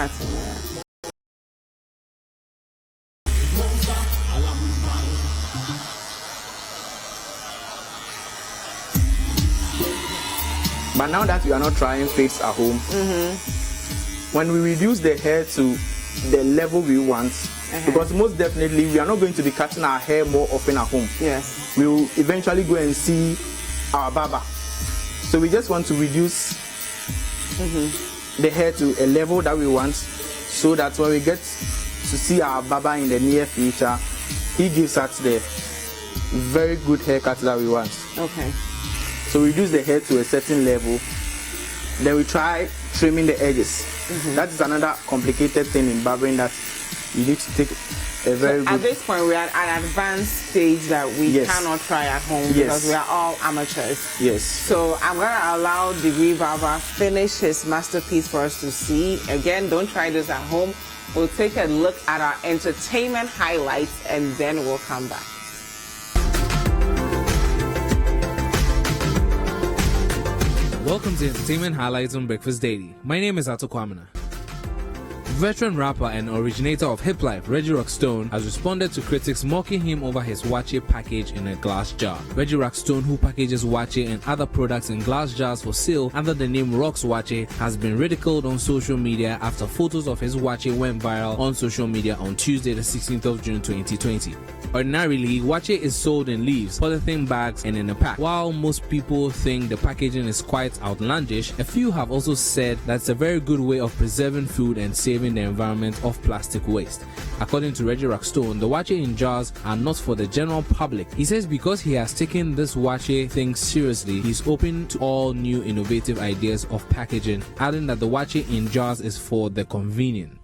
Speaker 18: But now that we are not trying fades at home, when we reduce the hair to the level we want, because most definitely we are not going to be cutting our hair more often at home.
Speaker 3: Yes.
Speaker 18: We will eventually go and see our barber. So we just want to reduce the hair to a level that we want, so that when we get to see our barber in the near future, he gives us the very good haircut that we want.
Speaker 3: Okay.
Speaker 18: So we reduce the hair to a certain level. Then we try trimming the edges. That is another complicated thing in barbering that you need to take a very good...
Speaker 3: At this point, we are at an advanced stage that we cannot try at home because we are all amateurs.
Speaker 18: Yes.
Speaker 3: So I'm going to allow Degree Barber finish his masterpiece for us to see. Again, don't try this at home. We'll take a look at our entertainment highlights and then we'll come back.
Speaker 19: Welcome to Entertainment Highlights on Breakfast Daily. My name is Ato Kwamina. Veteran rapper and originator of hip life, Reggie Rockstone, has responded to critics mocking him over his Wache package in a glass jar. Reggie Rockstone, who packages Wache and other products in glass jars for sale under the name Rocks Wache, has been ridiculed on social media after photos of his Wache went viral on social media on Tuesday, the 16th of June 2020. Ordinarily, Wache is sold in leaves, polythene bags, and in a pack. While most people think the packaging is quite outlandish, a few have also said that's a very good way of preserving food and saving the environment of plastic waste. According to Reggie Rockstone, the Wache in jars are not for the general public. He says because he has taken this Wache thing seriously, he's open to all new innovative ideas of packaging, adding that the Wache in jars is for the convenient.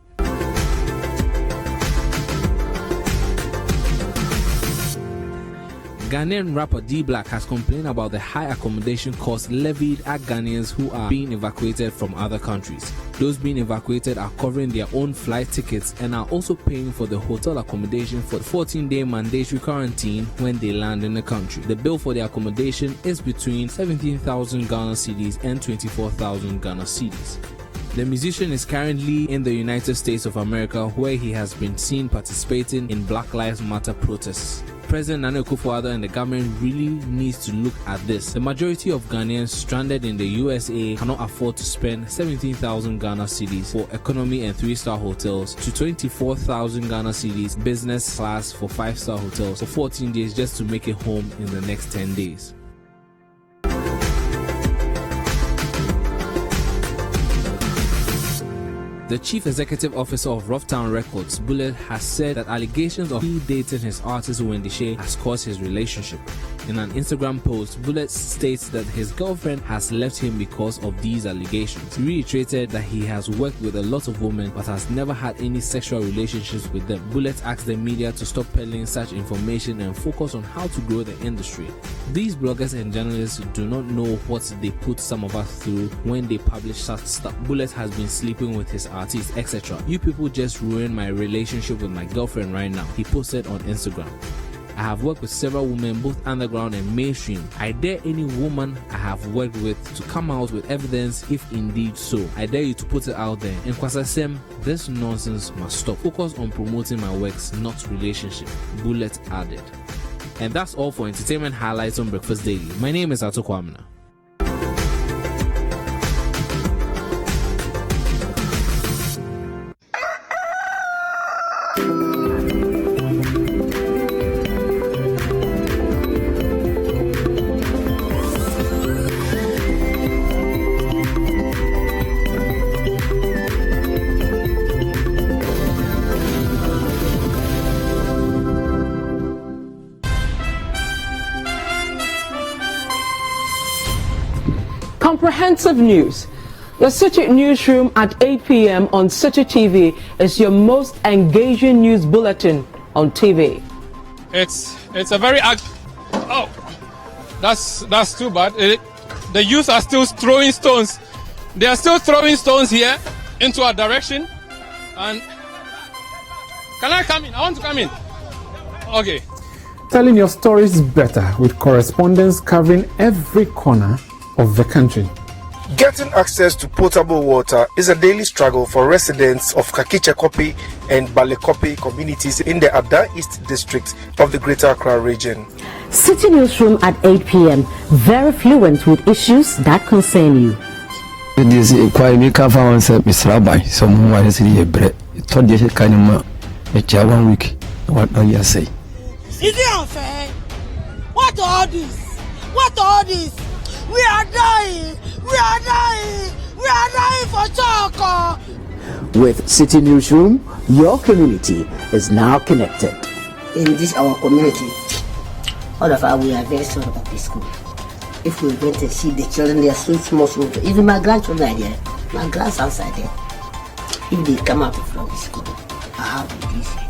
Speaker 19: Ghanaian rapper D Black has complained about the high accommodation costs levied at Ghanaians who are being evacuated from other countries. Those being evacuated are covering their own flight tickets and are also paying for the hotel accommodation for the 14-day mandatory quarantine when they land in the country. The bill for the accommodation is between 17,000 Ghana cedis and 24,000 Ghana cedis. The musician is currently in the United States of America, where he has been seen participating in Black Lives Matter protests. President Nana Akufo-Addo and the government really needs to look at this. The majority of Ghanaians stranded in the USA cannot afford to spend 17,000 Ghana cedis for economy and 3-star hotels to 24,000 Ghana cedis business class for 5-star hotels for 14 days just to make it home in the next 10 days. The Chief Executive Officer of Roughtown Records, Bullet, has said that allegations of he dating his artist Wendy Shay has caused his relationship. In an Instagram post, Bullet states that his girlfriend has left him because of these allegations. He reiterated that he has worked with a lot of women but has never had any sexual relationships with them. Bullet asked the media to stop peddling such information and focus on how to grow the industry. These bloggers and journalists do not know what they put some of us through when they publish such stuff. Bullet has been sleeping with his artists, etc. You people just ruined my relationship with my girlfriend right now, he posted on Instagram. I have worked with several women, both underground and mainstream. I dare any woman I have worked with to come out with evidence if indeed so. I dare you to put it out there. In Kwasasem, this nonsense must stop. Focus on promoting my works, not relationship, Bullet added. And that's all for Entertainment Highlights on Breakfast Daily. My name is Ato Kwamina.
Speaker 20: Comprehensive news. The City Newsroom at 8 p.m. on City TV is your most engaging news bulletin on TV.
Speaker 21: It's a very that's too bad. The youth are still throwing stones. They are still throwing stones here into our direction. And can I come in? I want to come in. Okay.
Speaker 4: telling your stories better with correspondents covering every corner of the country.
Speaker 22: Getting access to potable water is a daily struggle for residents of Kakichekopi and Balekopi communities in the Ada East district of the Greater Accra region.
Speaker 23: City Newsroom at 8 p.m. Very fluent with issues that concern you.
Speaker 24: This is quite me cover on Mr. Rabbi. Someone is here, bread. Told you kind of a 1 week. What do you say?
Speaker 25: Is it unfair? What all this? What all this? We are dying! We are dying! We are dying for Choco!
Speaker 26: With City Newsroom, your community is now connected.
Speaker 27: In this our community, all of us we are very sorry about this school. If we went to see the children, they are so small, even my grandchildren are there, my grandsons are there. If they come out from the school, how will be easy?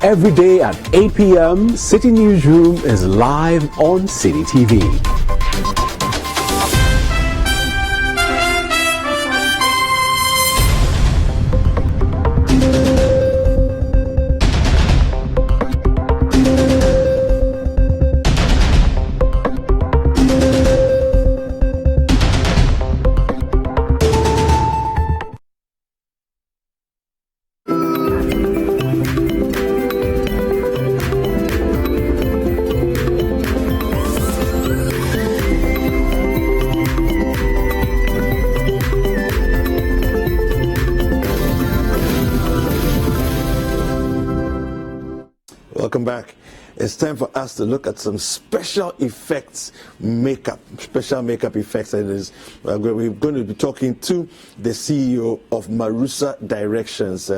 Speaker 28: Every day at 8 p.m., City Newsroom is live on City TV.
Speaker 2: Welcome back. It's time for us to look at some special effects special makeup effects. And we're going to be talking to the CEO of Marusa Directions,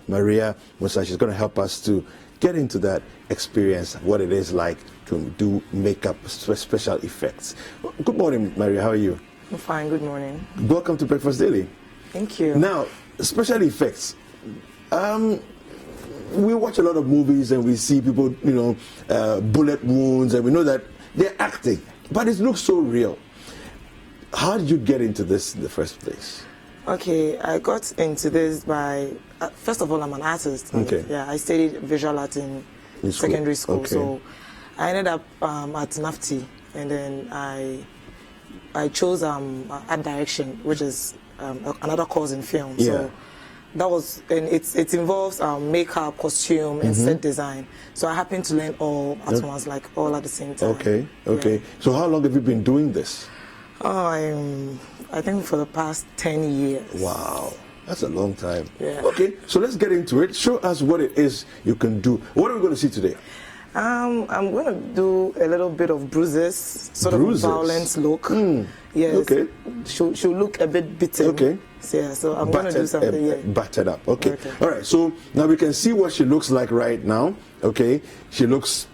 Speaker 2: Maria Musa. She's going to help us to get into that experience, what it is like to do makeup special effects. Good morning, Maria. How are you?
Speaker 29: I'm fine. Good morning.
Speaker 2: Welcome to Breakfast Daily.
Speaker 29: Thank you.
Speaker 2: Now, special effects. We watch a lot of movies and we see people, bullet wounds, and we know that they're acting, but it looks so real. How did you get into this in the first place?
Speaker 29: Okay, I got into this by, first of all, I'm an artist.
Speaker 2: Okay.
Speaker 29: Yeah, I studied visual art in secondary school.
Speaker 2: Okay.
Speaker 29: So I ended up at NAFTI, and then I chose art direction, which is another course in film.
Speaker 2: Yeah.
Speaker 29: So that was, and it involves makeup, costume, and set design. So I happened to learn all at once, like all at the same time.
Speaker 2: Okay, okay. Yeah. So how long have you been doing this?
Speaker 29: Oh, I think for the past 10 years.
Speaker 2: Wow, that's a long time.
Speaker 29: Yeah.
Speaker 2: Okay, so let's get into it. Show us what it is you can do. What are we going to see today?
Speaker 29: I'm going to do a little bit of bruises, sort of a violent look. Yes. Okay. She'll look a bit beaten. Okay. So, yeah, so I'm going to do something.
Speaker 2: Battered up. Okay. All right. So now we can see what she looks like right now. Okay. She looks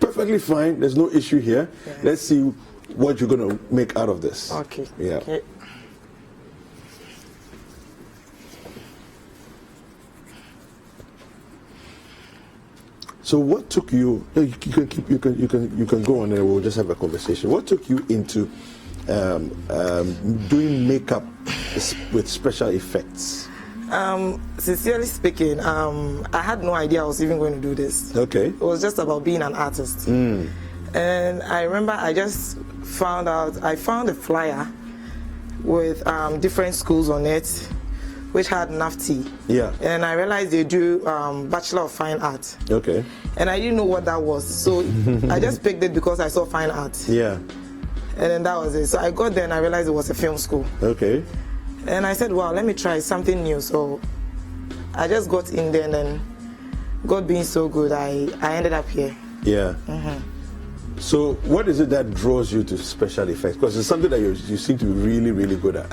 Speaker 2: perfectly fine. There's no issue here. Yeah. Let's see what you're going to make out of this.
Speaker 29: Okay.
Speaker 2: Yeah.
Speaker 29: Okay.
Speaker 2: So what took you? You can go on and we'll just have a conversation. What took you into doing makeup with special effects?
Speaker 29: Sincerely speaking, I had no idea I was even going to do this.
Speaker 2: Okay.
Speaker 29: It was just about being an artist. And I remember I just found a flyer with different schools on it, which had NAFTI. Yeah. And I realized they do Bachelor of Fine Art.
Speaker 2: Okay.
Speaker 29: And I didn't know what that was. So I just picked it because I saw fine art.
Speaker 2: Yeah.
Speaker 29: And then that was it. So I got there and I realized it was a film school.
Speaker 2: Okay.
Speaker 29: And I said, wow, let me try something new. So I just got in there, and then God being so good, I ended up here.
Speaker 2: Yeah. So what is it that draws you to special effects? Because it's something that you seem to be really, really good at.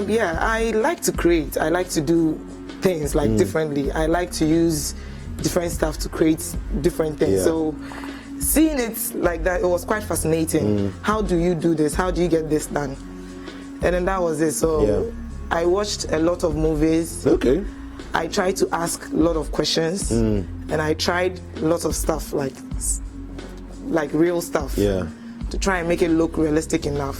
Speaker 29: Yeah, I like to create. I like to do things like differently. I like to use different stuff to create different things. Yeah. So seeing it like that, it was quite fascinating. How do you do this? How do you get this done? And then that was it. So I watched a lot of movies.
Speaker 2: Okay.
Speaker 29: I tried to ask a lot of questions, and I tried lots of stuff like real stuff. Yeah. To try and make it look realistic enough.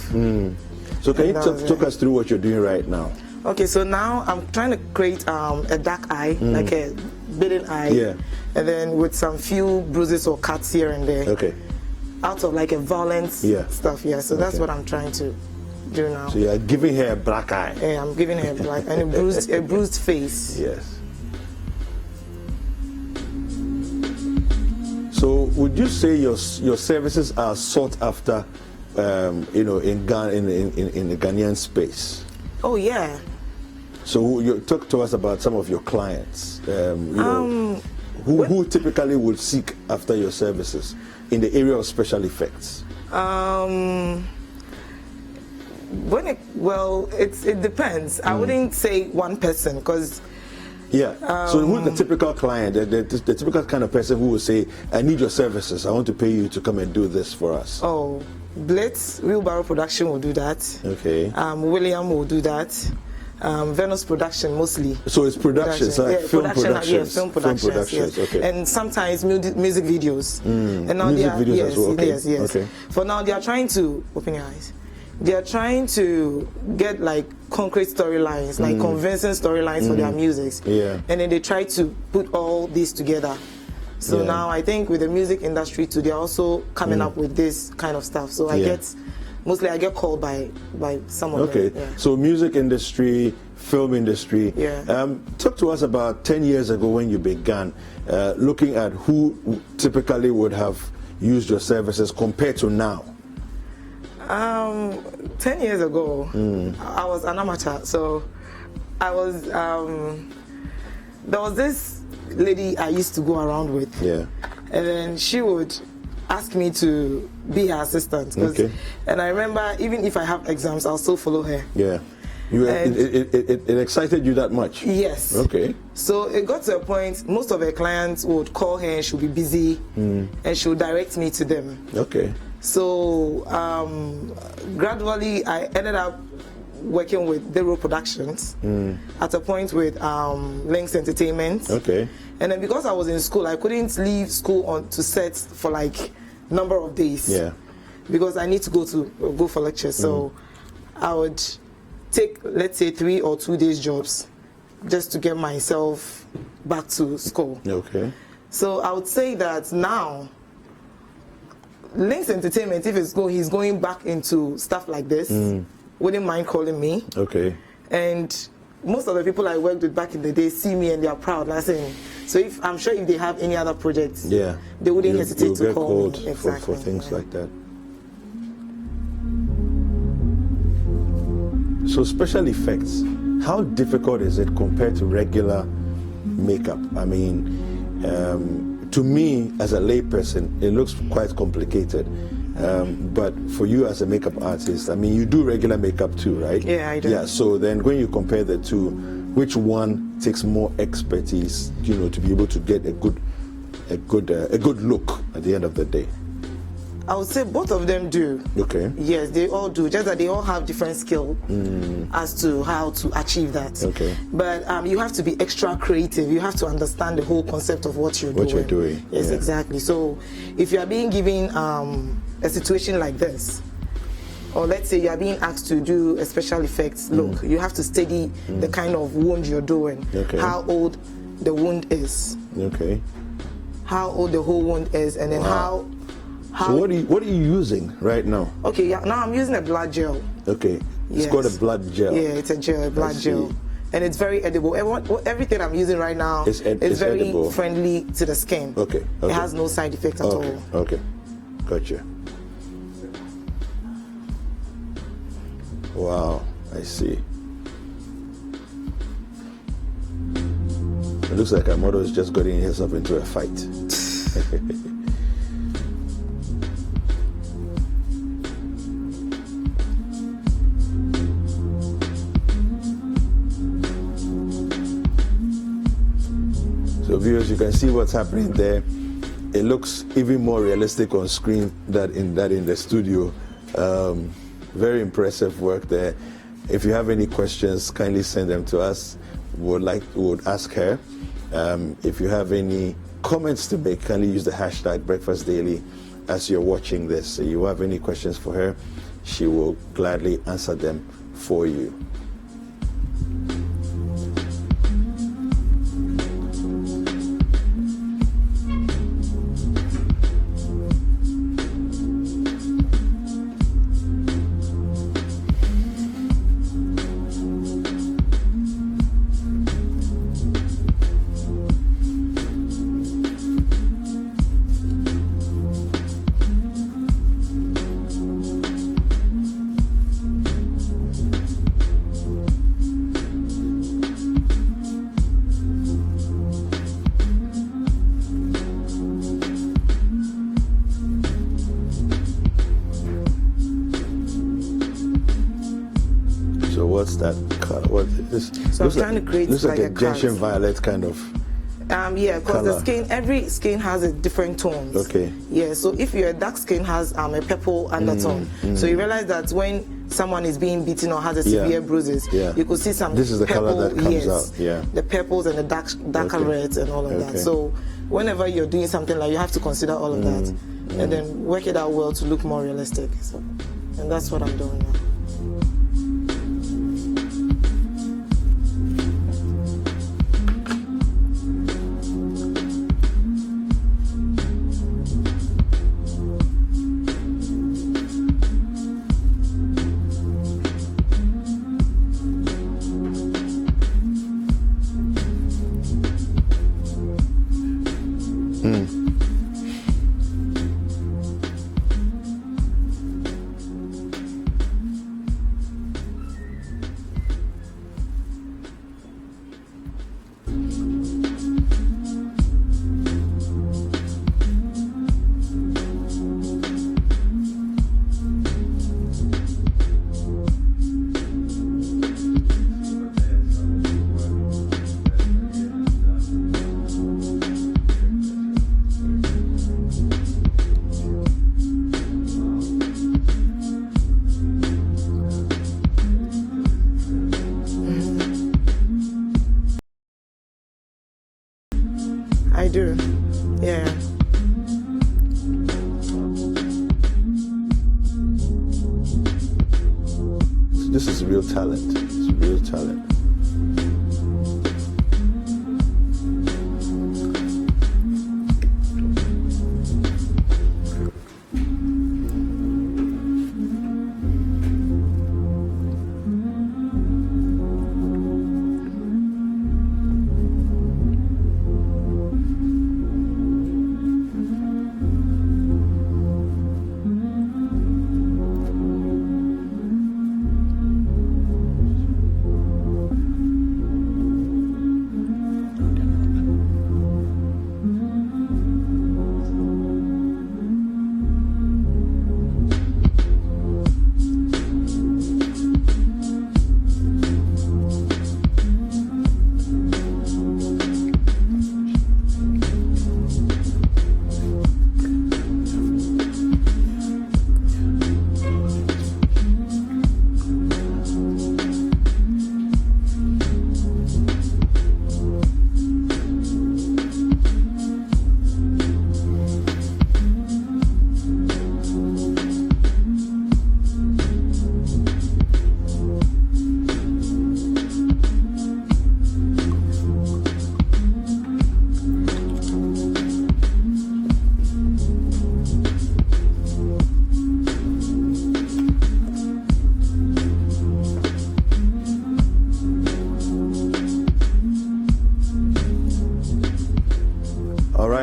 Speaker 2: So can you talk us through what you're doing right now?
Speaker 29: Okay, so now I'm trying to create a dark eye, like a bleeding eye.
Speaker 2: Yeah.
Speaker 29: And then with some few bruises or cuts here and there.
Speaker 2: Okay.
Speaker 29: Out of like a violent stuff, So that's what I'm trying to do now.
Speaker 2: So you are giving her a black eye.
Speaker 29: Yeah, I'm giving her a black and a bruised face.
Speaker 2: Yes. So would you say your services are sought after, in the Ghanaian space?
Speaker 29: Oh yeah.
Speaker 2: So you talk to us about some of your clients. Who typically would seek after your services in the area of special effects?
Speaker 29: It depends. I wouldn't say one person because.
Speaker 2: Yeah. So who's the typical client, the typical kind of person who will say, I need your services, I want to pay you to come and do this for us?
Speaker 29: Oh, Blitz, Wheelbarrow Production will do that.
Speaker 2: Okay.
Speaker 29: William will do that. Venus Production mostly.
Speaker 2: So it's productions, like film productions.
Speaker 29: Yeah, film productions. Yes.
Speaker 2: Okay.
Speaker 29: And sometimes music videos.
Speaker 2: And
Speaker 29: now
Speaker 2: music videos as well. Okay.
Speaker 29: Yes. Okay. For now, they are trying to open your eyes. They are trying to get like concrete storylines, like convincing storylines for their music.
Speaker 2: Yeah.
Speaker 29: And then they try to put all these together. So now I think with the music industry too, they're also coming up with this kind of stuff. So I get called by some of them.
Speaker 2: Okay. So music industry, film industry.
Speaker 29: Yeah.
Speaker 2: Talk to us about 10 years ago when you began, looking at who typically would have used your services compared to now.
Speaker 29: 10 years ago, I was an amateur, so I was. There was this lady I used to go around with, and then she would ask me to be her assistant. And I remember, even if I have exams, I'll still follow her.
Speaker 2: Yeah. It excited you that much?
Speaker 29: Yes.
Speaker 2: Okay.
Speaker 29: So it got to a point, most of her clients would call her and she'll be busy, and she'll direct me to them.
Speaker 2: Okay.
Speaker 29: So gradually, I ended up working with Dero Productions at a point with Links Entertainment.
Speaker 2: Okay.
Speaker 29: And then because I was in school, I couldn't leave school to set for like number of days.
Speaker 2: Yeah.
Speaker 29: Because I need to go for lectures. So I would take, let's say, 3 or 2 days jobs just to get myself back to school.
Speaker 2: Okay.
Speaker 29: So I would say that now, Links Entertainment, if he's going back into stuff like this, wouldn't mind calling me.
Speaker 2: Okay.
Speaker 29: And most of the people I worked with back in the day see me and they are proud. So I'm sure if they have any other projects, they wouldn't hesitate to call me.
Speaker 2: Exactly. For things like that. So special effects, how difficult is it compared to regular makeup? I mean, to me as a layperson, it looks quite complicated. But for you as a makeup artist, I mean, you do regular makeup too, right?
Speaker 29: Yeah, I do.
Speaker 2: Yeah. So then, when you compare the two, which one takes more expertise, to be able to get a good look at the end of the day?
Speaker 29: I would say both of them do.
Speaker 2: Okay.
Speaker 29: Yes, they all do. Just that they all have different skill as to how to achieve that.
Speaker 2: Okay.
Speaker 29: But you have to be extra creative. You have to understand the whole concept of what you're doing. Yes, exactly. So if you are being given a situation like this, or let's say you are being asked to do a special effects look, you have to study the kind of wound you're doing, how old the wound is, how old the whole wound is, and then how.
Speaker 2: So what are you using right now?
Speaker 29: Okay, now I'm using a blood gel.
Speaker 2: Okay, it's called a blood gel.
Speaker 29: Yeah, it's a blood gel. And it's very edible. Everything I'm using right now is very edible. Friendly to the skin.
Speaker 2: Okay.
Speaker 29: It has no side effects at all.
Speaker 2: Okay, gotcha. Wow, I see. It looks like our model is just getting herself into a fight. So viewers, you can see what's happening there. It looks even more realistic on screen than in the studio. Very impressive work there. If you have any questions, kindly send them to us. We would ask her. If you have any comments to make, kindly use the hashtag BreakfastDaily as you're watching this. If you have any questions for her, she will gladly answer them for you. that color? What this?
Speaker 29: So I'm trying to create
Speaker 2: looks like a
Speaker 29: card.
Speaker 2: gentian violet kind of.
Speaker 29: Yeah, because the skin, every skin has a different tones.
Speaker 2: Okay.
Speaker 29: Yeah, so if your dark skin has a purple undertone, so you realize that when someone is being beaten or has a severe bruises, you could see some.
Speaker 2: This is the
Speaker 29: purple,
Speaker 2: color that comes out. Yeah.
Speaker 29: The purples and the darker reds and all of that. So whenever you're doing something like, you have to consider all of that, and then work it out well to look more realistic. So, and that's what I'm doing now. I do, yeah.
Speaker 2: This is real talent. It's real talent.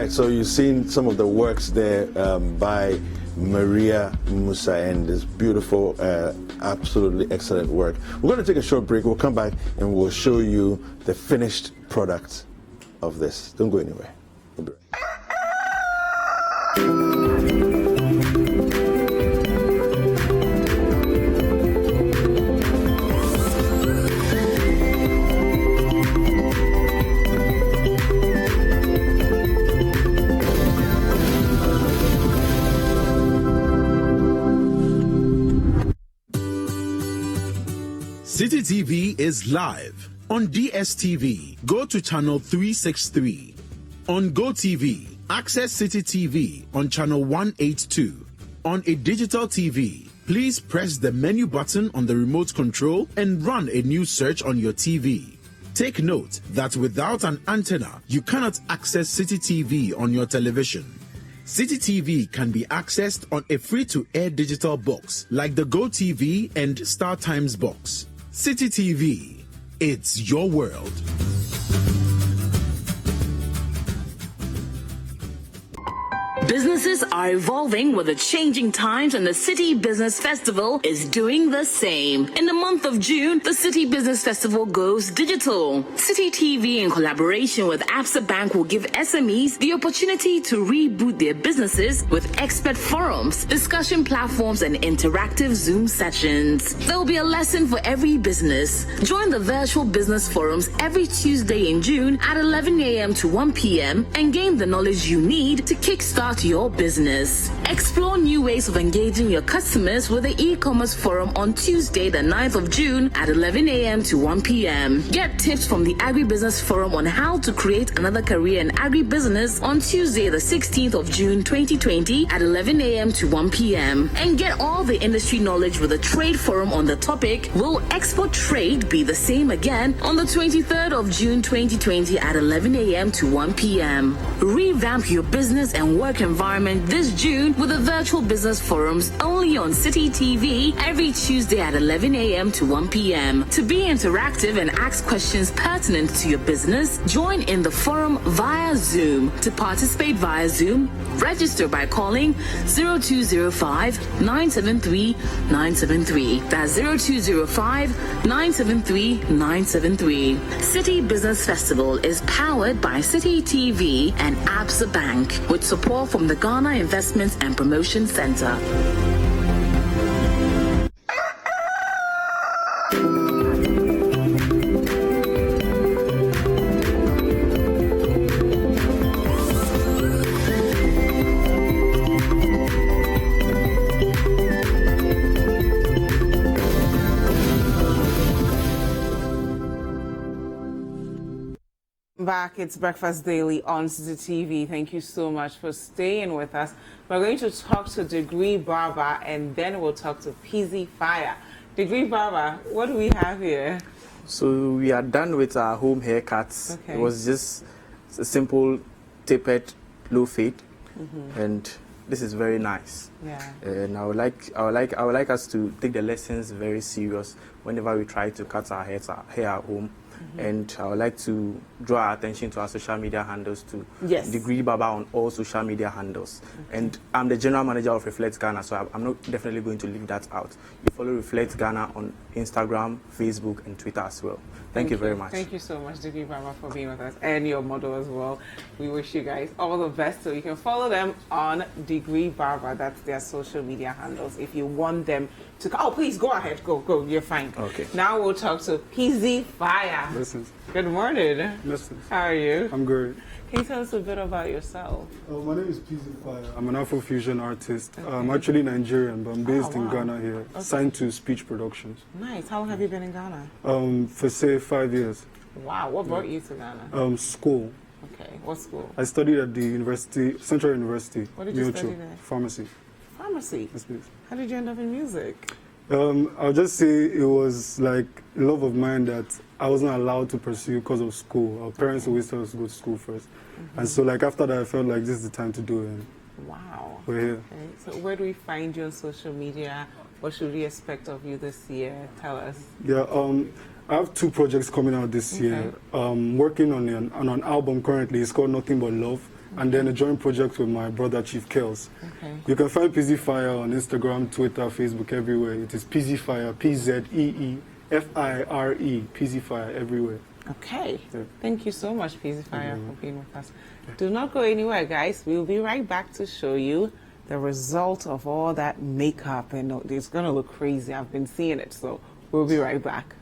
Speaker 2: So you've seen some of the works there by Maria Musa and this beautiful, absolutely excellent work. We're going to take a short break. We'll come back and we'll show you the finished product of this. Don't go anywhere. We'll be right back.
Speaker 1: City TV is live on DSTV. Go to channel 363. On GoTV, access City TV on channel 182. On a digital TV, please press the menu button on the remote control and run a new search on your TV. Take note that without an antenna, you cannot access City TV on your television. City TV can be accessed on a free-to-air digital box like the GoTV and StarTimes box. City TV, it's your world.
Speaker 17: Businesses are evolving with the changing times, and the City Business Festival is doing the same. In the month of June, the City Business Festival goes digital. City TV, in collaboration with Absa Bank, will give SMEs the opportunity to reboot their businesses with expert forums, discussion platforms, and interactive Zoom sessions. There will be a lesson for every business. Join the virtual business forums every Tuesday in June at 11 a.m. to 1 p.m. and gain the knowledge you need to kickstart your business. Explore new ways of engaging your customers with the e-commerce forum on Tuesday, the 9th of June at 11 a.m. to 1 p.m. Get tips from the Agribusiness Forum on how to create another career in agribusiness on Tuesday, the 16th of June 2020 at 11 a.m. to 1 p.m. And get all the industry knowledge with the Trade Forum on the topic, Will Export Trade Be the Same Again? On the 23rd of June 2020 at 11 a.m. to 1 p.m. Revamp your business and work environment this June with the virtual business forums only on City TV every Tuesday at 11 a.m. to 1 p.m. To be interactive and ask questions pertinent to your business, join in the forum via Zoom. To participate via Zoom, register by calling 0205 973 973. That's 0205 973 973. City Business Festival is powered by City TV and Absa Bank with support from the Ghana Investments and Promotion Center.
Speaker 3: Back, it's Breakfast Daily on City TV. Thank you so much for staying with us. We're going to talk to Degree Barber and then we'll talk to PZ Fire. Degree Barber, what do we have here?
Speaker 18: So we are done with our home haircuts.
Speaker 3: Okay.
Speaker 18: It was just a simple tapered low fade, and this is very nice.
Speaker 3: Yeah.
Speaker 18: And I would like us to take the lessons very serious whenever we try to cut our hair at home. And I would like to draw our attention to our social media handles too.
Speaker 3: Yes.
Speaker 18: Degree Barber on all social media handles. And I'm the general manager of Reflect Ghana, so I'm not definitely going to leave that out. You follow Reflect Ghana on Instagram, Facebook, and Twitter as well. Thank you very much.
Speaker 3: Thank you so much, Degree Barber, for being with us, and your model as well. We wish you guys all the best. So you can follow them on Degree Barber. That's their social media handles. If you want them to, oh, please go ahead, go. You're fine.
Speaker 18: Okay.
Speaker 3: Now we'll talk to PZ Fire.
Speaker 6: Listen.
Speaker 3: Good morning.
Speaker 6: Listen.
Speaker 3: How are you?
Speaker 6: I'm good.
Speaker 3: Can you tell us a bit about yourself?
Speaker 6: My name is PZ Fire. I'm an Afrofusion artist. Okay. I'm actually Nigerian, but I'm based in Ghana here. Okay. Signed to Speech Productions.
Speaker 3: Nice. How long have you been in Ghana?
Speaker 6: For say 5 years.
Speaker 3: Wow. What brought you to Ghana?
Speaker 6: School.
Speaker 3: Okay. What school?
Speaker 6: I studied at the university, Central University.
Speaker 3: What did you study there?
Speaker 6: Pharmacy.
Speaker 3: Pharmacy?
Speaker 6: Yes, please.
Speaker 3: How did you end up in music?
Speaker 6: I'll just say it was like a love of mine that I wasn't allowed to pursue because of school. Our parents always told us to go to school first. And so like after that I felt like this is the time to do it.
Speaker 3: Wow.
Speaker 6: We're here.
Speaker 3: Okay. So where do we find you on social media? What should we expect of you this year? Tell us.
Speaker 6: Yeah, I have 2 projects coming out this year. Working on an album currently. It's called Nothing But Love. And then a joint project with my brother Chief Kels.
Speaker 3: Okay.
Speaker 6: You can find PZ Fire on Instagram, Twitter, Facebook, everywhere. It is PZ Fire, PZEEFIRE, PZ Fire everywhere.
Speaker 3: Okay. Yeah. Thank you so much, PZ Fire, for being with us. Do not go anywhere, guys. We'll be right back to show you the result of all that makeup, and it's gonna look crazy. I've been seeing it, so we'll be right back.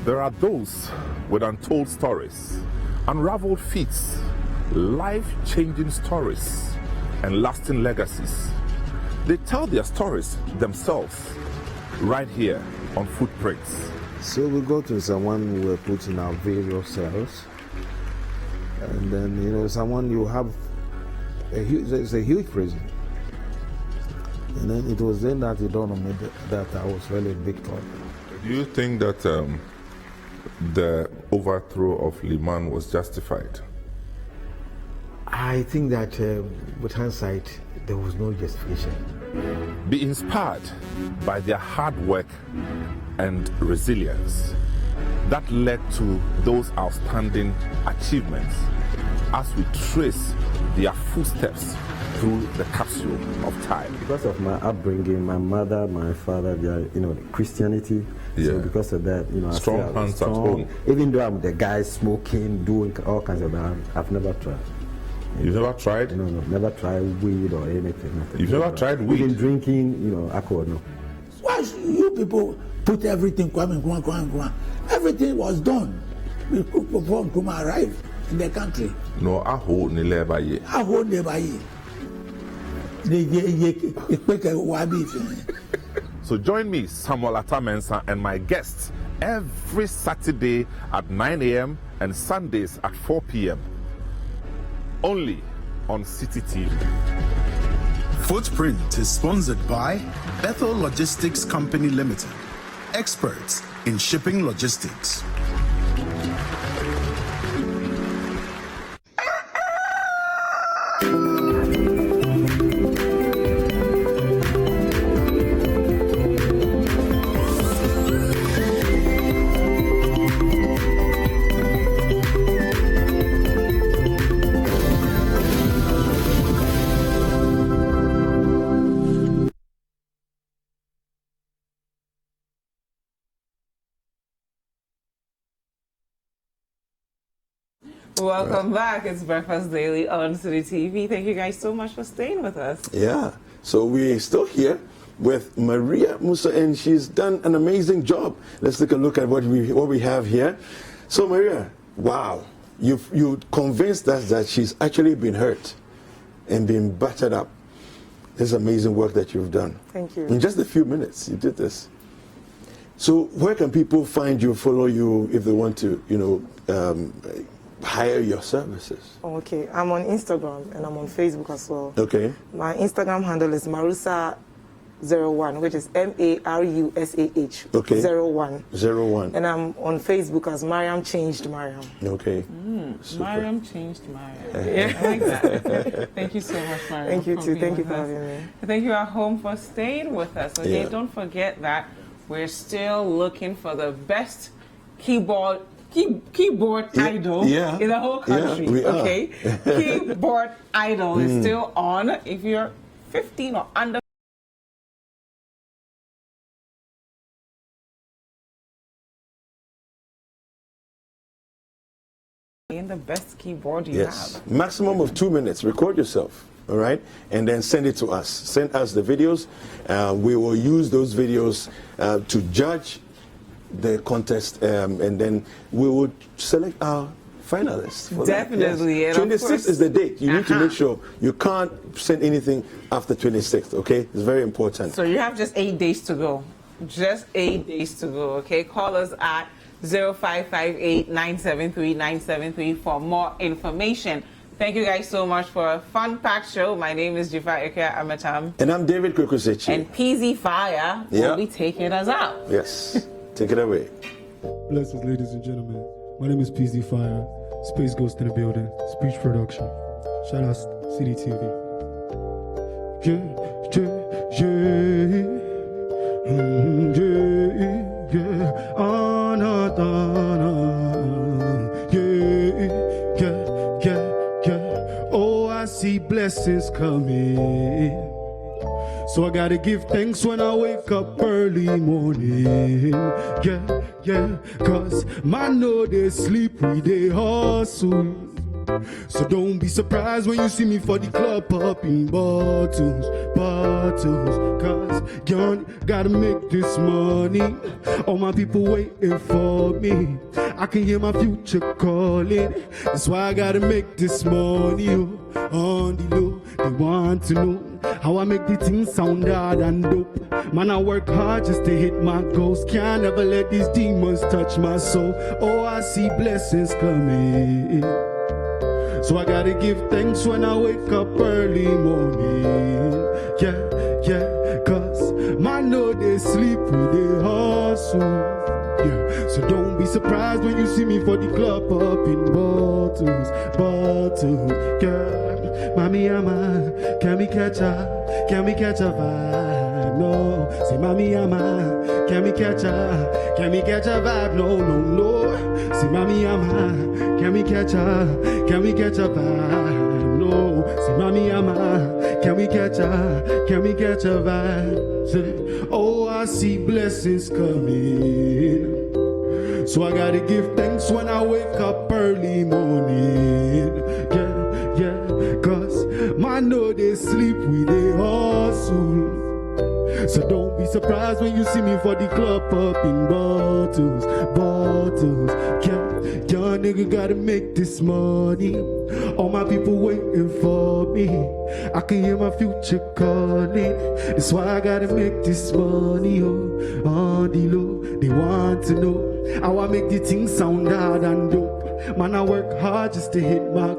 Speaker 7: There are those with untold stories, unraveled feats, life-changing stories, and lasting legacies. They tell their stories themselves right here on Footprints.
Speaker 2: So we go to someone who were put in our various cells, and then someone you have it's a huge prison, and then it was then that it dawned on me that I was really a big problem.
Speaker 7: Do you think that the overthrow of Liman was justified?
Speaker 5: I think that with hindsight, there was no justification.
Speaker 7: Be inspired by their hard work and resilience that led to those outstanding achievements as we trace their footsteps through the capsule of time.
Speaker 5: Because of my upbringing, my mother, my father, they are, Christianity.
Speaker 7: Yeah.
Speaker 5: So because of that, I
Speaker 7: strong
Speaker 5: feel
Speaker 7: hands
Speaker 5: strong.
Speaker 7: at home.
Speaker 5: Even though I'm the guy smoking, doing all kinds of that, I've never tried.
Speaker 7: You've never tried?
Speaker 5: No, never tried weed or anything. Nothing.
Speaker 7: You've never tried weed?
Speaker 5: Even drinking, alcohol, no.
Speaker 8: Why you people put everything, everything was done before Nkrumah arrived in the country.
Speaker 7: No, aho ni leba ye.
Speaker 8: Aho never ye.
Speaker 7: So join me, Samuel Atamensa, and my guests every Saturday at 9 a.m. and Sundays at 4 p.m. only on City TV.
Speaker 1: Footprint is sponsored by Bethel Logistics Company Limited, experts in shipping logistics.
Speaker 3: Welcome back. It's Breakfast Daily on City TV. Thank you guys so much for staying with us.
Speaker 2: Yeah. So we're still here with Maria Musa, and she's done an amazing job. Let's take a look at what we have here. So Maria, wow, you convinced us that she's actually been hurt and been battered up. This is amazing work that you've done.
Speaker 29: Thank you.
Speaker 2: In just a few minutes, you did this. So where can people find you, follow you, if they want to, hire your services?
Speaker 29: Okay, I'm on Instagram and I'm on Facebook as well.
Speaker 2: Okay.
Speaker 29: My Instagram handle is Marusa01, which is MARUSAH.
Speaker 2: Okay.
Speaker 29: 01.
Speaker 2: 01.
Speaker 29: And I'm on Facebook as Mariam Changed Mariam.
Speaker 2: Okay.
Speaker 3: Mariam Changed Mariam. Yeah, I like that. Thank you so much, Mariam.
Speaker 29: Thank you too. Thank you for
Speaker 3: us.
Speaker 29: having me.
Speaker 3: Thank you at home for staying with us. Okay,
Speaker 29: Yeah.
Speaker 3: don't forget that we're still looking for the best keyboard idol in the whole country.
Speaker 2: Yeah, we are.
Speaker 3: Okay, keyboard idol is still on. If you're 15 or under. In the best keyboard you have.
Speaker 2: Maximum of 2 minutes. Record yourself, all right? And then send it to us. Send us the videos. We will use those videos to judge the contest, and then we will select our finalists. For
Speaker 3: Definitely.
Speaker 2: That. Yes.
Speaker 3: And of
Speaker 2: 26th
Speaker 3: course-
Speaker 2: is the date. You need to make sure you can't send anything after 26th, okay? It's very important.
Speaker 3: So you have just 8 days to go. Just 8 days to go, okay? Call us at 0558-973-973 for more information. Thank you guys so much for a fun-packed show. My name is Jifa Ike Amatam.
Speaker 2: And I'm David Kukusechi.
Speaker 3: And PZ Fire will be taking us out.
Speaker 2: Yes. Take it away.
Speaker 6: Blessings, ladies and gentlemen. My name is PZ Fire. Space Ghost in the building. Speech production. Shout out City TV. Yeah. Oh, I see blessings coming. So I gotta give thanks when I wake up early morning. Cause man know they sleep, we they hustle. So don't be surprised when you see me for the club popping bottles. Cause you gotta make this money. All my people waiting for me. I can hear my future calling. That's why I gotta make this money. On the low, they want to know how I make the thing sound hard and dope. Man, I work hard just to hit my goals. Can't never let these demons touch my soul. Oh, I see blessings coming. So I gotta give thanks when I wake up early morning. Cause man know they sleep with their hearts.
Speaker 9: hustle. Yeah, so don't be surprised when you see me for the club up in bottles. Yeah, mommy, can we catch a vibe? No, say mommy, can we catch a vibe? No. Say mommy, can we catch a vibe? No, say mommy, can we catch a vibe? Say, oh, I see blessings coming. So I gotta give thanks when I wake up early morning. Yeah, cause man know they sleep, we they hustle. So don't be surprised when you see me for the club up in bottles. Yeah, young nigga gotta make this money. All my people waiting for me. I can hear my future calling. That's why I gotta make this money, oh, on the low. They want to know how I make the thing sound hard and dope. Man, I work hard just to hit my